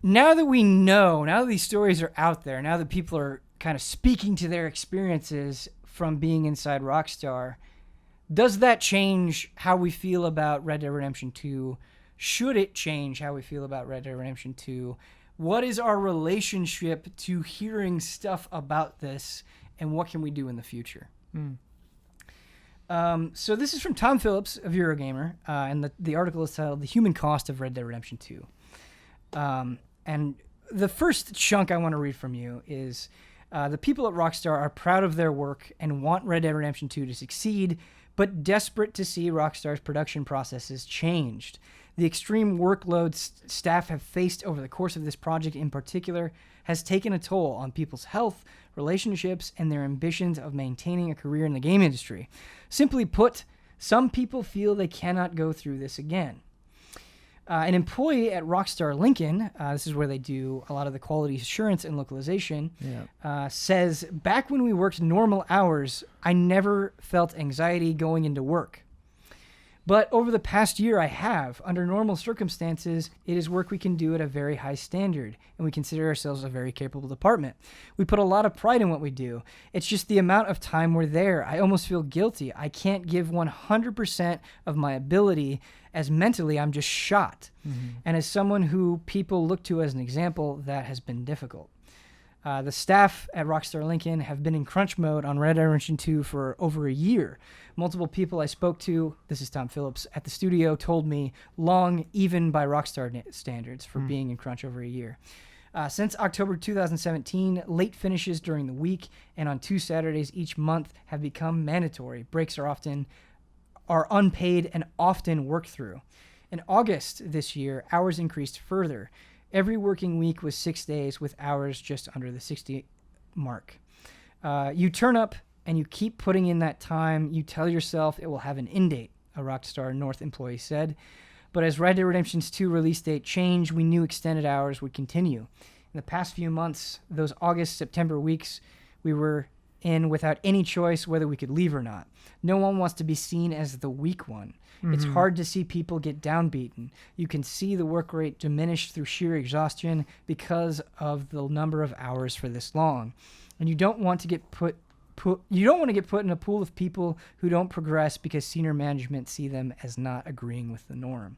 now that we know, now that these stories are out there, now that people are kind of speaking to their experiences from being inside Rockstar, does that change how we feel about Red Dead Redemption 2? Should it change how we feel about Red Dead Redemption 2? What is our relationship to hearing stuff about this, and what can we do in the future? So this is from Tom Phillips of Eurogamer, and the article is titled "The Human Cost of Red Dead Redemption 2." And the first chunk I want to read from you is, the people at Rockstar are proud of their work and want Red Dead Redemption 2 to succeed, but desperate to see Rockstar's production processes changed. The extreme workload staff have faced over the course of this project in particular has taken a toll on people's health, relationships, and their ambitions of maintaining a career in the game industry. Simply put, some people feel they cannot go through this again. An employee at Rockstar Lincoln, this is where they do a lot of the quality assurance and localization, says, "Back when we worked normal hours, I never felt anxiety going into work. But over the past year, I have. Under normal circumstances, it is work we can do at a very high standard, and we consider ourselves a very capable department. We put a lot of pride in what we do. It's just the amount of time we're there. I almost feel guilty. I can't give 100% of my ability, as mentally I'm just shot. And as someone who people look to as an example, that has been difficult." The staff at Rockstar Lincoln have been in crunch mode on Red Dead Redemption 2 for over a year. Multiple people I spoke to, this is Tom Phillips, at the studio told me long, even by Rockstar standards, for being in crunch over a year. Since October 2017, late finishes during the week and on 2 Saturdays each month have become mandatory. Breaks are unpaid and often worked through. In August this year, hours increased further. Every working week was 6 days, with hours just under the 60 mark. You turn up and you keep putting in that time. You tell yourself it will have an end date, a Rockstar North employee said. But as Red Dead Redemption 2 release date changed, we knew extended hours would continue. In the past few months, those August, September weeks, we were in without any choice whether we could leave or not. No one wants to be seen as the weak one. It's hard to see people get downbeaten. You can see the work rate diminish through sheer exhaustion because of the number of hours for this long. And you don't want to get put in a pool of people who don't progress because senior management see them as not agreeing with the norm.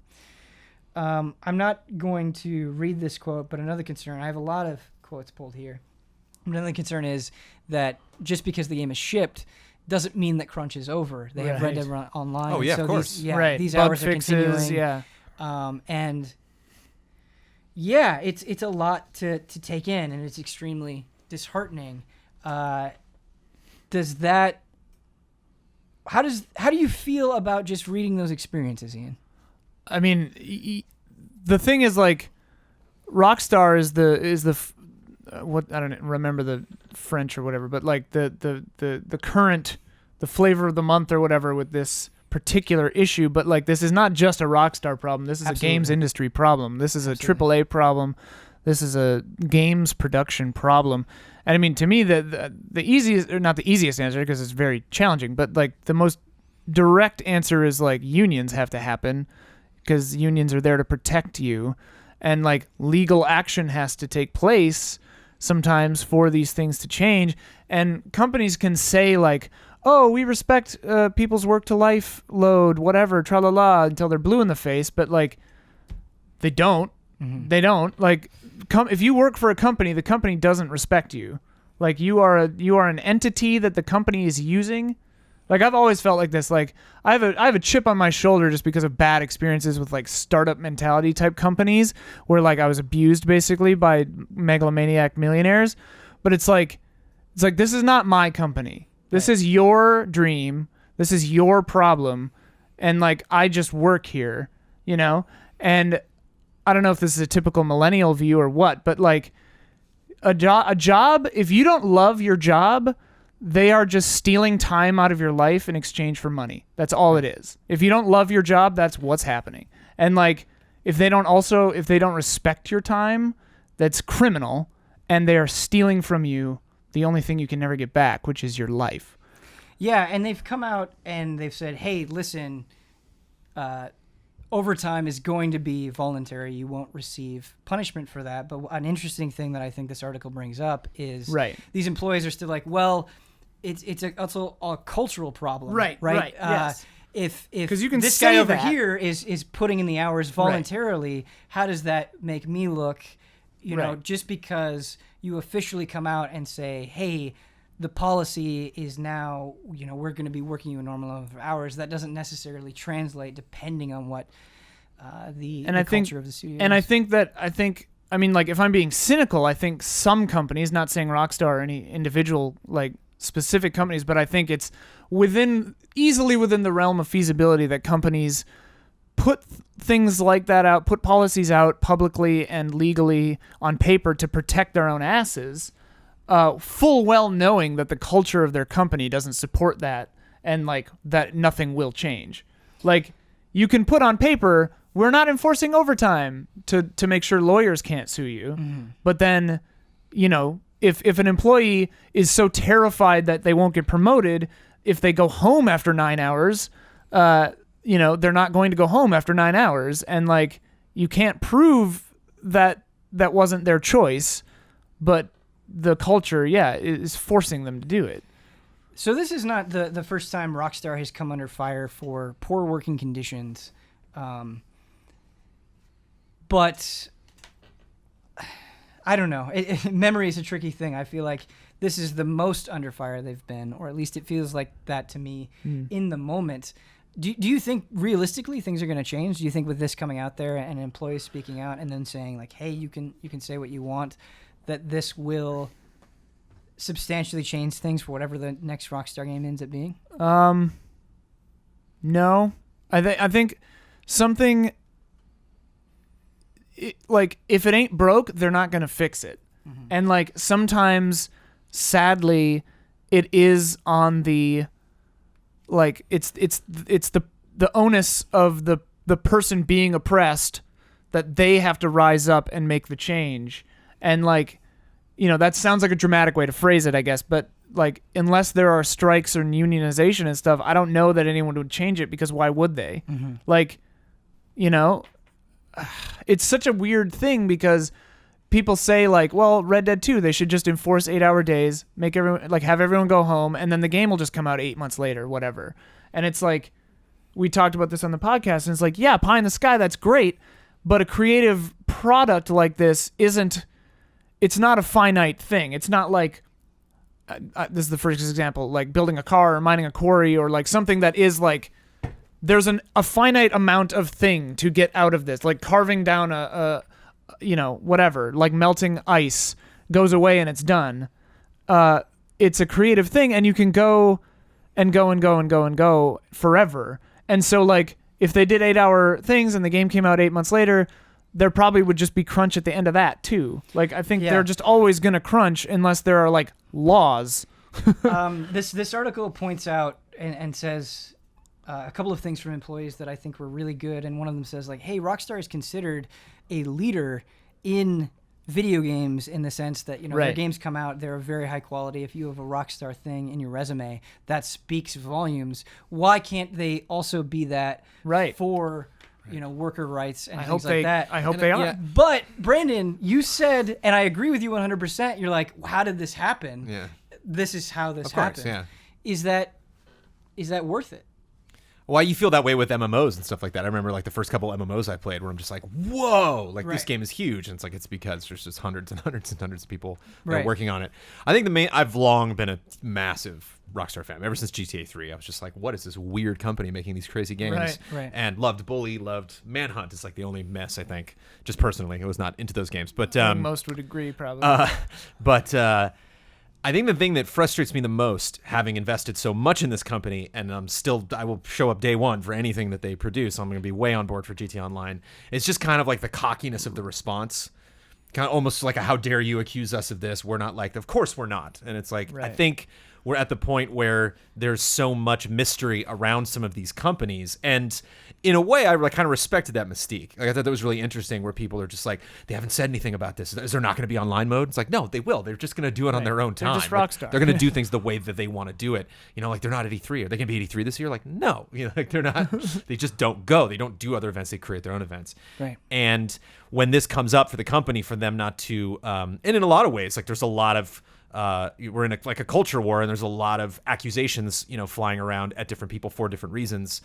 I'm not going to read this quote, but another concern, I have a lot of quotes pulled here. Another concern is that just because the game is shipped doesn't mean that crunch is over. They have Red Dead Online. Oh, yeah, so of course. These Bug hours fixes, are continuing. It's a lot to take in, and it's extremely disheartening. How do you feel about just reading those experiences, Ian? I mean, the thing is, like, Rockstar is the what, I don't remember the French or whatever, but like the current, the flavor of the month or whatever with this particular issue. But like, this is not just a Rockstar problem. This is a games industry problem. This is a AAA problem. This is a games production problem. And I mean, to me, the easiest, or not the easiest answer, because it's very challenging, but like the most direct answer is like unions have to happen, because unions are there to protect you, and like legal action has to take place sometimes for these things to change. And companies can say like, oh, we respect people's work to life load, whatever, tra-la-la, until they're blue in the face, but like they don't. They don't. Like, if you work for a company, the company doesn't respect you. Like, you are an entity that the company is using. Like, I've always felt like this. Like, I have a chip on my shoulder just because of bad experiences with like startup mentality type companies where like I was abused basically by megalomaniac millionaires. But it's like this is not my company. This is your dream. This is your problem. And like, I just work here, you know? And I don't know if this is a typical millennial view or what, but like a job, if you don't love your job, they are just stealing time out of your life in exchange for money. That's all it is. If you don't love your job, that's what's happening. And like, if they don't respect your time, that's criminal, and they are stealing from you the only thing you can never get back, which is your life. Yeah, and they've come out and they've said, hey, listen, overtime is going to be voluntary. You won't receive punishment for that. But an interesting thing that I think this article brings up is these employees are still like, well, it's also a cultural problem. Right. Yes. If you can this say guy over that. here is putting in the hours voluntarily, how does that make me look? You know, just because you officially come out and say, hey, the policy is now, we're going to be working you a normal number of hours, that doesn't necessarily translate depending on what the culture of the studio and is. I mean, like, if I'm being cynical, I think some companies, not saying Rockstar or any individual, like, specific companies, but I think it's easily within the realm of feasibility that companies put things like that out, put policies out publicly and legally on paper to protect their own asses, full well knowing that the culture of their company doesn't support that and like that nothing will change. Like, you can put on paper, we're not enforcing overtime to make sure lawyers can't sue you. Mm-hmm. But then, if an employee is so terrified that they won't get promoted, if they go home after 9 hours, they're not going to go home after 9 hours. And like, you can't prove that wasn't their choice, but the culture, is forcing them to do it. So this is not the first time Rockstar has come under fire for poor working conditions. But I don't know. Memory is a tricky thing. I feel like this is the most under fire they've been, or at least it feels like that to me in the moment. Do you think realistically things are going to change? Do you think with this coming out there and employees speaking out and then saying like, hey, you can say what you want, that this will substantially change things for whatever the next Rockstar game ends up being? No. I think something... like, if it ain't broke, they're not going to fix it. Mm-hmm. And like, sometimes, sadly, it is on the, like, it's the onus of the person being oppressed that they have to rise up and make the change. And like, that sounds like a dramatic way to phrase it, I guess, but like, unless there are strikes or unionization and stuff, I don't know that anyone would change it, because why would they? Mm-hmm. Like, it's such a weird thing, because people say like, well, Red Dead 2, they should just enforce 8-hour days, have everyone go home, and then the game will just come out 8 months later, whatever. And it's like, we talked about this on the podcast, and it's like, yeah, pie in the sky, that's great, but a creative product like this it's not a finite thing. It's not like, this is the first example, like building a car or mining a quarry, or like something that is like, there's a finite amount of thing to get out of this, like carving down whatever, like melting ice goes away and it's done. It's a creative thing, and you can go and go and go and go and go forever. And so like, if they did 8-hour things and the game came out 8 months later, there probably would just be crunch at the end of that too. Like, I think they're just always going to crunch unless there are like laws. This article points out and says a couple of things from employees that I think were really good. And one of them says like, hey, Rockstar is considered a leader in video games in the sense that, their games come out, they're of very high quality. If you have a Rockstar thing in your resume, that speaks volumes. Why can't they also be that for, worker rights and things like that? I hope they are. Yeah. But Brandon, you said, and I agree with you 100%, you're like, how did this happen? Yeah. This is how this happened. Yeah. Is that worth it? Why you feel that way with MMOs and stuff like that? I remember like the first couple MMOs I played where I'm just like, whoa, like this game is huge. And it's like, it's because there's just hundreds and hundreds and hundreds of people working on it. I think I've long been a massive Rockstar fan. Ever since GTA 3, I was just like, what is this weird company making these crazy games? Right. And loved Bully, loved Manhunt. It's like the only mess, I think, just personally. I was not into those games. But most would agree, probably. I think the thing that frustrates me the most, having invested so much in this company, and I will show up day one for anything that they produce. I'm going to be way on board for GTA Online. It's just kind of like the cockiness of the response, kind of almost like a, how dare you accuse us of this? We're not like, of course we're not. And it's like, I think we're at the point where there's so much mystery around some of these companies. And in a way, I kind of respected that mystique. Like, I thought that was really interesting, where people are just like, they haven't said anything about this. Is there not going to be online mode? It's like, no, they will. They're just going to do it on their own time. They're just Like, Rockstar. they're going to do things the way that they want to do it. You know, like, they're not at E3. Are they going to be at E3 this year? Like, no. You know, like, they're not. They just don't go. They don't do other events. They create their own events. Right. And when this comes up for the company, for them not to, and in a lot of ways, like, there's a lot of, we're in a culture war, and there's a lot of accusations, you know, flying around at different people for different reasons,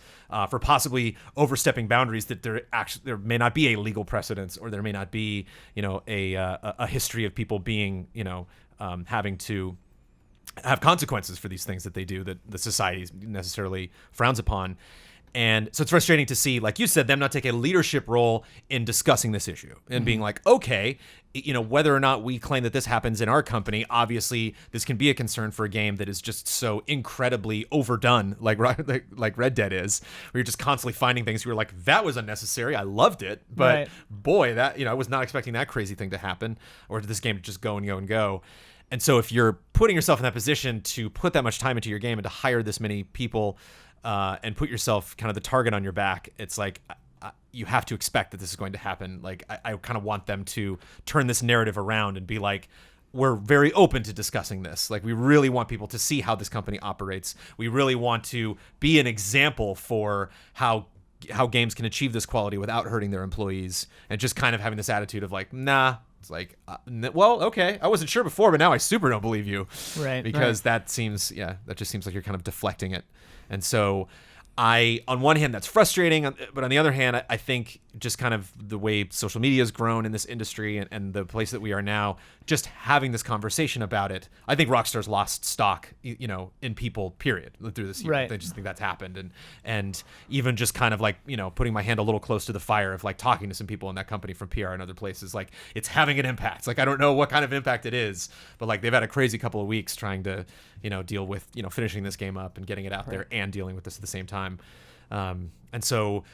for possibly overstepping boundaries that there may not be a legal precedence, or there may not be, you know, a history of people being, you know, having to have consequences for these things that they do that the society necessarily frowns upon. And so it's frustrating to see, like you said, them not take a leadership role in discussing this issue and being like, okay, you know, whether or not we claim that this happens in our company, obviously this can be a concern for a game that is just so incredibly overdone, like Red Dead is, where you're just constantly finding things where you're like, that was unnecessary. I loved it, but boy, that, you know, I was not expecting that crazy thing to happen, or this game to just go and go and go. And so if you're putting yourself in that position to put that much time into your game and to hire this many people, and put yourself kind of the target on your back, it's like, you have to expect that this is going to happen. Like, I kind of want them to turn this narrative around and be like, we're very open to discussing this. Like, we really want people to see how this company operates. We really want to be an example for how games can achieve this quality without hurting their employees, and just kind of having this attitude of like, nah. It's like, well, okay, I wasn't sure before, but now I super don't believe you. Right. Because that seems, that just seems like you're kind of deflecting it. And so on one hand, that's frustrating, but on the other hand, I think just kind of the way social media has grown in this industry, and the place that we are now, just having this conversation about it, I think Rockstar's lost stock, you know, in people, period, through this year. Right. I just think that's happened. And even just kind of like, you know, putting my hand a little close to the fire of like talking to some people in that company from PR and other places, like, it's having an impact. Like, I don't know what kind of impact it is, but like, they've had a crazy couple of weeks trying to, you know, deal with, you know, finishing this game up and getting it out there and dealing with this at the same time. And so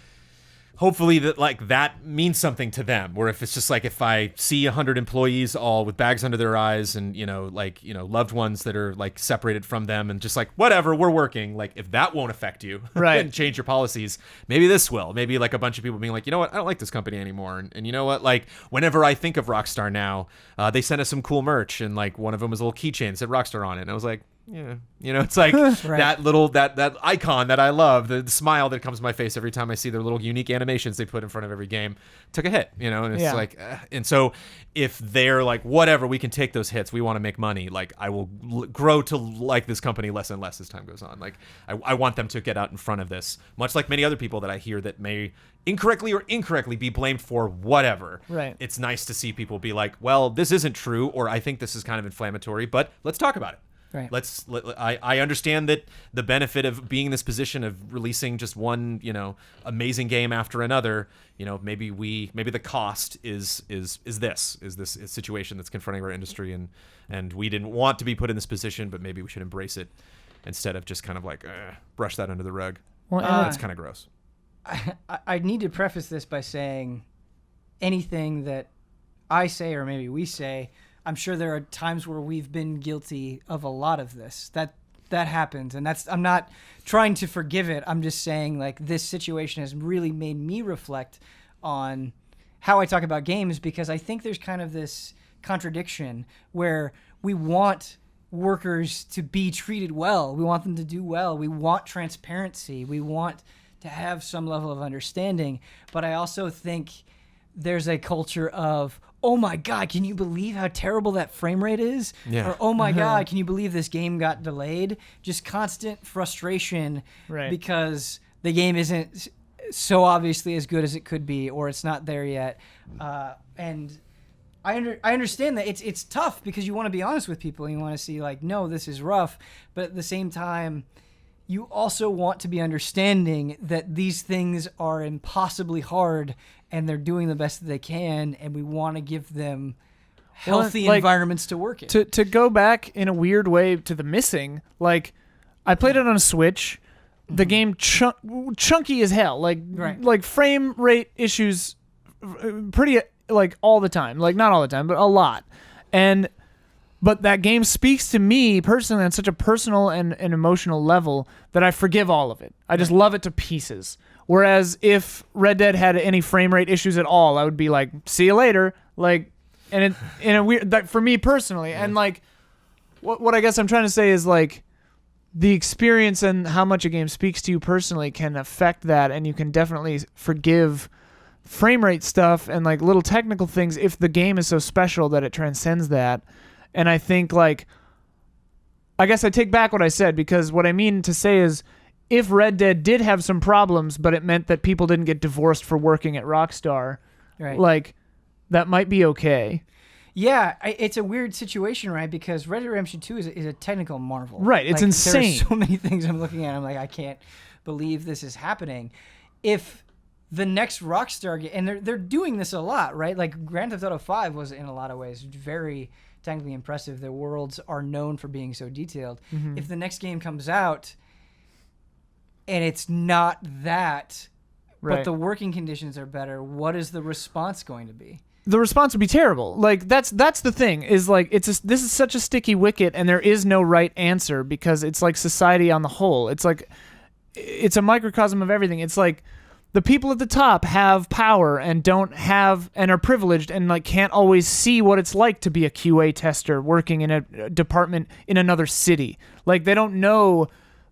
hopefully that means something to them, where if it's just like, if I see 100 employees all with bags under their eyes, and, you know, like, you know, loved ones that are like separated from them, and just like, whatever, we're working, like, if that won't affect you and change your policies, maybe this will. Maybe like a bunch of people being like, you know what, I don't like this company anymore. And you know what, like, whenever I think of Rockstar now, they sent us some cool merch, and like one of them was a little keychain that said Rockstar on it, and I was like, yeah, you know, it's like that little that icon that I love, the smile that comes to my face every time I see their little unique animations they put in front of every game, took a hit, you know. And it's like, and so if they're like, whatever, we can take those hits, we want to make money, like, I will grow to like this company less and less as time goes on. Like, I want them to get out in front of this, much like many other people that I hear that may incorrectly or incorrectly be blamed for whatever. Right. It's nice to see people be like, well, this isn't true, or I think this is kind of inflammatory, but let's talk about it. Right. I understand that the benefit of being in this position of releasing just one, you know, amazing game after another, you know, maybe the cost is this situation that's confronting our industry, and we didn't want to be put in this position, but maybe we should embrace it instead of just kind of like brush that under the rug. Well, that's kind of gross. I need to preface this by saying anything that I say, or maybe we say, I'm sure there are times where we've been guilty of a lot of this. That happens, and I'm not trying to forgive it. I'm just saying, like, this situation has really made me reflect on how I talk about games, because I think there's kind of this contradiction where we want workers to be treated well. We want them to do well. We want transparency. We want to have some level of understanding. But I also think there's a culture of, oh my God, can you believe how terrible that frame rate is? Yeah. Or, oh my God, can you believe this game got delayed? Just constant frustration because the game isn't so obviously as good as it could be, or it's not there yet. And I understand that it's tough, because you want to be honest with people and you want to see, like, no, this is rough. But at the same time, you also want to be understanding that these things are impossibly hard, and they're doing the best that they can, and we want to give them healthy environments to work in. To go back in a weird way to the missing, like, I played it on a Switch. The game chunky as hell, like frame rate issues, pretty like all the time. Like, not all the time, but a lot. And But that game speaks to me personally on such a personal and emotional level that I forgive all of it. I just love it to pieces. Whereas if Red Dead had any frame rate issues at all, I would be like, see you later. Like, and it, in a weird, that for me personally, and like, what I guess I'm trying to say is like, the experience and how much a game speaks to you personally can affect that, and you can definitely forgive frame rate stuff and like little technical things if the game is so special that it transcends that. And I think like, I guess I take back what I said, because what I mean to say is, if Red Dead did have some problems, but it meant that people didn't get divorced for working at Rockstar, like, that might be okay. Yeah, it's a weird situation, right? Because Red Dead Redemption 2 is a technical marvel. Right, it's like, insane. There are so many things I'm looking at. I'm like, I can't believe this is happening. If the next Rockstar game, and they're doing this a lot, right? Like Grand Theft Auto 5 was in a lot of ways very technically impressive. The worlds are known for being so detailed. If the next game comes out and it's not that, but the working conditions are better, what is the response going to be? The response would be terrible. Like, that's the thing, is like, this is such a sticky wicket, and there is no right answer, because it's like society on the whole. It's like, it's a microcosm of everything. It's like the people at the top have power and don't have, and are privileged and like can't always see what it's like to be a QA tester working in a department in another city. Like, they don't know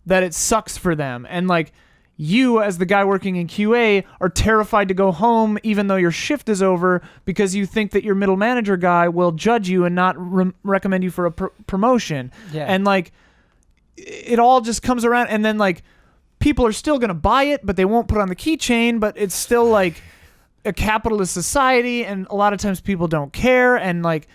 that it sucks for them. And like, you as the guy working in QA are terrified to go home even though your shift is over, because you think that your middle manager guy will judge you and not recommend you for a promotion. And like, it all just comes around, and then like, people are still going to buy it, but they won't put on the keychain, but it's still like a capitalist society, and a lot of times people don't care, and like,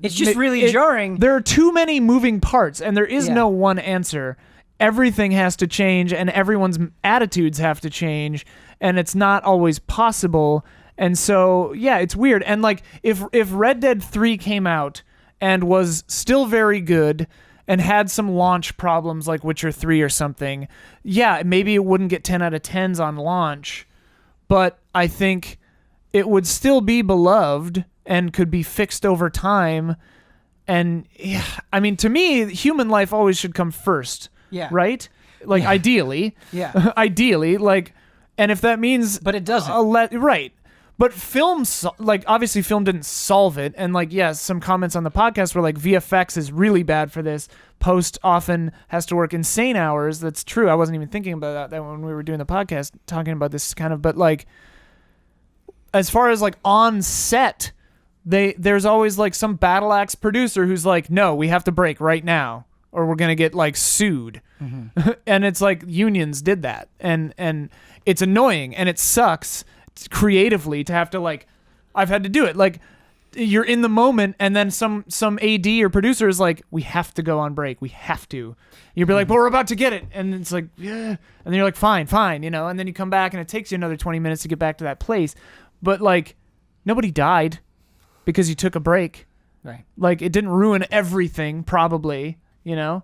it's just really jarring. There are too many moving parts, and there is no one answer. Everything has to change, and everyone's attitudes have to change, and it's not always possible. And so, yeah, it's weird. And like, if Red Dead 3 came out and was still very good and had some launch problems like Witcher 3 or something, yeah, maybe it wouldn't get 10 out of 10s on launch, but I think it would still be beloved and could be fixed over time. And yeah, I mean, to me, human life always should come first. Yeah. Right? Like, ideally. Yeah. Ideally, like, and if that means... But it doesn't. Right. But film, like, obviously film didn't solve it. And like, yes, some comments on the podcast were like, VFX is really bad for this. Post often has to work insane hours. That's true. I wasn't even thinking about that when we were doing the podcast, talking about this kind of, but like, as far as like on set, there's always like some battle axe producer who's like, no, we have to break right now, or we're going to get like sued. And it's like, unions did that. And it's annoying, and it sucks creatively to have to like, I've had to do it. Like, you're in the moment, and then some AD or producer is like, we have to go on break. We have to. You'll be like, but we're about to get it. And it's like, yeah. And then you're like, fine, you know, and then you come back and it takes you another 20 minutes to get back to that place. But like, nobody died because you took a break. Right. Like, it didn't ruin everything, probably, you know?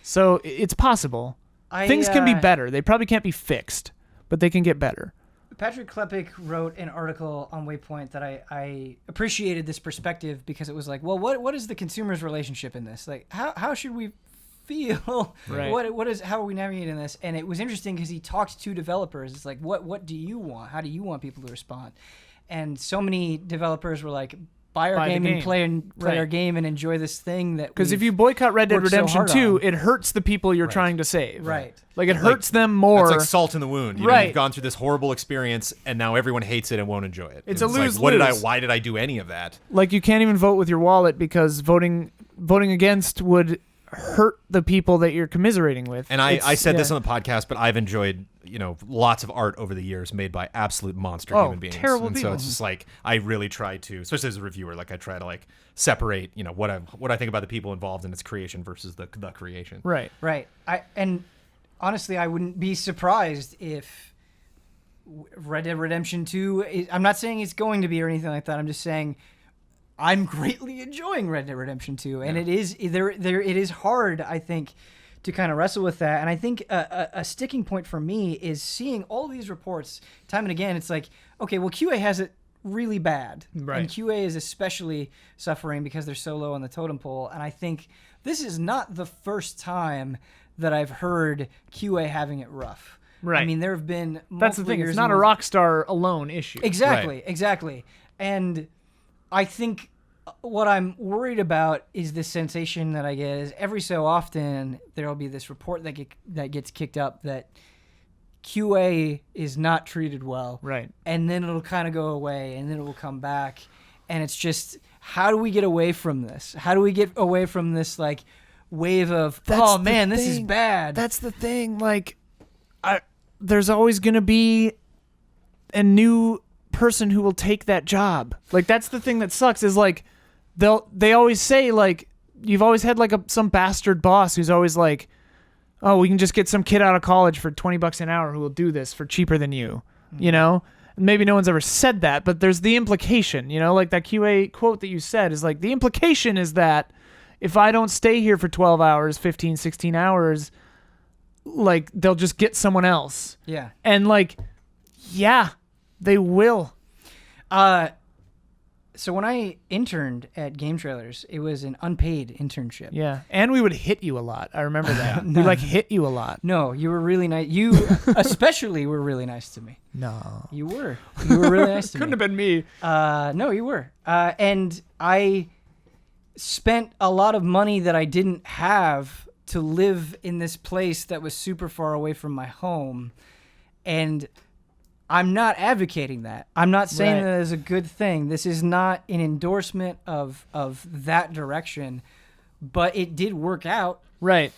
So it's possible. Things can be better. They probably can't be fixed, but they can get better. Patrick Klepek wrote an article on Waypoint that I appreciated this perspective, because it was like, well, what is the consumer's relationship in this? Like, how should we feel? Right. How are we navigating this? And it was interesting because he talked to developers. It's like, what do you want? How do you want people to respond? And so many developers were like, buy our game and play our game and enjoy this thing that. Because if you boycott Red Dead Redemption 2, it hurts the people you're trying to save. Right. Like, it hurts them more. It's like salt in the wound. You know, you've gone through this horrible experience, and now everyone hates it and won't enjoy it. It's a lose-lose. Like, why did I do any of that? Like, you can't even vote with your wallet, because voting against would hurt the people that you're commiserating with. And I said this on the podcast, but I've enjoyed, you know, lots of art over the years made by absolute monster human beings. Terrible and people. So it's just like, I really try to, especially as a reviewer, like, I try to like separate, you know, what I think about the people involved in its creation versus the creation. Right. And honestly, I wouldn't be surprised if Red Dead Redemption 2 I'm not saying it's going to be or anything like that. I'm just saying I'm greatly enjoying Red Dead Redemption 2, and it is hard, I think, to kind of wrestle with that. And I think a sticking point for me is seeing all these reports time and again. It's like, okay, well, QA has it really bad. Right. And QA is especially suffering because they're so low on the totem pole. And I think this is not the first time that I've heard QA having it rough. Right. I mean, there have been multiple That's the thing. years It's not a in- Rockstar alone issue. Exactly. And I think what I'm worried about is this sensation that I get is every so often there'll be this report that gets kicked up that QA is not treated well. Right. And then it'll kind of go away and then it will come back. And it's just, how do we get away from this? How do we get away from this like wave of, oh man, this is bad? That's the thing. Like, there's always going to be a new person who will take that job. Like, that's the thing that sucks is like, they always say like, you've always had like some bastard boss who's always like, oh, we can just get some kid out of college for $20 an hour who will do this for cheaper than you, you know? Maybe no one's ever said that, but there's the implication, you know, like that QA quote that you said is like, the implication is that if I don't stay here for 12 hours, 15, 16 hours, like they'll just get someone else. Yeah. And like, yeah, they will. So when I interned at Game Trailers, it was an unpaid internship. Yeah. And we would hit you a lot. I remember that. We like hit you a lot. No, you were really nice. You especially were really nice to me. No. You were. You were really nice to Couldn't me. have been me. No, you were. And I spent a lot of money that I didn't have to live in this place that was super far away from my home. And I'm not advocating that. I'm not saying Right. that is a good thing. This is not an endorsement of that direction, but it did work out. Right.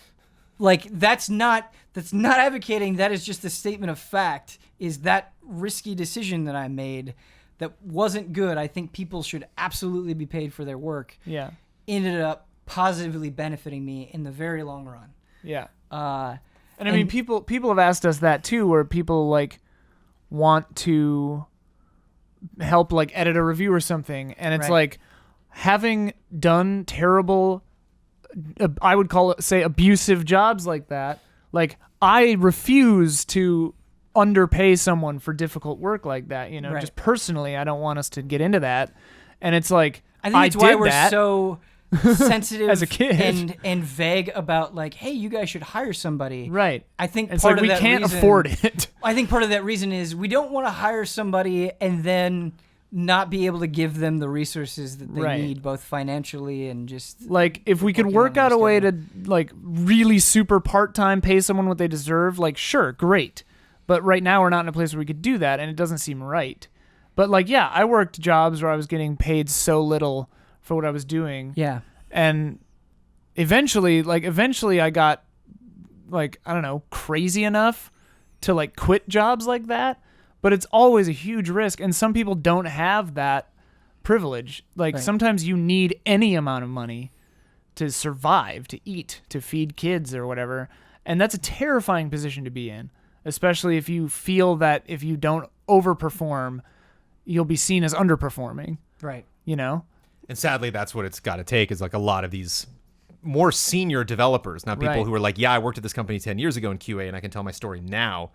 Like that's not advocating. That is just a statement of fact. Is that risky decision that I made that wasn't good? I think people should absolutely be paid for their work. Yeah. Ended up positively benefiting me in the very long run. Yeah. And And I mean, people have asked us that too, where people like want to help like edit a review or something, and it's Right. like having done terrible, I would call it, say, abusive jobs like that. Like, I refuse to underpay someone for difficult work like that. You know, Right. just personally, I don't want us to get into that. And it's like, I think it's why did we're that. so sensitive As a kid. and vague about like, hey, you guys should hire somebody. Right. I think It's part like of we that can't reason- afford it. I think part of that reason is we don't want to hire somebody and then not be able to give them the resources that they Right. need, both financially and just Like, if we could Working work on out a their way to, like, really super part-time pay someone what they deserve, like, sure, great. But right now we're not in a place where we could do that, and it doesn't seem right. But, like, yeah, I worked jobs where I was getting paid so little for what I was doing. yeah. And eventually I got, like, I don't know, crazy enough to, like, quit jobs like that. But it's always a huge risk, and some people don't have that privilege. Like, Right. sometimes you need any amount of money to survive, to eat, to feed kids or whatever. And that's a terrifying position to be in, especially if you feel that if you don't overperform, you'll be seen as underperforming, Right. you know? And sadly, that's what it's got to take is like a lot of these more senior developers, not people Right. who are like, yeah, I worked at this company 10 years ago in QA and I can tell my story now.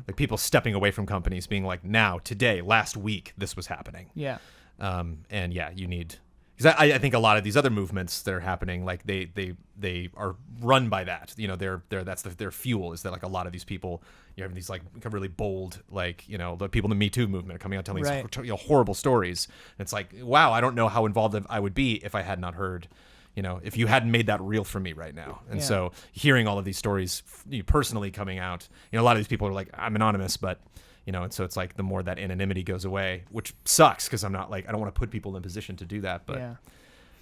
Like people stepping away from companies being like, now, today, last week, this was happening. Yeah. And yeah, you need, because I think a lot of these other movements that are happening, like they are run by that. You know, that's their fuel is that like a lot of these people, you have these like really bold, like, you know, the people in the Me Too movement are coming out telling Right. these horrible stories. And it's like, wow, I don't know how involved I would be if I had not heard, you know, if you hadn't made that real for me right now. And Yeah. so hearing all of these stories personally coming out, you know, a lot of these people are like, I'm anonymous, but you know, and so it's like the more that anonymity goes away, which sucks because I'm not like, I don't want to put people in a position to do that, but Yeah.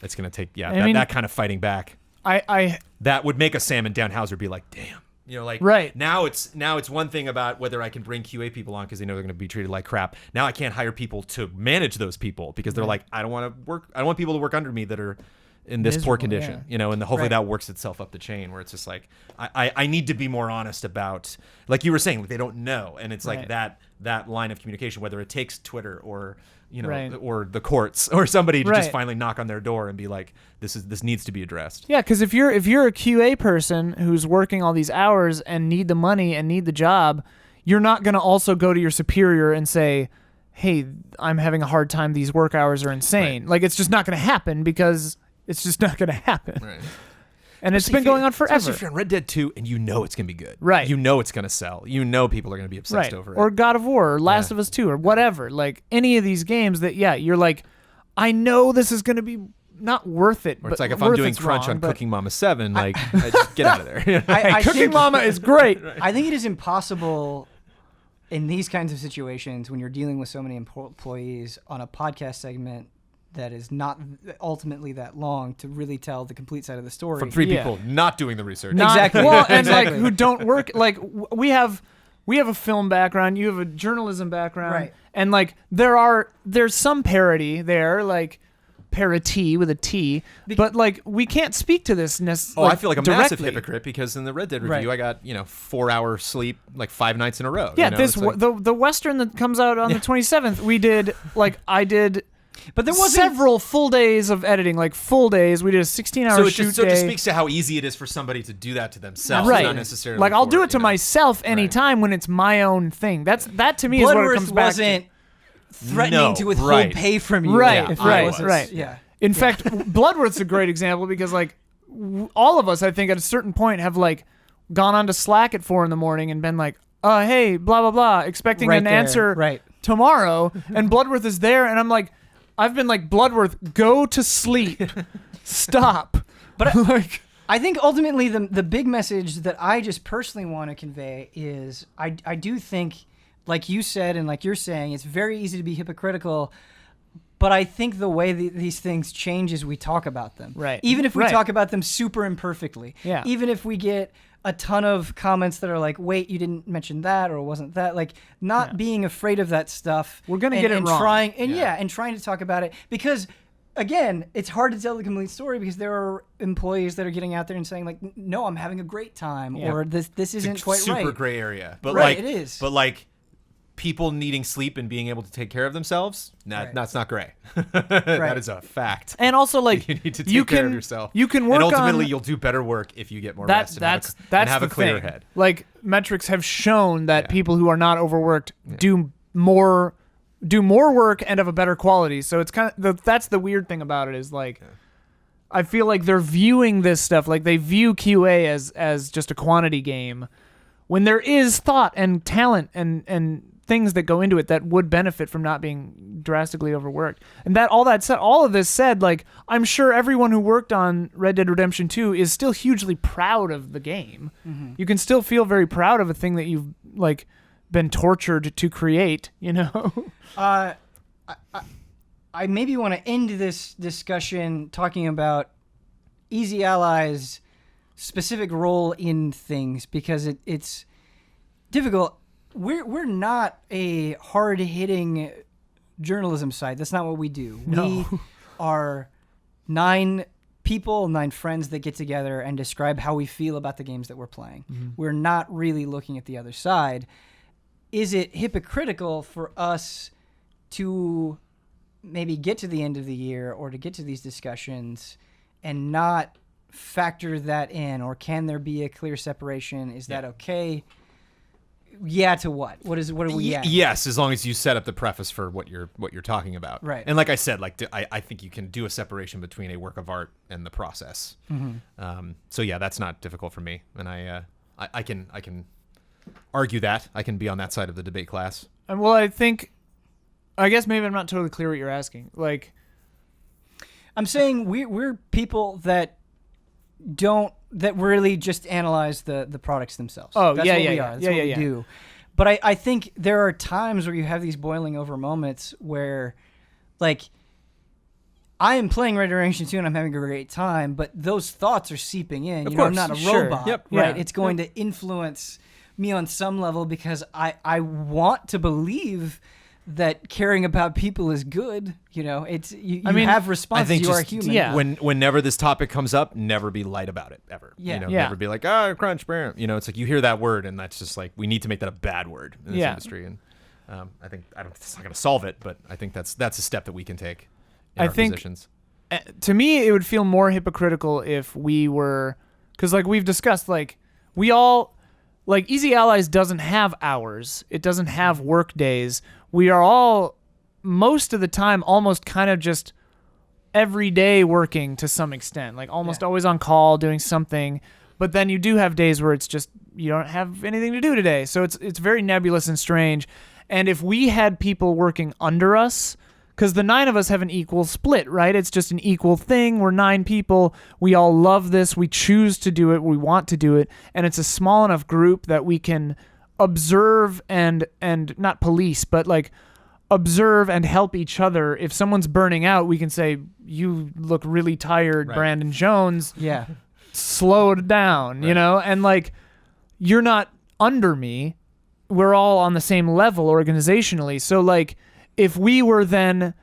it's going to take, that kind of fighting back. I That would make a Sam and Downhauser be like, damn, you know, like Right. now it's one thing about whether I can bring QA people on because they know they're going to be treated like crap. Now I can't hire people to manage those people because they're like, I don't want people to work under me that are in this poor Miserable, condition, yeah. you know, and hopefully Right. that works itself up the chain where it's just like, I need to be more honest about, like you were saying, like they don't know. And it's like Right. that line of communication, whether it takes Twitter or, you know, Right. or the courts or somebody to just Right. finally knock on their door and be like, this needs to be addressed. Yeah, because if you're a QA person who's working all these hours and need the money and need the job, you're not going to also go to your superior and say, hey, I'm having a hard time. These work hours are insane. Right. Like, it's just not going to happen because it's just not going to happen. Right. And it's been going on forever. Especially if you're on Red Dead 2 and you know it's going to be good. Right. You know it's going to sell. You know people are going to be obsessed over it. Or God of War, or Last of Us 2, or whatever. Like, any of these games that, you're like, I know this is going to be not worth it. Or but it's like if I'm doing crunch on Cooking Mama 7, like, just get out of there. Cooking Mama is great. I think it is impossible in these kinds of situations when you're dealing with so many employees on a podcast segment that is not ultimately that long to really tell the complete side of the story. From three people not doing the research. Exactly. Well, and Exactly. like who don't work. Like we have a film background. You have a journalism background. Right. And like there's some parody there, like parity with a T. But like we can't speak to this necessarily. I feel like a directly. massive hypocrite because in the Red Dead review, I got 4-hour sleep like 5 nights in a row. Yeah, you know? this It's like, the Western that comes out on the 27th. We did I did. But there wasn't several full days of editing, like full days. We did a 16-hour so it shoot just, so it day. just speaks to how easy it is for somebody to do that to themselves, Right. not necessarily. Like I'll for, do it to you know. myself anytime when it's my own thing. That to me is what it Bloodworth comes back wasn't threatening No, to withhold right. pay from to. you. Right, if it right, wasn't- right. Yeah. In fact, Bloodworth's a great example because like all of us, I think, at a certain point have like gone onto Slack at 4 a.m. and been like, hey, blah blah blah, expecting Right an there, answer right. tomorrow, and Bloodworth is there, and I'm like, I've been like, Bloodworth, go to sleep, stop. But like, I think ultimately the big message that I just personally want to convey is I do think, like you said and like you're saying, it's very easy to be hypocritical, but I think the way these things change is we talk about them. Right. Even if we Right. talk about them super imperfectly. Yeah. Even if we get a ton of comments that are like, wait, you didn't mention that or wasn't that, like not being afraid of that stuff. We're gonna and- get it and wrong. trying and trying to talk about it because again, it's hard to tell the complete story because there are employees that are getting out there and saying like, no, I'm having a great time or this isn't quite super right. gray area, but Right, like it is. But like people needing sleep and being able to take care of themselves, Right. that's not gray. That is a fact. and also like You need to take care can, of yourself. You can work and ultimately on you'll do better work if you get more that. rest and That's have the a clearer thing. head. Like metrics have shown that people who are not overworked do more work and of a better quality. So it's kind of that's the weird thing about it is like I feel like they're viewing this stuff like they view QA as just a quantity game when there is thought and talent and things that go into it that would benefit from not being drastically overworked. And all of this said, like I'm sure everyone who worked on Red Dead Redemption 2 is still hugely proud of the game. Mm-hmm. You can still feel very proud of a thing that you've like been tortured to create, you know? I maybe want to end this discussion talking about Easy Ally's specific role in things because it's difficult. We're not a hard-hitting journalism site. That's not what we do. No. We are 9 people, 9 friends that get together and describe how we feel about the games that we're playing. Mm-hmm. We're not really looking at the other side. Is it hypocritical for us to maybe get to the end of the year or to get to these discussions and not factor that in, or can there be a clear separation? Is that okay? Yeah, to what? What are we at? Yes, as long as you set up the preface for what you're talking about. Right. And like I said, like I think you can do a separation between a work of art and the process. So yeah, that's not difficult for me, and I can argue that. I can be on that side of the debate class. And well, I guess maybe I'm not totally clear what you're asking. Like, I'm saying we're people that really just analyze the products themselves. Oh, That's yeah, what yeah, we yeah. are. That's Yeah, what yeah, we yeah. do. But I think there are times where you have these boiling over moments where, like, I am playing Red Dead Redemption 2 and I'm having a great time, but those thoughts are seeping in. Of I'm course, not a sure. robot, Yep, right? yeah. It's going to influence me on some level because I want to believe that caring about people is good. You know, it's you have responses. I think You are just human. yeah. whenever this topic comes up, never be light about it ever. Yeah. You know, Yeah. never be like, crunch, brr. You know, it's like you hear that word and that's just like we need to make that a bad word in this industry. And it's not going to solve it, but I think that's a step that we can take in I our think- positions. to me, it would feel more hypocritical if we were, because like we've discussed, like we all, like Easy Allies doesn't have hours. It doesn't have work days. We are all most of the time almost kind of just every day working to some extent, like almost always on call doing something. But then you do have days where it's just you don't have anything to do today. So it's very nebulous and strange. And if we had people working under us, because the 9 of us have an equal split, right? It's just an equal thing. We're 9 people. We all love this. We choose to do it. We want to do it. And it's a small enough group that we can observe and not police, but like observe and help each other. If someone's burning out, we can say, you look really tired, Right. Brandon Jones. Yeah. Slow down, you know? And like, you're not under me. We're all on the same level organizationally. So like, if we were then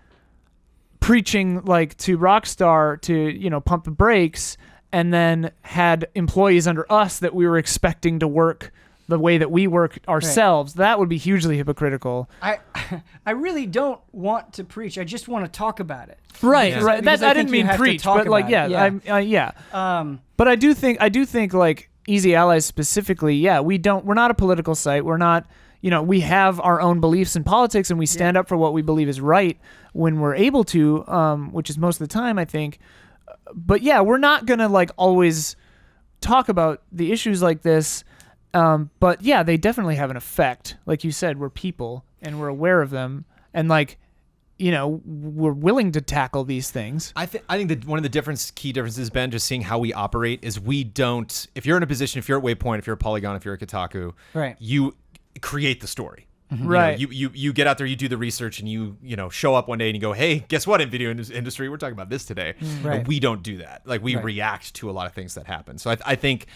preaching like to Rockstar to, you know, pump the brakes and then had employees under us that we were expecting to work the way that we work ourselves, that would be hugely hypocritical. I really don't want to preach. I just want to talk about it. Right, Because- right. because That I didn't mean preach, but like, yeah. But I do think like Easy Allies specifically, we're not a political site. We're not, you know, we have our own beliefs in politics and we stand up for what we believe is right when we're able to, which is most of the time, I think. But yeah, we're not going to like always talk about the issues like this. But yeah, they definitely have an effect. Like you said, we're people and we're aware of them. And like, you know, we're willing to tackle these things. I think that one of the key differences, Ben, just seeing how we operate is we don't. If you're in a position, if you're at Waypoint, if you're a Polygon, if you're a Kotaku, Right. you create the story. Right. You get out there, you do the research, and you show up one day and you go, hey, guess what? In video industry, we're talking about this today. Right. And we don't do that. Like we Right. react to a lot of things that happen. So I think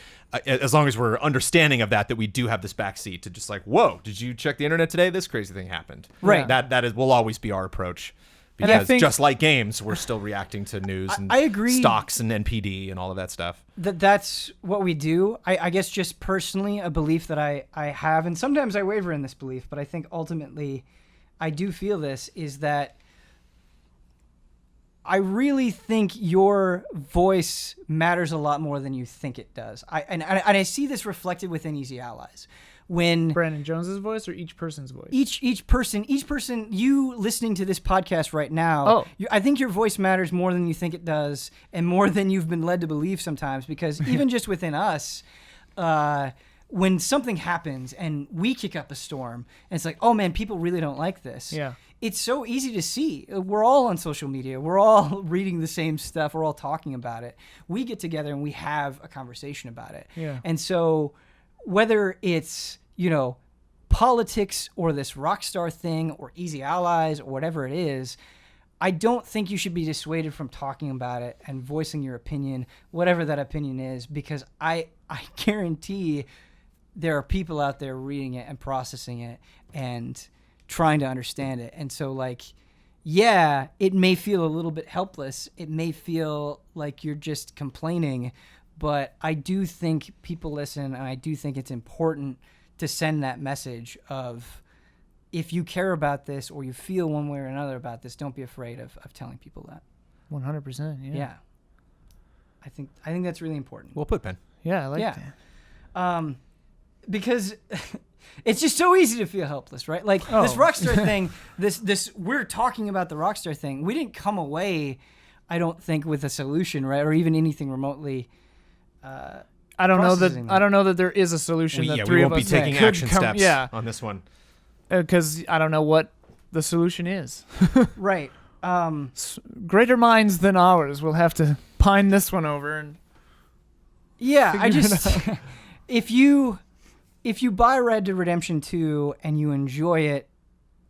as long as we're understanding of that we do have this backseat to just like, whoa, did you check the internet today? This crazy thing happened. Right. That will always be our approach. And I Because think- just like games, we're still reacting to news and I agree. stocks and NPD and all of that stuff. That's what we do. I guess just personally a belief that I have, and sometimes I waver in this belief, but I think ultimately I do feel this, is that I really think your voice matters a lot more than you think it does. And I see this reflected within Easy Allies. When Brandon Jones's voice or each person's voice? each person, you listening to this podcast right now, I think your voice matters more than you think it does, and more than you've been led to believe sometimes. Because even just within us, when something happens and we kick up a storm, and it's like, oh man, people really don't like this. Yeah. It's so easy to see. We're all on social media. We're all reading the same stuff. We're all talking about it. We get together and we have a conversation about it. Yeah. And so whether it's, you know, politics or this Rockstar thing or Easy Allies or whatever it is, I don't think you should be dissuaded from talking about it and voicing your opinion, whatever that opinion is, because I guarantee there are people out there reading it and processing it and trying to understand it. And so, like, yeah, it may feel a little bit helpless. It may feel like you're just complaining, but I do think people listen, and I do think it's important to send that message of, if you care about this or you feel one way or another about this, don't be afraid of telling people that. 100%. Yeah. I think that's really important. Well put, Ben. Yeah, I like Yeah. that. Because it's just so easy to feel helpless, right? Like this Rockstar thing, this we're talking about the Rockstar thing. We didn't come away, I don't think, with a solution, right? Or even anything remotely. I don't know processing that there is a solution that we three of won't us be taking could action come, steps yeah, on this one. because I don't know what the solution is. Right. Greater minds than ours will have to pine this one over and Yeah, I figure it just if you buy Red Dead Redemption 2 and you enjoy it,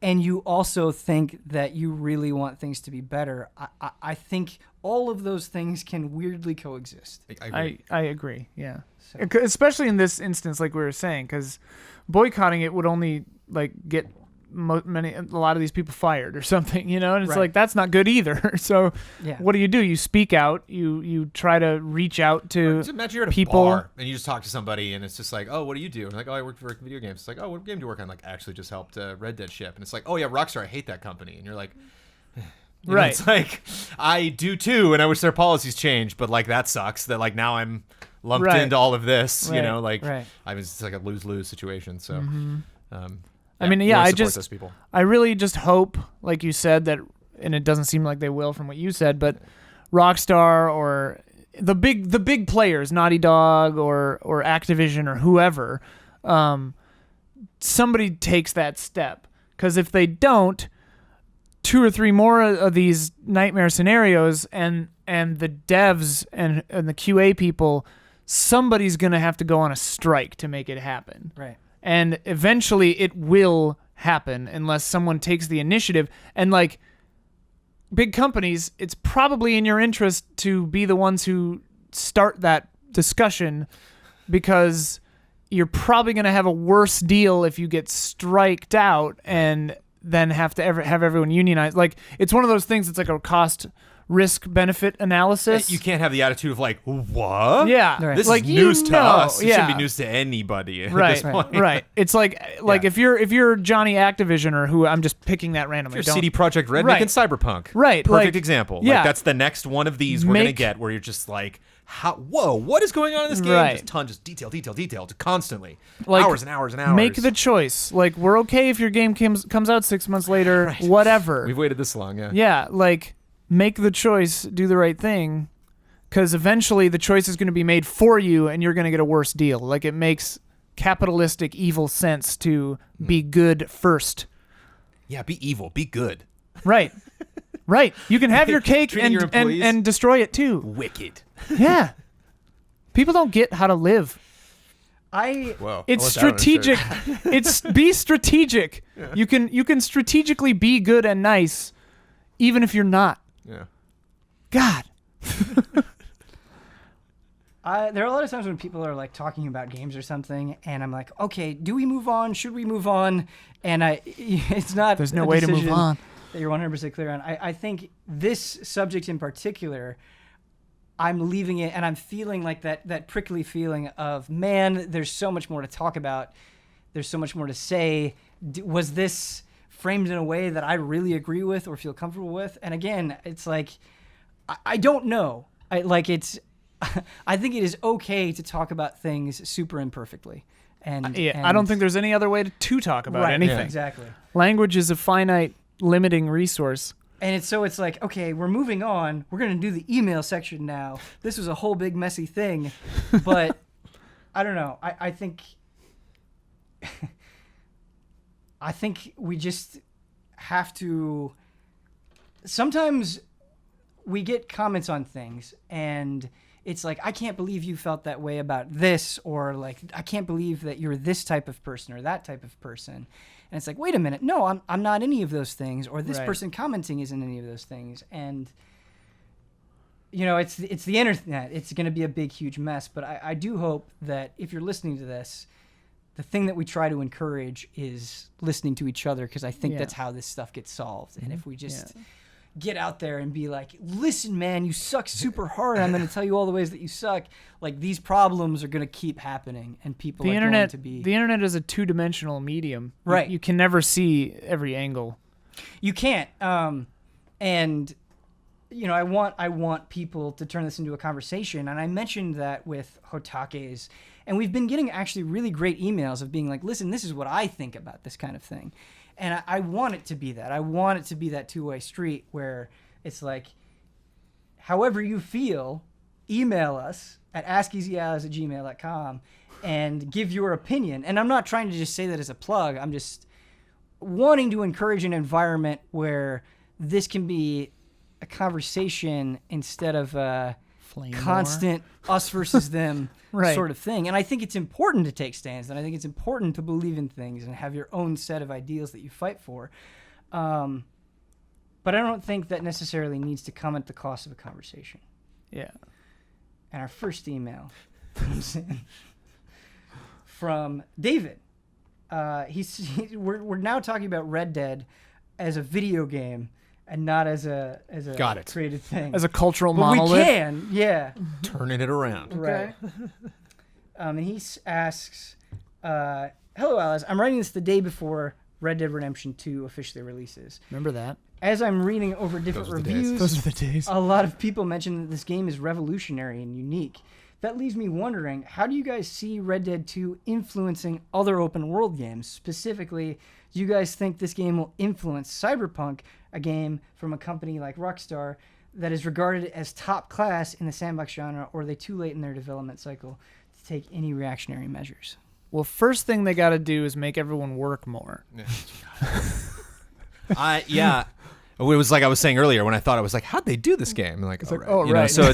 and you also think that you really want things to be better, I think all of those things can weirdly coexist. I agree. I agree. Yeah, So- especially in this instance, like we were saying, because boycotting it would only like get a lot of these people fired or something, you know, and it's Right. like that's not good either. So, Yeah. what do? You speak out. You try to reach out to Just imagine you're at a people. bar and you just talk to somebody and it's just like, oh, what do you do? And like, oh, I work for video games. It's like, oh, what game do you work on? Like, I actually just helped Red Dead ship. And it's like, oh yeah, Rockstar, I hate that company. And you're like, you know, Right. it's like, I do too, and I wish their policies changed, but like that sucks. That like now I'm lumped Right. into all of this. You Right. know, like Right. I was it's like a lose-lose situation. So, I mean, really I support just those people. I really just hope, like you said, that, and it doesn't seem like they will from what you said, but Rockstar or the big players, Naughty Dog or Activision or whoever, somebody takes that step. Because if they don't, 2 or 3 more of these nightmare scenarios, and the devs and the QA people, somebody's gonna have to go on a strike to make it happen. Right. And eventually it will happen unless someone takes the initiative. And like big companies, it's probably in your interest to be the ones who start that discussion, because you're probably going to have a worse deal if you get striked out and then have to have everyone unionize. Like, it's one of those things that's like a cost risk benefit analysis. You can't have the attitude of like, what? Yeah. Right. This Like, is news to us. It yeah. shouldn't be news to anybody at Right, this point. right. It's like Yeah. if you're Johnny Activision, or who, I'm just picking that randomly. You're Don't- CD Projekt Red Right. making Cyberpunk. Right, Perfect like, example. yeah. Like, that's the next one of these we're going to Make- get where you're just like, whoa, what is going on in this game? Right. Just detail, constantly. Like, hours and hours and hours. Make the choice. Like, we're okay if your game comes out 6 months later, Right. whatever. We've waited this long, yeah. Yeah, like, make the choice, do the right thing, because eventually the choice is going to be made for you and you're going to get a worse deal. Like, it makes capitalistic evil sense to be good first. Yeah, be evil, be good. Right. Right. You can have your cake Treating your employees- and destroy it too. Wicked. Yeah. People don't get how to live. Whoa. It's strategic. It's be strategic. Yeah. You can strategically be good and nice even if you're not. Yeah. God. There are a lot of times when people are like talking about games or something, and I'm like, okay, do we move on? Should we move on? And it's not. There's no a way to move decision on. that you're 100% clear on. I think this subject in particular, I'm leaving it, and I'm feeling like that prickly feeling of, man, there's so much more to talk about. There's so much more to say. Was this framed in a way that I really agree with or feel comfortable with? And again, it's like, I don't know. I think it is okay to talk about things super imperfectly. And I don't think there's any other way to talk about anything. Yeah, exactly. Language is a finite, limiting resource. And it's like, okay, we're moving on. We're going to do the email section now. This was a whole big messy thing. But I don't know. I think I think we just have to. Sometimes we get comments on things and it's like, I can't believe you felt that way about this, or like, I can't believe that you're this type of person or that type of person. And it's like, wait a minute, no, I'm not any of those things, or this Right. person commenting isn't any of those things. And you know, it's the internet. It's going to be a big, huge mess. But I do hope that if you're listening to this, the thing that we try to encourage is listening to each other, because I think Yeah. that's how this stuff gets solved. And if we just get out there and be like, listen, man, you suck super hard. I'm going to tell you all the ways that you suck. Like, these problems are going to keep happening, and people are going to be. The internet is a two-dimensional medium. Right. You can never see every angle. You can't. And you know, I want people to turn this into a conversation. And I mentioned that with Hotake's, and we've been getting actually really great emails of being like, listen, this is what I think about this kind of thing. And I want it to be that. I want it to be that two-way street where it's like, however you feel, email us at askeasyas@gmail.com and give your opinion. And I'm not trying to just say that as a plug. I'm just wanting to encourage an environment where this can be a conversation instead of a constant us versus them Right. sort of thing. And I think it's important to take stands, and I think it's important to believe in things and have your own set of ideals that you fight for. But I don't think that necessarily needs to come at the cost of a conversation. Yeah. And our first email comes in from David. We're now talking about Red Dead as a video game and not as a Got it. created thing. As a cultural but monolith. we can, yeah. Turning it around. Right. And he asks, hello, Alice. I'm writing this the day before Red Dead Redemption 2 officially releases. Remember that? As I'm reading over different Those are the days. reviews, Those are the days. a lot of people mention that this game is revolutionary and unique. that leaves me wondering, how do you guys see Red Dead 2 influencing other open world games? Specifically, do you guys think this game will influence Cyberpunk, a game from a company like Rockstar that is regarded as top class in the sandbox genre, or are they too late in their development cycle to take any reactionary measures? Well, first thing they got to do is make everyone work more. Yeah. It was like I was saying earlier when I thought I was like, how'd they do this game? Like, It's oh, like, right. oh, You know, right. so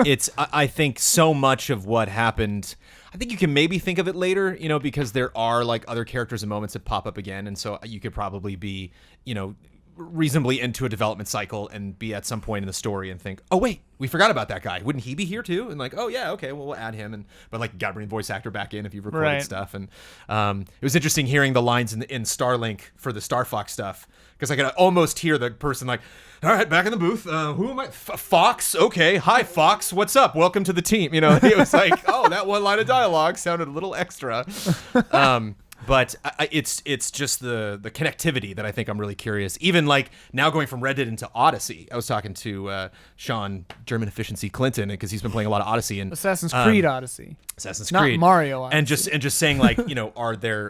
it's I think so much of what happened, I think you can maybe think of it later, you know, because there are like other characters and moments that pop up again, and so you could probably be, you know, reasonably into a development cycle and be at some point in the story and think, oh wait, we forgot about that guy. Wouldn't he be here too? And like, oh yeah, okay, well we'll add him. But like, you gotta bring the voice actor back in if you've recorded Right. stuff. And it was interesting hearing the lines in Starlink for the Star Fox stuff, because I could almost hear the person like, all right, back in the booth. Who am I? Fox. Okay. Hi, Fox. What's up? Welcome to the team. You know, it was like, oh, that one line of dialogue sounded a little extra. But it's just the connectivity that I think I'm really curious. Even like now going from Red Dead into Odyssey. I was talking to Sean German Efficiency Clinton, because he's been playing a lot of Odyssey and Assassin's Creed Odyssey. Assassin's Not Creed, Mario Odyssey. and just saying like, you know,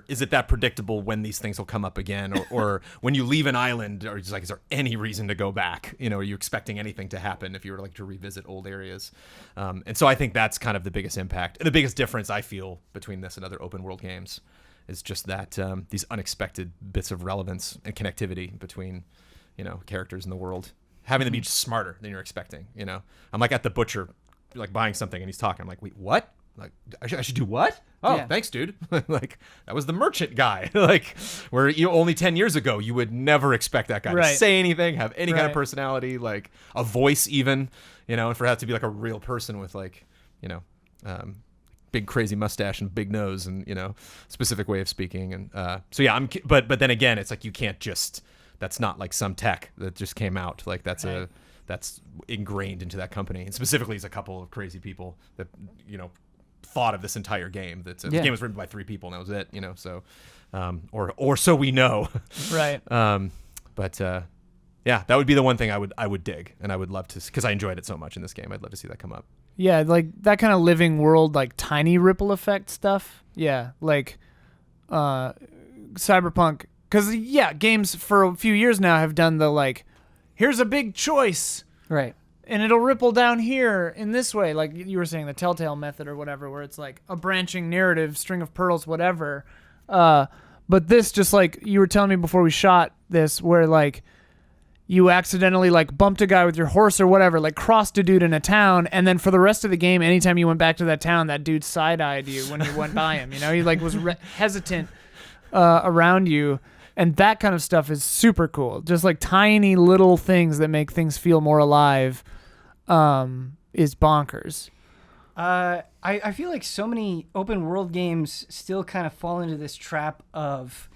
is it that predictable when these things will come up again, or when you leave an island, or just like, is there any reason to go back? You know, are you expecting anything to happen if you were like to revisit old areas? And so I think that's kind of the biggest impact, the biggest difference I feel between this and other open world games. Is just that these unexpected bits of relevance and connectivity between, you know, characters in the world, having them be just smarter than you're expecting. You know, I'm like at the butcher, like buying something, and he's talking. I'm like, wait, what? Like, I should do what? Oh, Yeah. thanks, dude. Like, that was the merchant guy. Like, where you only 10 years ago you would never expect that guy to Right. say anything, have any kind of Right. personality, like a voice even. You know, and for that to be like a real person with like, you know. Big crazy mustache and big nose and, you know, specific way of speaking. And so yeah, but then again, it's like you can't just, that's not like some tech that just came out. Like that's ingrained into that company. And specifically it's a couple of crazy people that, you know, thought of this entire game. The game was written by 3 people and that was it, you know, so or so we know. Right. But yeah, that would be the one thing I would dig, and I would love to, because I enjoyed it so much in this game. I'd love to see that come up. Yeah, like that kind of living world, like tiny ripple effect stuff. Yeah, like Cyberpunk. Because, yeah, games for a few years now have done the, like, here's a big choice. Right. And it'll ripple down here in this way. Like you were saying, the Telltale method or whatever, where it's like a branching narrative, string of pearls, whatever. But this, just like you were telling me before we shot this, where, like, you accidentally like bumped a guy with your horse or whatever, like crossed a dude in a town, and then for the rest of the game, anytime you went back to that town, that dude side-eyed you when you went by him. You know, he like was hesitant around you, and that kind of stuff is super cool. Just like tiny little things that make things feel more alive is bonkers. I feel like so many open world games still kind of fall into this trap of,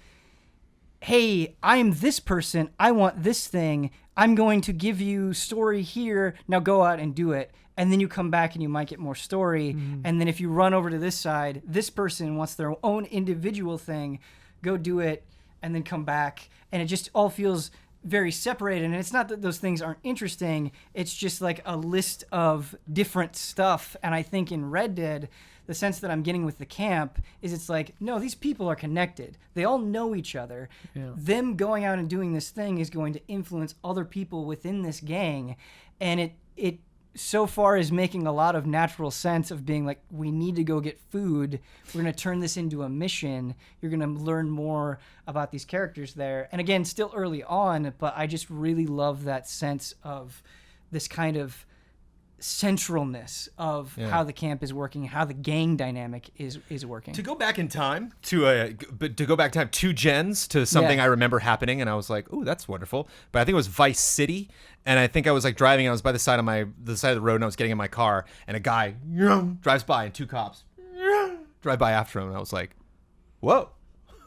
hey, I'm this person, I want this thing, I'm going to give you story here, now go out and do it. And then you come back and you might get more story. And then if you run over to this side, this person wants their own individual thing, go do it, and then come back. And it just all feels very separated. And it's not that those things aren't interesting, it's just like a list of different stuff. And I think in Red Dead, the sense that I'm getting with the camp is it's like, no, these people are connected. They all know each other. Yeah. Them going out and doing this thing is going to influence other people within this gang. And it so far is making a lot of natural sense of being like, we need to go get food. We're going to turn this into a mission. You're going to learn more about these characters there. And again, still early on, but I just really love that sense of this kind of centralness of how the camp is working, how the gang dynamic is working. To go back in time to 2 gens to something I remember happening, and I was like, "Ooh, that's wonderful." But I think it was Vice City, and I think I was like driving. I was by the side of the road, and I was getting in my car, and a guy drives by, and 2 cops drive by after him, and I was like, "Whoa!"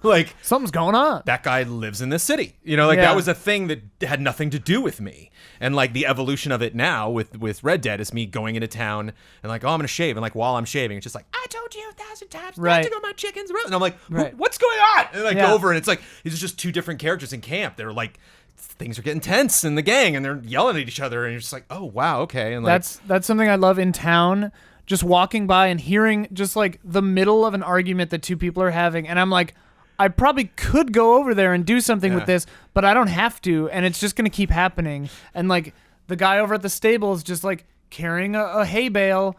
Like, Something's going on. that guy lives in this city. You know, like Yeah. that was a thing that had nothing to do with me. And like the evolution of it now with Red Dead is me going into town and like, oh, I'm going to shave. And like while I'm shaving, it's just like, I told you 1,000 times not Right. to go my chickens. And I'm like, Right. what's going on? And like Yeah. go over and it's like, these are just 2 different characters in camp. They're like, things are getting tense in the gang and they're yelling at each other. And you're just like, oh, wow, okay. And like, That's something I love in town. just walking by and hearing just like the middle of an argument that two people are having, and I'm like, I probably could go over there and do something with this, but I don't have to, and it's just gonna keep happening. And like the guy over at the stable is just like carrying a hay bale,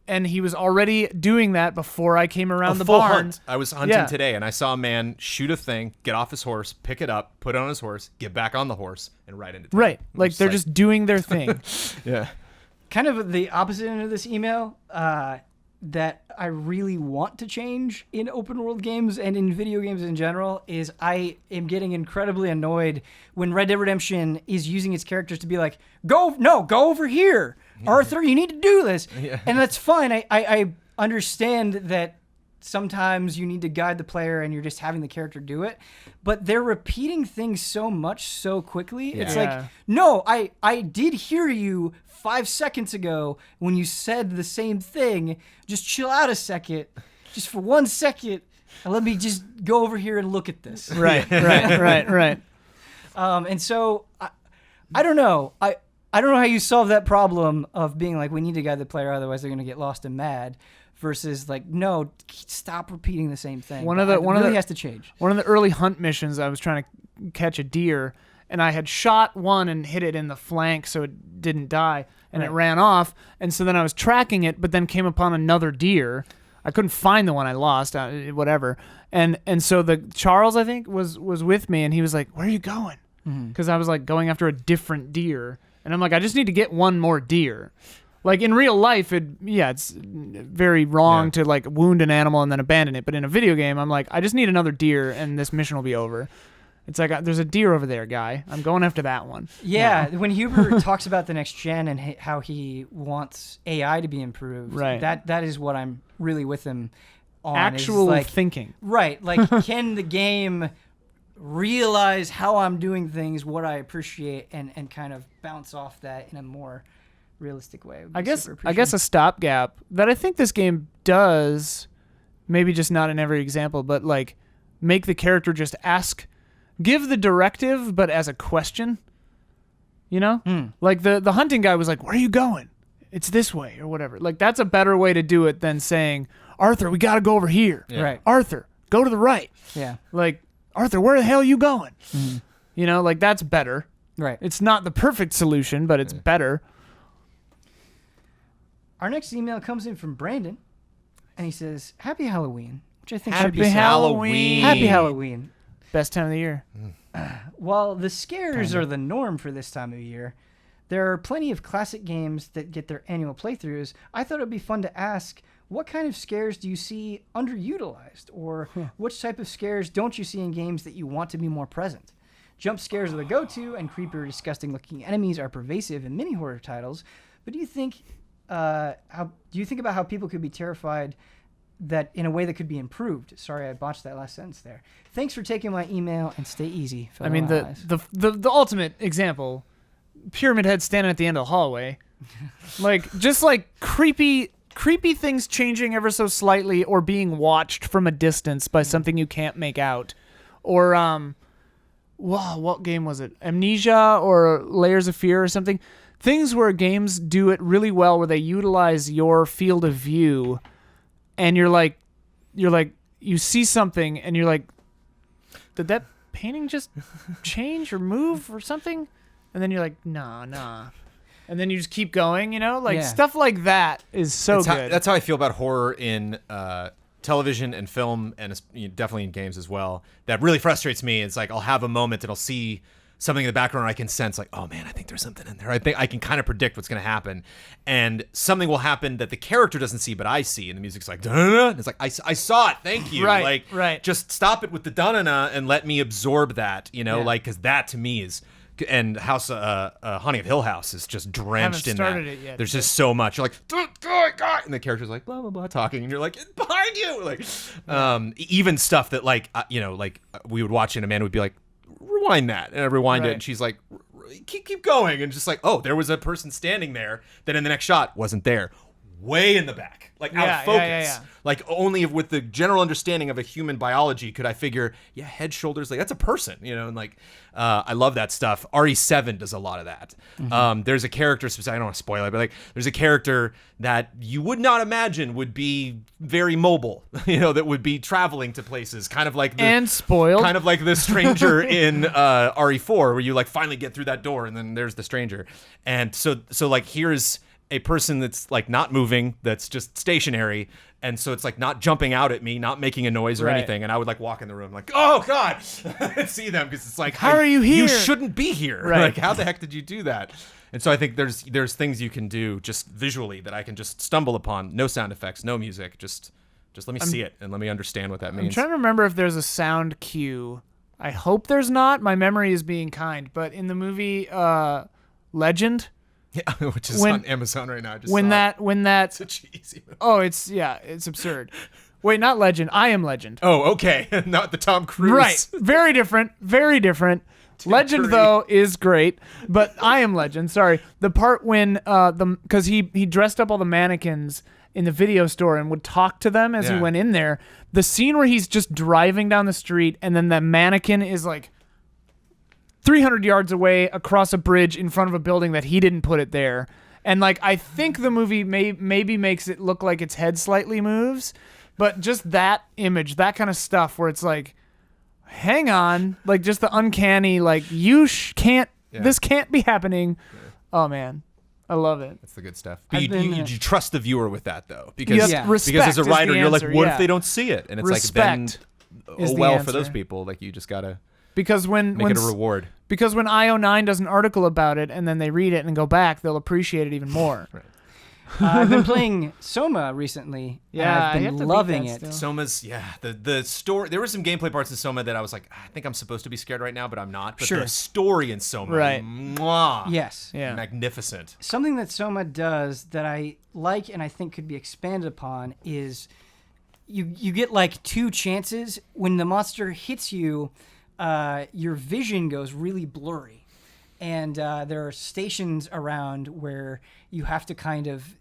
and he was already doing that before I came around the full barn. Hunt. I was hunting today, and I saw a man shoot a thing, get off his horse, pick it up, put it on his horse, get back on the horse, and ride into town. Right, like they're just doing their thing. Yeah. Kind of the opposite end of this email that I really want to change in open world games and in video games in general is I am getting incredibly annoyed when Red Dead Redemption is using its characters to be like, go over here. Arthur, you need to do this. Yeah. And that's fine. I understand that sometimes you need to guide the player and you're just having the character do it. But they're repeating things so much so quickly. Yeah. It's like, no, I did hear you 5 seconds ago when you said the same thing. Just chill out a second. Just for 1 second. And let me just go over here and look at this. Right. And so, I don't know. I don't know how you solve that problem of being like, we need to guide the player, otherwise they're going to get lost and mad, versus like, no, stop repeating the same thing. One has to change. One of the early hunt missions, I was trying to catch a deer, and I had shot one and hit it in the flank so it didn't die, and it ran off. And so then I was tracking it, but then came upon another deer. I couldn't find the one I lost, whatever. And so the Charles, I think, was with me, and he was like, "Where are you going?" Because I was like going after a different deer. And I'm like, I just need to get one more deer. Like in real life, it's very wrong to like wound an animal and then abandon it. But in a video game, I'm like, I just need another deer and this mission will be over. It's like, there's a deer over there, guy. I'm going after that one. Yeah, when Huber talks about the next gen and how he wants AI to be improved, that is what I'm really with him on. Actual thinking. Right, like can the game realize how I'm doing things, what I appreciate, and kind of bounce off that in a more realistic way. I guess a stopgap that I think this game does, maybe just not in every example, but like make the character just give the directive, but as a question. You know, like the hunting guy was like, "Where are you going? It's this way," or whatever. Like that's a better way to do it than saying, "Arthur, we got to go over here." Yeah. Right. Arthur, go to the right. Yeah. Like, Arthur, where the hell are you going? You know, like that's better. Right. It's not the perfect solution, but it's better. Our next email comes in from Brandon, and he says, "Happy Halloween," which I think Happy should be Halloween. Happy Halloween. Best time of the year. While the scares are the norm for this time of year, there are plenty of classic games that get their annual playthroughs. I thought it would be fun to ask, what kind of scares do you see underutilized? Or which type of scares don't you see in games that you want to be more present? Jump scares are the go-to, and creepy or disgusting-looking enemies are pervasive in many horror titles. But do you think about how people could be terrified that in a way that could be improved? Sorry, I botched that last sentence there. Thanks for taking my email, and stay easy. I mean, the ultimate example, Pyramid Head standing at the end of the hallway, like just like creepy things changing ever so slightly, or being watched from a distance by something you can't make out, or what game was it? Amnesia or Layers of Fear or something. Things where games do it really well, where they utilize your field of view, and you're like, you see something, and you're like, did that painting just change or move or something? And then you're like, nah. And then you just keep going, you know? Like, stuff like that is so good. That's how I feel about horror in television and film, and definitely in games as well. That really frustrates me. It's like I'll have a moment and I'll see something in the background, I can sense like, oh man, I think there's something in there. I think I can kind of predict what's going to happen. And something will happen that the character doesn't see, but I see. And the music's like, da-na-na. And it's like, I saw it. Thank you. Right. Just stop it with the da-na-na and let me absorb that, like, because that to me is, and Haunting of Hill House is just drenched in that. Haven't started it yet. There's just so much. You're like, God, and the character's like, blah, blah, blah, talking. And you're like, it's behind you. Like, even stuff that like we would watch and Amanda would be like, rewind that, and I rewind it, and she's like, keep going, and just like, oh, there was a person standing there that in the next shot wasn't there. way in the back, like out Yeah, of focus. yeah. Like only with the general understanding of a human biology could I figure, head, shoulders, like that's a person, and like I love that stuff. RE7 does a lot of that. There's a character, I don't want to spoil it, but like there's a character that you would not imagine would be very mobile, that would be traveling to places, kind of like and spoiled, kind of like the stranger in RE4, where you like finally get through that door and then there's the stranger. And so like here's a person that's like not moving, that's just stationary, and so it's like not jumping out at me, not making a noise or anything, and I would like walk in the room like, oh god, and see them, because it's like, how are you here? You shouldn't be here. Right. Like, how the heck did you do that? And so I think there's things you can do just visually that I can just stumble upon. No sound effects, no music, just let me see it and let me understand what that means. I'm trying to remember if there's a sound cue. I hope there's not. My memory is being kind, but in the movie Legend, yeah, which is on Amazon right now. I just when saw that it's a cheesy movie. oh, it's absurd. Wait, not Legend. I Am Legend. Oh, okay. Not the Tom Cruise. Right. Very different. Very different. Legend, though, is great, but I Am Legend. Sorry. The part when because he dressed up all the mannequins in the video store and would talk to them as he went in there. The scene where he's just driving down the street and then the mannequin is like 300 yards away across a bridge in front of a building that he didn't put it there. And like, I think the movie maybe makes it look like its head slightly moves, but just that image, that kind of stuff where it's like, hang on, like just the uncanny, like this can't be happening. Yeah. Oh man, I love it. That's the good stuff. But you trust the viewer with that though, because as a writer, you're you're like, what if they don't see it? And it's respect like, then for those people, like you just gotta make it a reward. Because when IO9 does an article about it and then they read it and go back, they'll appreciate it even more. Right. I've been playing Soma recently. Yeah, and I've been loving it. Soma's, the story. There were some gameplay parts in Soma that I was like, I think I'm supposed to be scared right now, but I'm not. But the story in Soma, mwah, yes, magnificent. Something that Soma does that I like and I think could be expanded upon is you get like 2 chances when the monster hits you. Your vision goes really blurry. And there are stations around where you have to kind of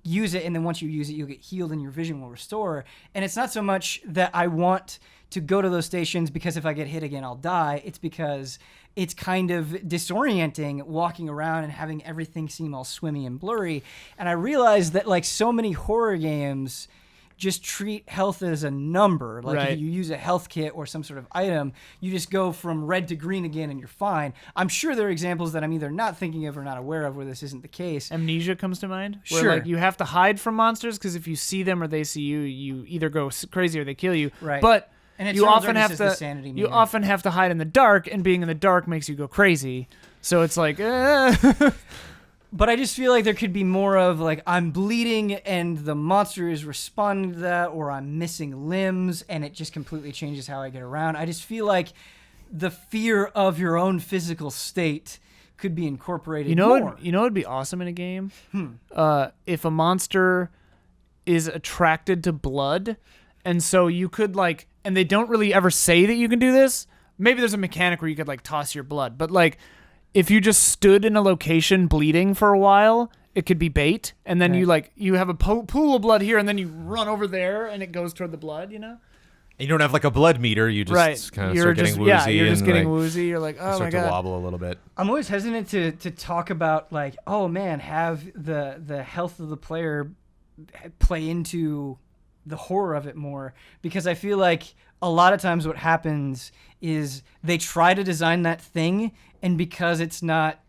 use it, and then once you use it, you'll get healed and your vision will restore. And it's not so much that I want to go to those stations because if I get hit again, I'll die. It's because it's kind of disorienting walking around and having everything seem all swimmy and blurry. And I realized that like so many horror games just treat health as a number. Like if you use a health kit or some sort of item, you just go from red to green again and you're fine. I'm sure there are examples that I'm either not thinking of or not aware of where this isn't the case. Amnesia comes to mind. Sure. Where like you have to hide from monsters because if you see them or they see you, you either go crazy or they kill you. Right. But and you often have to hide in the dark, and being in the dark makes you go crazy. So it's like, But I just feel like there could be more of like I'm bleeding and the monster is responding to that, or I'm missing limbs and it just completely changes how I get around. I just feel like the fear of your own physical state could be incorporated more. You know what would be awesome in a game? If a monster is attracted to blood, and so you could like, and they don't really ever say that you can do this. Maybe there's a mechanic where you could like toss your blood, but like, if you just stood in a location bleeding for a while, it could be bait, and then you have a pool of blood here, and then you run over there, and it goes toward the blood, And you don't have like a blood meter. You just kind of start getting woozy. Yeah, you're just getting like, woozy. You're like, oh my god. Start to wobble a little bit. I'm always hesitant to talk about like, oh man, have the health of the player play into the horror of it more, because I feel like a lot of times what happens is they try to design that thing, and because it's not,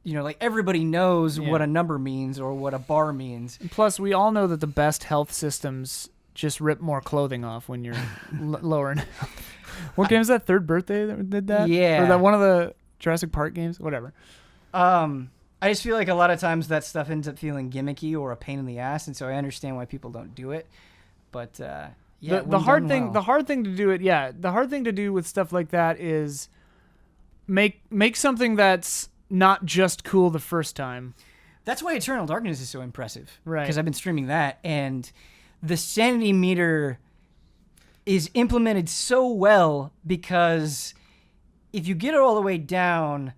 like everybody knows what a number means or what a bar means. And plus, we all know that the best health systems just rip more clothing off when you're lower in health. What game is that? Third Birthday that did that? Yeah. Or that one of the Jurassic Park games? Whatever. I just feel like a lot of times that stuff ends up feeling gimmicky or a pain in the ass, and so I understand why people don't do it. But the hard thing to do with stuff like that is make something that's not just cool the first time. That's why Eternal Darkness is so impressive, right? Because I've been streaming that, and the sanity meter is implemented so well, because if you get it all the way down,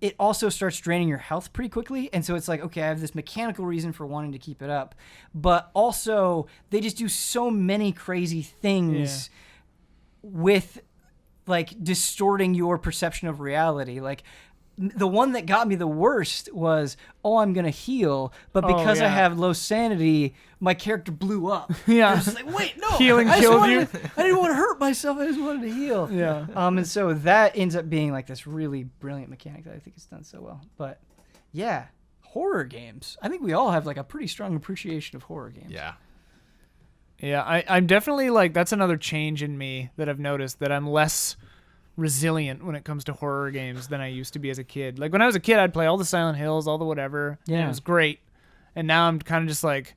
it also starts draining your health pretty quickly. And so it's like, okay, I have this mechanical reason for wanting to keep it up. But also, they just do so many crazy things with, like, distorting your perception of reality. Like, the one that got me the worst was, I'm going to heal, but because I have low sanity, my character blew up. Yeah. I was just like, wait, no. Healing killed you? I didn't want to hurt myself. I just wanted to heal. Yeah. And so that ends up being like this really brilliant mechanic that I think is done so well. But yeah, horror games. I think we all have like a pretty strong appreciation of horror games. Yeah. Yeah, I'm definitely like, that's another change in me that I've noticed, that I'm less resilient when it comes to horror games than I used to be as a kid. Like when I was a kid, I'd play all the Silent Hills, all the whatever. Yeah. And it was great. And now I'm kind of just like,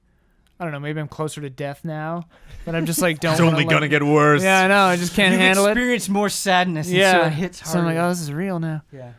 I don't know, maybe I'm closer to death now, but I'm just like, It's only going to get worse. Yeah, I know. I just can't handle it. You've experienced more sadness, and so it hits harder. So I'm like, this is real now. Yeah.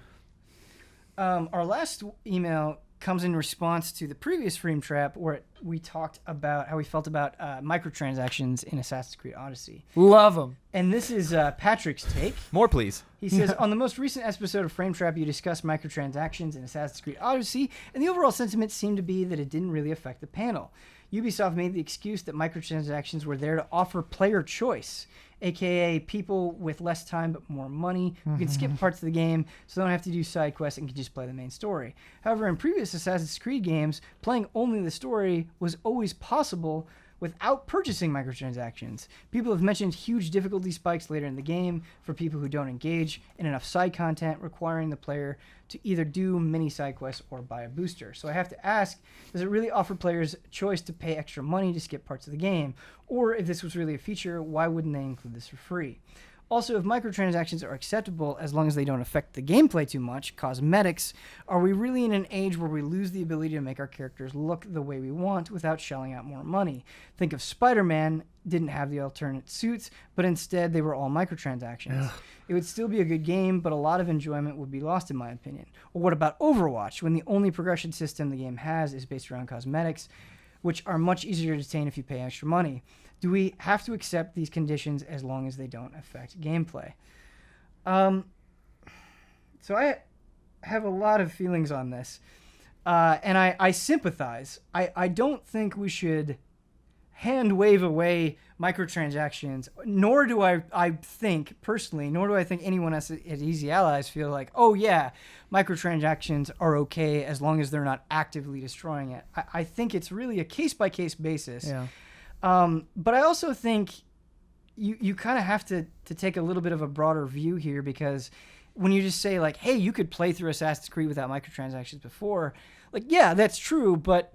Our last email comes in response to the previous Frame Trap, where we talked about how we felt about microtransactions in Assassin's Creed Odyssey. Love them. And this is Patrick's take. More, please. He says, on the most recent episode of Frame Trap, you discussed microtransactions in Assassin's Creed Odyssey, and the overall sentiment seemed to be that it didn't really affect the panel. Ubisoft made the excuse that microtransactions were there to offer player choice, aka people with less time but more money who can skip parts of the game so they don't have to do side quests and can just play the main story. However, in previous Assassin's Creed games, playing only the story was always possible without purchasing microtransactions. People have mentioned huge difficulty spikes later in the game for people who don't engage in enough side content, requiring the player to either do mini side quests or buy a booster. So I have to ask, does it really offer players choice to pay extra money to skip parts of the game? Or if this was really a feature, why wouldn't they include this for free? Also, if microtransactions are acceptable as long as they don't affect the gameplay too much, cosmetics, are we really in an age where we lose the ability to make our characters look the way we want without shelling out more money? Think of Spider-Man didn't have the alternate suits, but instead they were all microtransactions. Ugh. It would still be a good game, but a lot of enjoyment would be lost in my opinion. Or what about Overwatch, when the only progression system the game has is based around cosmetics, which are much easier to attain if you pay extra money? Do we have to accept these conditions as long as they don't affect gameplay? So I have a lot of feelings on this. And I sympathize. I don't think we should hand wave away microtransactions, nor do I think, personally, nor do I think anyone else at Easy Allies feel like, oh yeah, microtransactions are okay as long as they're not actively destroying it. I think it's really a case-by-case basis. Yeah. But I also think you kind of have to take a little bit of a broader view here, because when you just say like, hey, you could play through Assassin's Creed without microtransactions before, like, yeah, that's true, but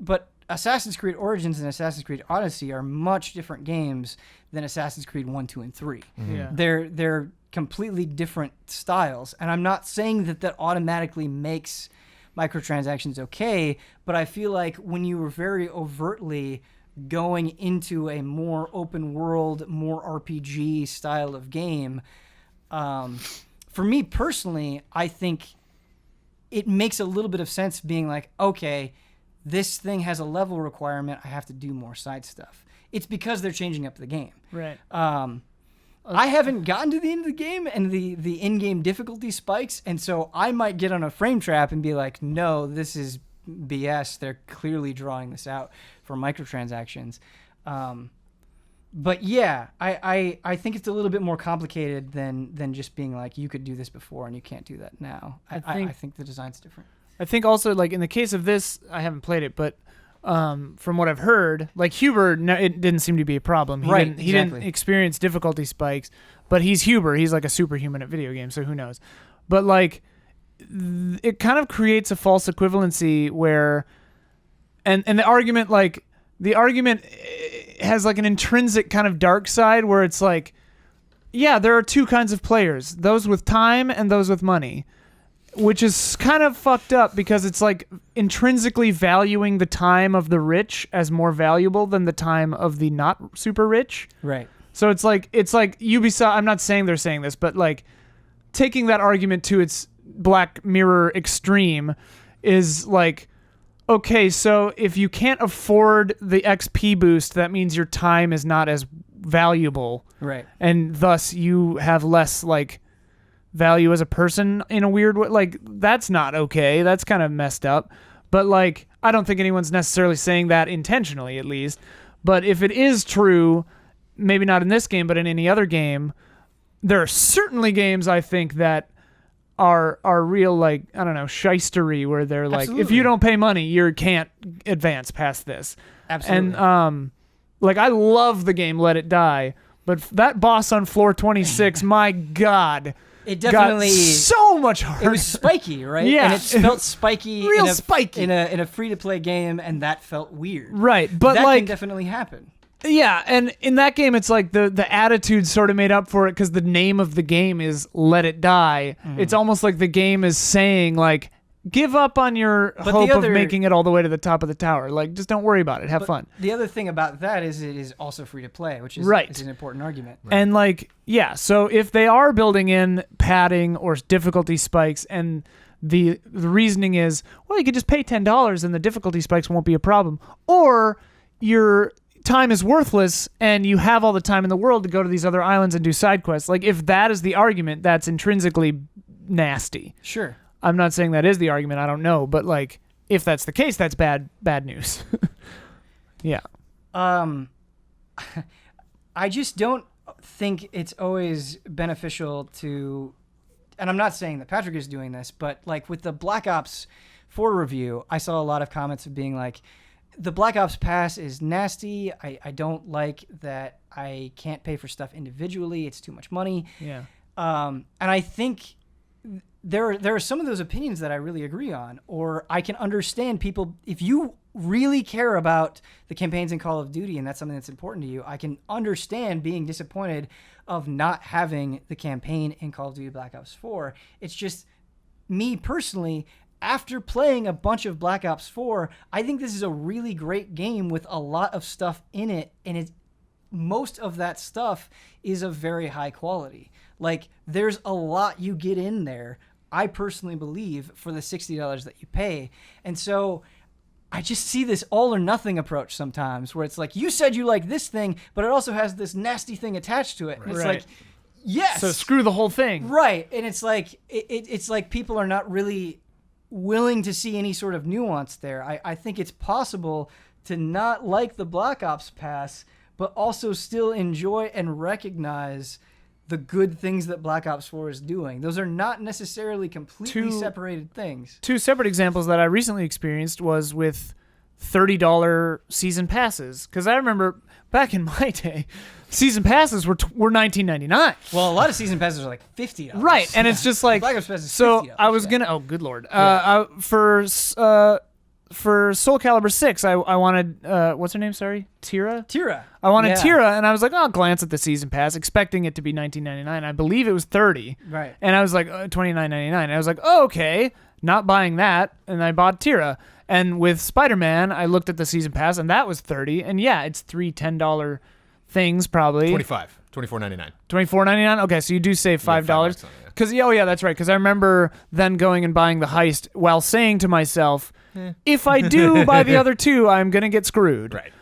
Assassin's Creed Origins and Assassin's Creed Odyssey are much different games than Assassin's Creed 1, 2, and 3. Mm-hmm. Yeah. They're completely different styles, and I'm not saying that automatically makes microtransactions okay, but I feel like when you were very overtly going into a more open world, more RPG style of game, for me personally, I think it makes a little bit of sense being like, okay, this thing has a level requirement, I have to do more side stuff. It's because they're changing up the game. Right. I haven't gotten to the end of the game and the in-game difficulty spikes, and so I might get on a frame trap and be like, no, this is BS. They're clearly drawing this out for microtransactions. But yeah, I think it's a little bit more complicated than just being like, you could do this before and you can't do that now. I think the design's different. I think also, like, in the case of this, I haven't played it, but from what I've heard, like, Huber, it didn't seem to be a problem. He didn't experience difficulty spikes, but he's Huber. He's like a superhuman at video games, so who knows? But, like, it kind of creates a false equivalency where, and the argument has like an intrinsic kind of dark side where it's like, yeah, there are two kinds of players, those with time and those with money, which is kind of fucked up because it's like intrinsically valuing the time of the rich as more valuable than the time of the not super rich. Right. So it's like Ubisoft, I'm not saying they're saying this, but like taking that argument to its Black Mirror extreme is like, okay, so if you can't afford the XP boost, that means your time is not as valuable. Right. And thus you have less like value as a person in a weird way. Like, that's not okay. That's kind of messed up. But, like, I don't think anyone's necessarily saying that intentionally, at least. But if it is true, maybe not in this game, but in any other game, there are certainly games, I think, that are real, like, I don't know, shystery, where they're like, Absolutely. if you don't pay money, you can't advance past this. Absolutely. And, like, I love the game Let It Die, but that boss on floor 26, my God, it definitely got so much harder. It was spiky, right? Yeah. And it felt spiky, Real in a, spiky. in a free-to-play game, and that felt weird. Right, but that like, can definitely happen. yeah, and in that game, it's like the attitude sort of made up for it because the name of the game is Let It Die. It's almost like the game is saying, like, give up on your hope of making it all the way to the top of the tower. Like, just don't worry about it. Have fun. The other thing about that is it is also free to play, which is, Right. is an important argument. And like, yeah, so if they are building in padding or difficulty spikes, and the reasoning is, well, you could just pay $10 and the difficulty spikes won't be a problem, or your time is worthless and you have all the time in the world to go to these other islands and do side quests. Like, if that is the argument, that's intrinsically nasty. Sure. I'm not saying that is the argument. I don't know, but like, if that's the case, that's bad news. Yeah. I just don't think it's always beneficial to, and I'm not saying that Patrick is doing this, but like with the Black Ops 4 review, I saw a lot of comments of being like, the Black Ops Pass is nasty. I don't like that I can't pay for stuff individually. It's too much money. Yeah. And I think there are some of those opinions that I really agree on, or I can understand people. If you really care about the campaigns in Call of Duty and that's something that's important to you, I can understand being disappointed of not having the campaign in Call of Duty Black Ops 4. It's just me personally, after playing a bunch of Black Ops 4, I think this is a really great game with a lot of stuff in it, and most of that stuff is of very high quality. Like, there's a lot you get in there, I personally believe, for the $60 that you pay. And so I just see this all or nothing approach sometimes, where it's like, you said you like this thing, but it also has this nasty thing attached to it. And it's Right. like, yes. So screw the whole thing. Right. And it's like, it's like people are not really willing to see any sort of nuance there. I think it's possible to not like the Black Ops Pass, but also still enjoy and recognize the good things that Black Ops 4 is doing. Those are not necessarily completely separated things. Two separate examples that I recently experienced was with $30 season passes. Because I remember back in my day, season passes were $19.99. Well, a lot of season passes are like $50. Right, and it's just like, Black Ops Pass is so $50, I was gonna, oh good lord, for Soulcalibur VI, I wanted, what's her name? Sorry, Tira. I wanted Tira, and I was like, oh, I'll glance at the season pass, expecting it to be $19.99. I believe it was $30. Right. And I was like, $29.99. I was like, oh, okay, not buying that, and I bought Tira. And with Spider-Man, I looked at the season pass, and that was $30. And yeah, it's three $10 things probably. $24.99. $24.99. Okay, so you do save $5. on it, yeah. Because that's right. Because I remember then going and buying the Heist while saying to myself, if I do buy the other two, I'm gonna get screwed. Right.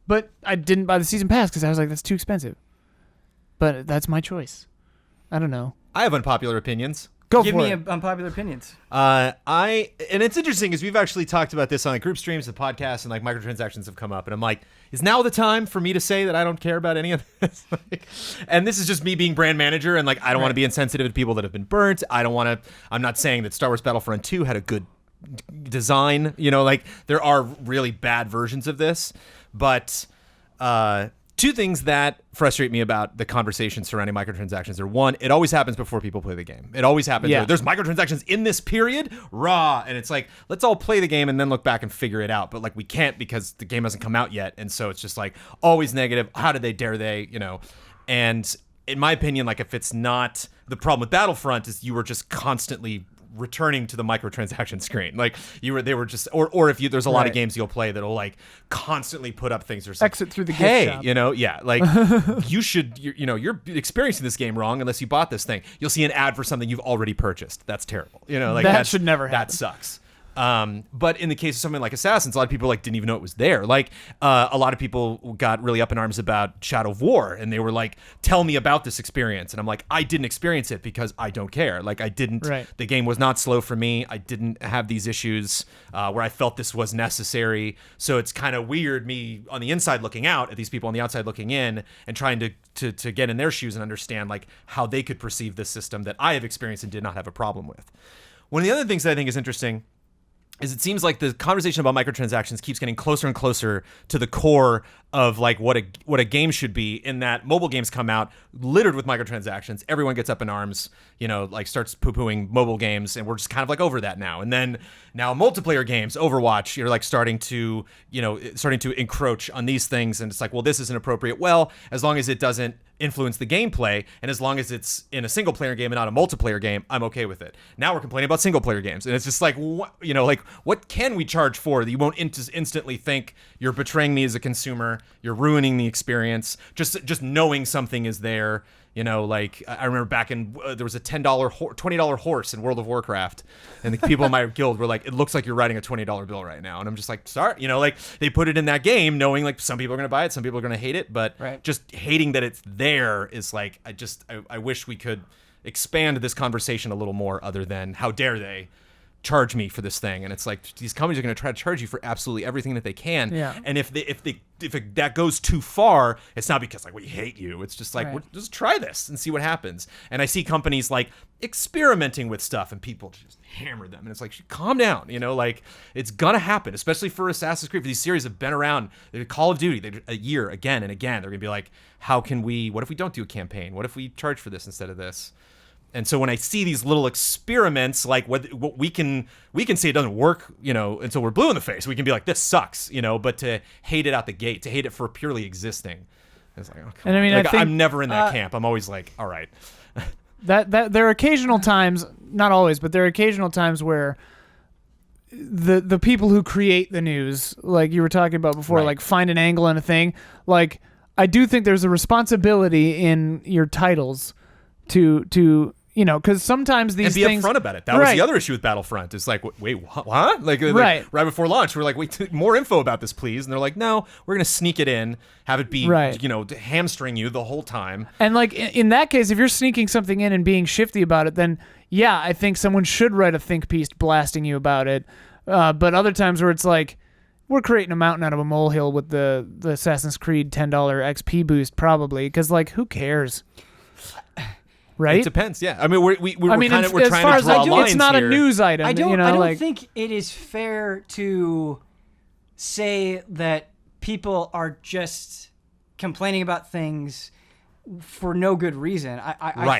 But I didn't buy the season pass because I was like, that's too expensive. But that's my choice. I don't know. I have unpopular opinions. Go Give for me it. unpopular opinions. And it's interesting because we've actually talked about this on like group streams, the podcast, and like microtransactions have come up, and I'm like, is now the time for me to say that I don't care about any of this? And this is just me being brand manager, and like I don't want to be insensitive to people that have been burnt. I'm not saying that Star Wars Battlefront 2 had a good design. You know, like there are really bad versions of this, but two things that frustrate me about the conversation surrounding microtransactions are, one, it always happens before people play the game. It always happens. Yeah. There's microtransactions in this period, raw, and it's like, let's all play the game and then look back and figure it out. But like we can't because the game hasn't come out yet, and so it's just like always negative. How did they dare they? You know, and in my opinion, like if it's not the problem with Battlefront is you were just constantly returning to the microtransaction screen, like they were just, or if there's a lot of games you'll play that'll like constantly put up things or something. Exit through the gift hey, shop. you know, yeah, like you're experiencing this game wrong unless you bought this thing. You'll see an ad for something you've already purchased. That's terrible. You know, like that should never happen. That sucks. But in the case of something like Assassins, a lot of people like didn't even know it was there. Like a lot of people got really up in arms about Shadow of War, and they were like, "Tell me about this experience." And I'm like, I didn't experience it because I don't care. Like I didn't. Right. The game was not slow for me. I didn't have these issues where I felt this was necessary. So it's kind of weird me on the inside looking out at these people on the outside looking in and trying to get in their shoes and understand like how they could perceive this system that I have experienced and did not have a problem with. One of the other things that I think is interesting is it seems like the conversation about microtransactions keeps getting closer and closer to the core of like what a game should be, in that mobile games come out littered with microtransactions. Everyone gets up in arms, like starts poo-pooing mobile games, and we're just kind of like over that now. And then now multiplayer games, Overwatch, you're like starting to encroach on these things, and it's like, well, this isn't appropriate. Well, as long as it doesn't influence the gameplay, and as long as it's in a single player game and not a multiplayer game, I'm okay with it. Now we're complaining about single player games, and it's just like, what can we charge for that you won't instantly think you're betraying me as a consumer, you're ruining the experience, just knowing something is there. Like I remember back in there was a $20 horse in World of Warcraft, and the people in my guild were like, "It looks like you're writing a $20 bill right now," and I'm just like, "Sorry," like they put it in that game, knowing like some people are gonna buy it, some people are gonna hate it, but just hating that it's there is like, I wish we could expand this conversation a little more, other than how dare they charge me for this thing. And it's like, these companies are going to try to charge you for absolutely everything that they can. Yeah. And if that goes too far, it's not because like we hate you. It's just like, just try this and see what happens. And I see companies like experimenting with stuff, and people just hammer them. And it's like, calm down. Like it's gonna happen, especially for Assassin's Creed. For these series have been around. Call of Duty, a year again and again. They're gonna be like, what if we don't do a campaign? What if we charge for this instead of this? And so when I see these little experiments, like what we can say it doesn't work, until we're blue in the face. We can be like, this sucks, but to hate it out the gate, to hate it for purely existing, it's like, oh, come on. Like, I'm never in that camp. I'm always like, all right. that there are occasional times, not always, but there are occasional times where the people who create the news, like you were talking about before, like find an angle in a thing. Like I do think there's a responsibility in your titles to because sometimes these things... And be upfront about it. That was the other issue with Battlefront. It's like, wait, what? Like right before launch, we're like, wait, more info about this, please. And they're like, no, we're going to sneak it in, have it be, to hamstring you the whole time. And like, in that case, if you're sneaking something in and being shifty about it, then yeah, I think someone should write a think piece blasting you about it. But other times where it's like, we're creating a mountain out of a molehill with the Assassin's Creed $10 XP boost, probably, because like, who cares? Right? It depends. Yeah. I mean, we're trying to draw lines it's not here. A news item. I don't think it is fair to say that people are just complaining about things for no good reason. I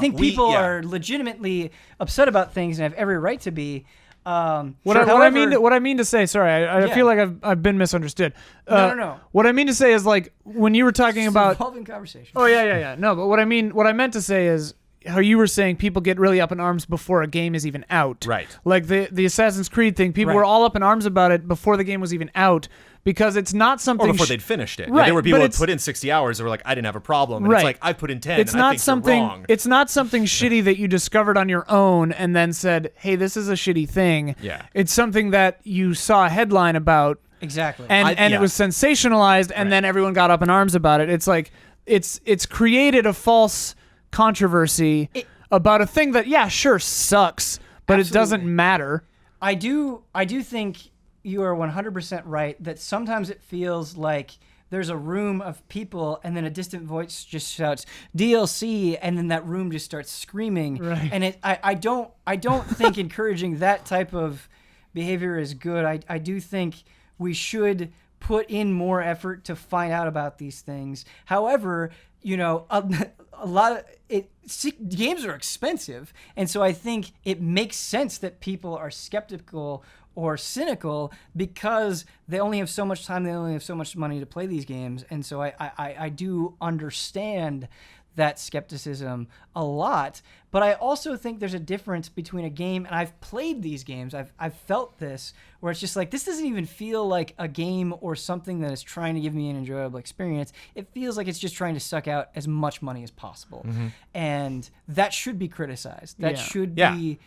think people are legitimately upset about things and have every right to be. What I mean to say, sorry, I feel like I've been misunderstood. No. What I mean to say is, like, when you were talking about evolving conversation. Oh yeah. No, but what I meant to say is how you were saying people get really up in arms before a game is even out. Right. Like the Assassin's Creed thing, people were all up in arms about it before the game was even out. Because it's not something... Or before they'd finished it. Right, there were people that put in 60 hours that were like, I didn't have a problem. And it's like, I put in 10 it's and not I think something, you're wrong. It's not something shitty that you discovered on your own and then said, hey, this is a shitty thing. Yeah. It's something that you saw a headline about. Exactly. And it was sensationalized, and then everyone got up in arms about it. It's like, it's created a false controversy about a thing that, yeah, sure, sucks, but it doesn't matter. I do think... You are 100% right that sometimes it feels like there's a room of people and then a distant voice just shouts DLC, and then that room just starts screaming. Right. And I don't think encouraging that type of behavior is good. I do think we should put in more effort to find out about these things. However, a lot of games are expensive, and so I think it makes sense that people are skeptical or cynical because they only have so much time, they only have so much money to play these games. And so I do understand that skepticism a lot, but I also think there's a difference between a game, and I've played these games, I've felt this, where it's just like, this doesn't even feel like a game or something that is trying to give me an enjoyable experience. It feels like it's just trying to suck out as much money as possible. Mm-hmm. And that should be criticized. That should be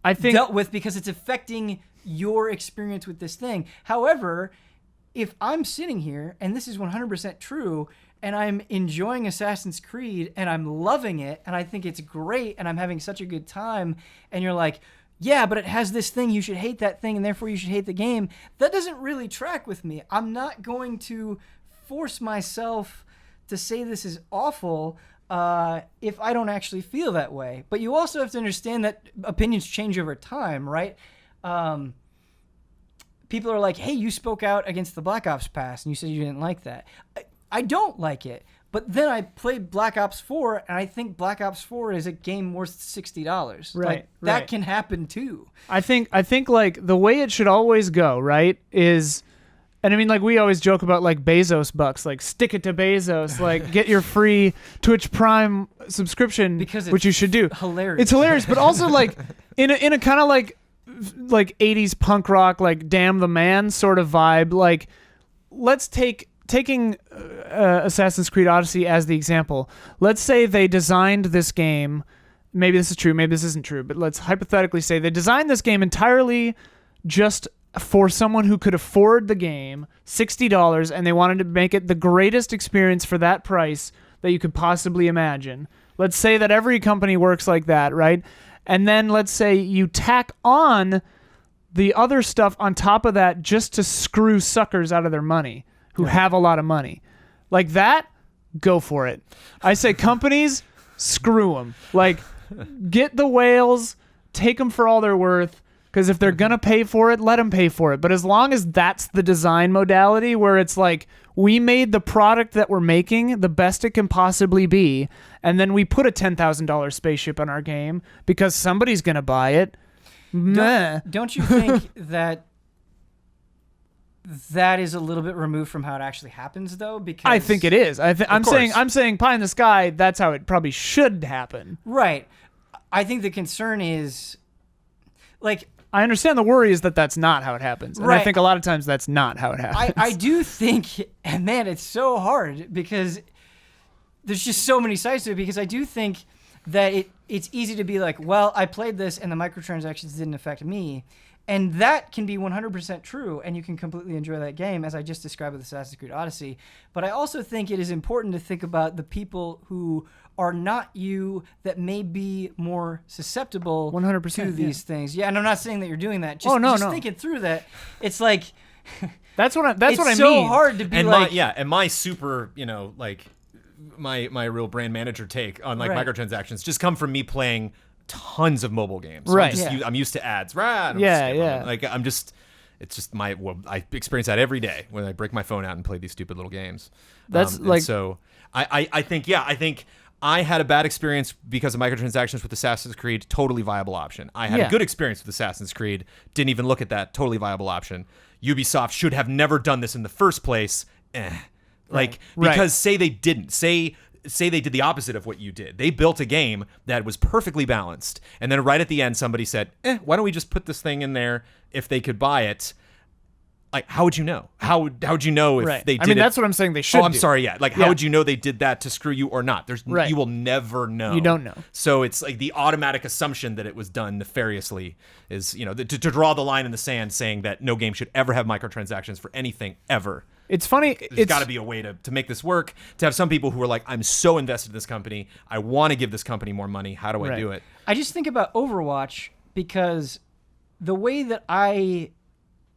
I think dealt with because it's affecting your experience with this thing. However, if I'm sitting here and this is 100% true and I'm enjoying Assassin's Creed and I'm loving it and I think it's great and I'm having such a good time, and you're like, yeah, but it has this thing, you should hate that thing and therefore you should hate the game, that doesn't really track with me. I'm not going to force myself to say this is awful if I don't actually feel that way. But you also have to understand that opinions change over time, right? People are like, hey, you spoke out against the Black Ops Pass and you said you didn't like that. I don't like it. But then I played Black Ops 4, and I think Black Ops 4 is a game worth $60. Right, that can happen too. I think like the way it should always go, right, is, and I mean, like we always joke about like Bezos bucks, like stick it to Bezos, like get your free Twitch Prime subscription, because which you should do. Hilarious. It's hilarious, but also like in a kind of like 80s punk rock, like Damn the Man sort of vibe. Like, let's taking Assassin's Creed Odyssey as the example. Let's say they designed this game. Maybe this is true, maybe this isn't true, but let's hypothetically say they designed this game entirely just for someone who could afford the game, $60, and they wanted to make it the greatest experience for that price that you could possibly imagine. Let's say that every company works like that, right? And then let's say you tack on the other stuff on top of that just to screw suckers out of their money who have a lot of money. Like that, go for it. I say companies, screw them. Like, get the whales, take them for all they're worth, because if they're going to pay for it, let them pay for it. But as long as that's the design modality where it's like, we made the product that we're making the best it can possibly be, and then we put a $10,000 spaceship in our game because somebody's going to buy it. Don't you think that is a little bit removed from how it actually happens, though? Because I think it is. I'm saying pie in the sky. That's how it probably should happen. Right. I think the concern is, like, I understand the worry is that that's not how it happens, and right. I think a lot of times that's not how it happens. I do think, and man, it's so hard because there's just so many sides to it. Because I do think that it's easy to be like, well, I played this and the microtransactions didn't affect me. And that can be 100% true, and you can completely enjoy that game, as I just described with Assassin's Creed Odyssey. But I also think it is important to think about the people who are not you that may be more susceptible 100%, to these things. Yeah, and I'm not saying that you're doing that. Just thinking through that, it's like that's what I mean. It's so hard to be like, my super, like my real brand manager take on like microtransactions just come from me playing tons of mobile games. So right. I'm used to ads. Right. Yeah. Like it's just I experience that every day when I break my phone out and play these stupid little games. That's like, so I think I had a bad experience because of microtransactions with Assassin's Creed. Totally viable option. I had a good experience with Assassin's Creed. Didn't even look at that. Totally viable option. Ubisoft should have never done this in the first place. Because say they didn't. Say they did the opposite of what you did. They built a game that was perfectly balanced, and then right at the end, somebody said, why don't we just put this thing in there if they could buy it? Like, how would you know? How would you know if they did it? I mean, that's what I'm saying they should I'm do. sorry, yeah. Like, how would you know they did that to screw you or not? You will never know. You don't know. So it's like the automatic assumption that it was done nefariously is, to draw the line in the sand saying that no game should ever have microtransactions for anything ever. It's funny. There's got to be a way to make this work, to have some people who are like, I'm so invested in this company. I want to give this company more money. How do I do it? I just think about Overwatch because the way that I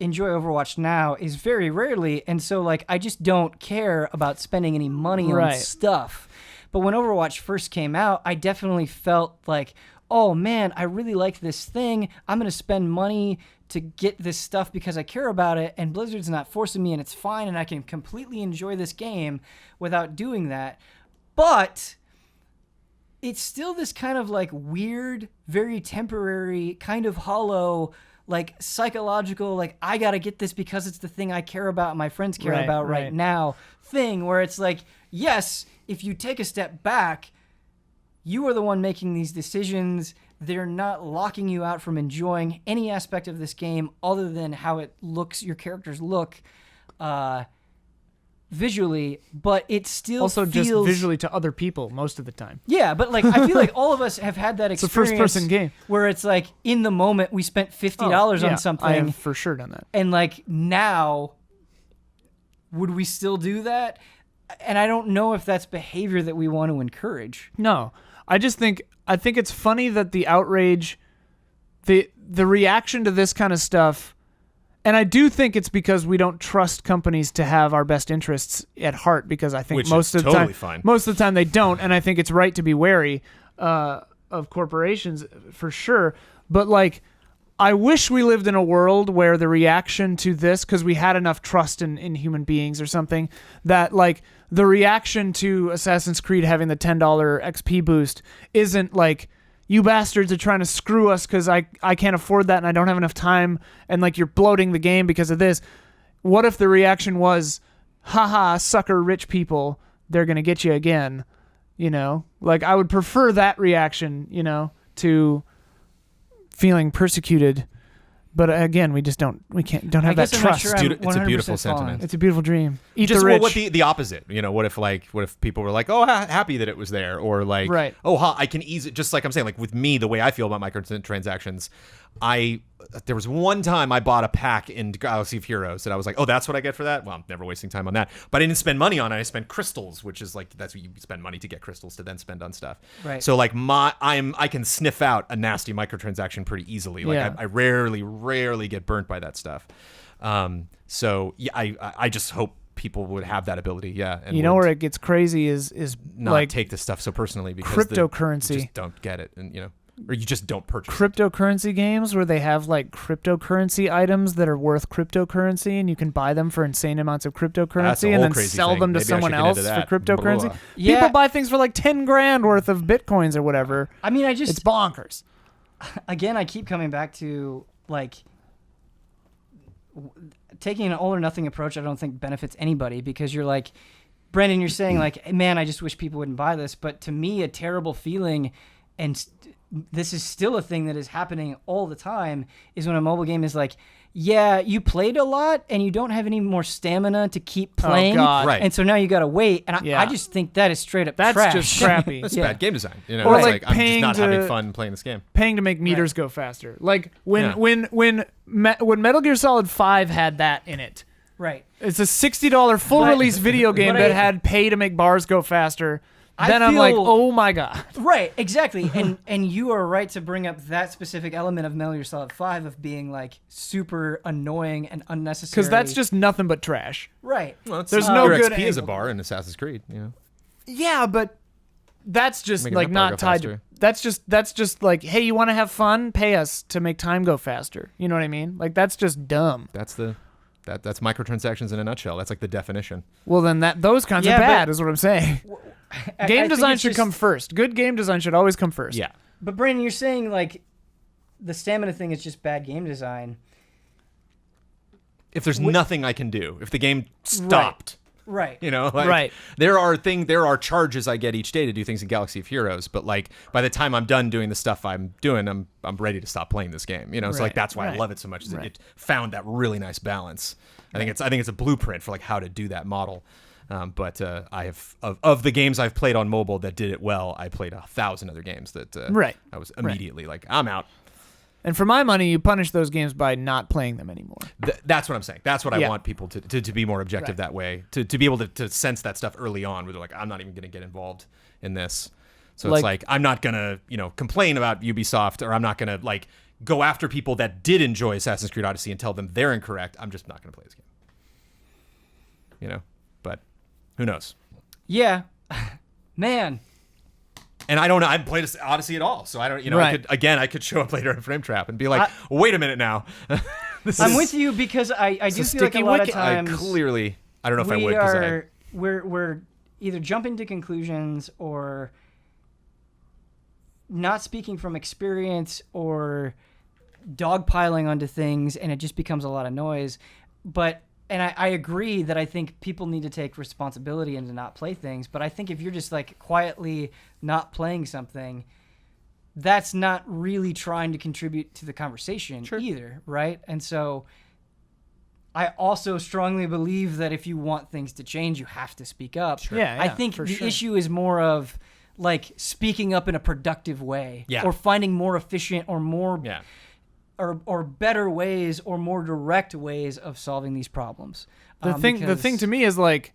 enjoy Overwatch now is very rarely, and so like I just don't care about spending any money on stuff. But when Overwatch first came out, I definitely felt like, oh man, I really like this thing. I'm going to spend money to get this stuff because I care about it, and Blizzard's not forcing me, and it's fine, and I can completely enjoy this game without doing that. But it's still this kind of like weird, very temporary, kind of hollow, like psychological, like I gotta get this because it's the thing I care about and my friends care about right now thing, where it's like, yes, if you take a step back, you are the one making these decisions. They're not locking you out from enjoying any aspect of this game other than how it looks, your characters look. visually, but it still Also, feels... just visually to other people most of the time. Yeah, but like I feel like all of us have had that It's a experience first-person game. where it's like in the moment we spent $50 Yeah, on something, I have for sure done that. and like now, would we still do that? And I don't know if that's behavior that we want to encourage. No, I think it's funny that the outrage, the reaction to this kind of stuff, and I do think it's because we don't trust companies to have our best interests at heart, because I think Which most is of the totally time, fine. most of the time they don't, and I think it's right to be wary of corporations for sure. But like, I wish we lived in a world where the reaction to this, because we had enough trust in human beings or something, that like the reaction to Assassin's Creed having the $10 XP boost isn't like, you bastards are trying to screw us because I can't afford that and I don't have enough time, and like you're bloating the game because of this. What if the reaction was, haha, sucker rich people, they're going to get you again? You know, like I would prefer that reaction, you know, to feeling persecuted. But again, we don't have that guess I'm not trust. sure I'm It's a beautiful 100% sentiment. following. It's a beautiful dream. Eat Just the rich. what the opposite, you know, what if people were like, oh, happy that it was there, or like, Right. oh, I can ease it, just like I'm saying, like with me, the way I feel about microtransactions, there was one time I bought a pack in Galaxy of Heroes that I was like, oh, that's what I get for that? Well, I'm never wasting time on that. But I didn't spend money on it. I spent crystals, which is like, that's what you spend money to get crystals to then spend on stuff. Right. So like I can sniff out a nasty microtransaction pretty easily. Like Yeah. I rarely get burnt by that stuff. So yeah, I just hope people would have that ability. Yeah. And You know would where it gets crazy is not like take this stuff so personally, because cryptocurrency. you just don't get it, and you know, or you just don't purchase it. Cryptocurrency games where they have like cryptocurrency items that are worth cryptocurrency, and you can buy them for insane amounts of That's a cryptocurrency and whole then crazy sell thing. them to Maybe I someone should get else into for that. cryptocurrency. Blah. Yeah. People buy things for like 10 grand worth of bitcoins or whatever. I mean, It's bonkers. again, I keep coming back to like taking an all or nothing approach. I don't think benefits anybody, because you're like, Brandon, you're saying like, man, I just wish people wouldn't buy this. But to me, a terrible feeling, and this is still a thing that is happening all the time, is when a mobile game is like, yeah, you played a lot and you don't have any more stamina to keep playing. God. Right. And so now you got to wait. And Yeah. I just think that is straight up That's trash. just crappy. That's Yeah. bad game design. You know, Or it's like like I'm just paying not having to- fun playing this game. Paying to make meters go faster. Like Yeah. when Metal Gear Solid 5 had that in it. Right. It's a $60 full But- release video game but that I- had pay to make bars go faster. I Then I'm like, feel- oh my God. Right, exactly. and you are right to bring up that specific element of Metal Gear Solid 5 of being like super annoying and unnecessary. Because that's just nothing but trash. right. Well, it's There's your no good XP as a angle. bar in Assassin's Creed. You know, Yeah, but that's just Making like that bar not go tied to. faster. That's just like, hey, you want to have fun? Pay us to make time go faster. You know what I mean? Like that's just dumb. that's microtransactions in a nutshell. That's like the definition. Well, then those kinds Yeah, are but- bad, is what I'm saying. I Game think design it's should just- come first. Good game design should always come first. Yeah. But Brandon, you're saying like the stamina thing is just bad game design. If there's nothing I can do, if the game stopped, Right. you know, like, Right. there are charges I get each day to do things in Galaxy of Heroes, but like by the time I'm done doing the stuff I'm doing, I'm ready to stop playing this game. You know, so like Right. that's why I Right. love it so much. Is Right. It found that really nice balance. I think it's a blueprint for like how to do that model. But I have of the games I've played on mobile that did it well, I played 1,000 other games that Right. I was immediately like, I'm out. And for my money, you punish those games by not playing them anymore. That's what I'm saying. That's what I Yeah. want people to be more objective Right. that way, to be able to sense that stuff early on, where they're like, I'm not even going to get involved in this. So it's like, I'm not going to, complain about Ubisoft, or I'm not going to like go after people that did enjoy Assassin's Creed Odyssey and tell them they're incorrect. I'm just not going to play this game. But who knows? Yeah. Man. And I don't know. I haven't played Odyssey at all, so I don't. Right. I could show up later in Frame Trap and be like, wait a minute now. I'm with you because I do feel like a sticky lot of wicket. I times I don't know if I would. 'Cause we're either jumping to conclusions or not speaking from experience or dogpiling onto things, and it just becomes a lot of noise. And I agree that I think people need to take responsibility and to not play things. But I think if you're just like quietly not playing something, that's not really trying to contribute to the conversation either, right? And so I also strongly believe that if you want things to change, you have to speak up. Yeah, I think for the sure. issue is more of like speaking up in a productive way, Yeah. or finding more efficient or more Yeah. or better ways or more direct ways of solving these problems. The thing to me is like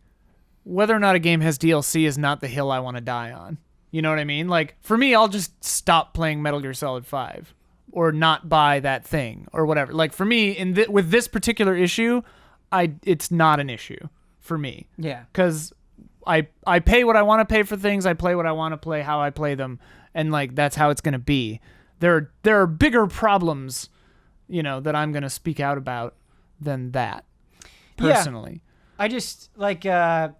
whether or not a game has DLC is not the hill I want to die on. You know what I mean? Like for me, I'll just stop playing Metal Gear Solid 5 or not buy that thing or whatever. Like for me, with this particular issue, it's not an issue for me. Yeah. Because I pay what I want to pay for things. I play what I want to play, how I play them, and like that's how it's gonna be. There are bigger problems, that I'm gonna speak out about than that. Personally. I just like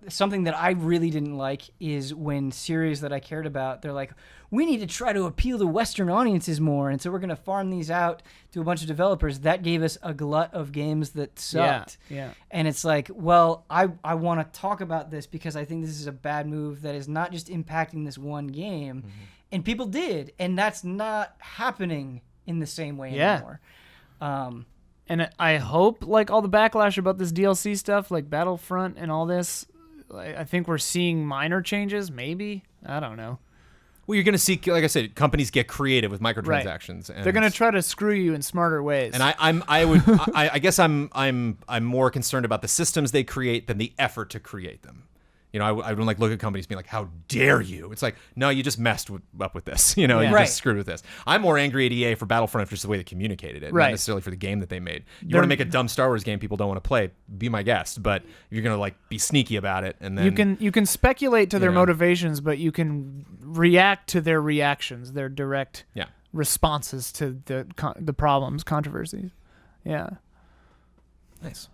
something that I really didn't like is when series that I cared about, they're like, we need to try to appeal to Western audiences more, and so we're going to farm these out to a bunch of developers. That gave us a glut of games that sucked. Yeah. And it's like, well, I want to talk about this because I think this is a bad move that is not just impacting this one game. Mm-hmm. And people did, and that's not happening in the same way anymore. And I hope, like, all the backlash about this DLC stuff, like Battlefront and all this, I think we're seeing minor changes, maybe. I don't know. Well, you're going to see, like I said, companies get creative with microtransactions. Right. They're going to try to screw you in smarter ways. And I guess I'm more concerned about the systems they create than the effort to create them. I don't like look at companies being like, how dare you? It's like, no, you just messed up with this. You just screwed with this. I'm more angry at EA for Battlefront for just the way they communicated it, not necessarily for the game that they made. You want to make a dumb Star Wars game people don't want to play, be my guest. But you're going to like be sneaky about it. And then you can speculate to their motivations, but you can react to their reactions, their direct responses to the problems, controversies. Yeah. Nice.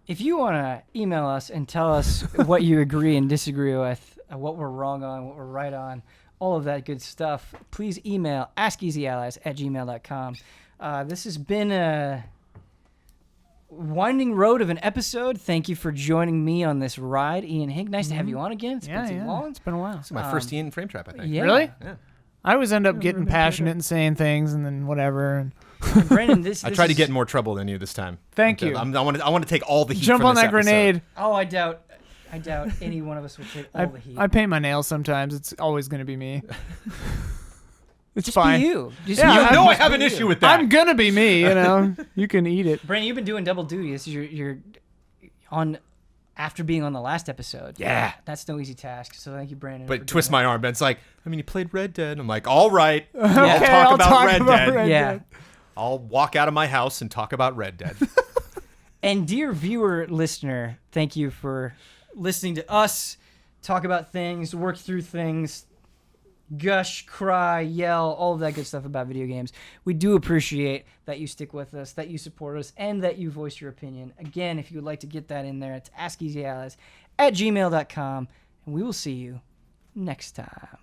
If you want to email us and tell us what you agree and disagree with, what we're wrong on, what we're right on, all of that good stuff, please email askeasyallies@gmail.com. This has been a winding road of an episode. Thank you for joining me on this ride, Ian Higg. Nice to have you on again. It's been too long. It's been a while. It's my first Ian Frame Trap, I think. Yeah. Really? Yeah. I always end up getting passionate and saying things and then whatever. And Brandon, this I tried to get in more trouble than you this time. Thank you. I want to take all the heat. Jump from on this that grenade. episode. Oh, I doubt any one of us would take all the heat. I paint my nails sometimes. It's always going to be me. It's Just fine. be you. Just Yeah, you. You know I have Be an you. issue with that. I'm going to be me, You can eat it. Brandon, you've been doing double duty. This is you're on after being on the last episode. Yeah. That's no easy task. So thank you, Brandon. But twist my arm. Ben's like, you played Red Dead. I'm like, all right. Okay, I'll talk about Red Dead. Yeah. Dead. I'll walk out of my house and talk about Red Dead. And dear viewer, listener, thank you for listening to us talk about things, work through things, gush, cry, yell, all of that good stuff about video games. We do appreciate that you stick with us, that you support us, and that you voice your opinion. Again, if you would like to get that in there, it's askeasyallies@gmail.com, and we will see you next time.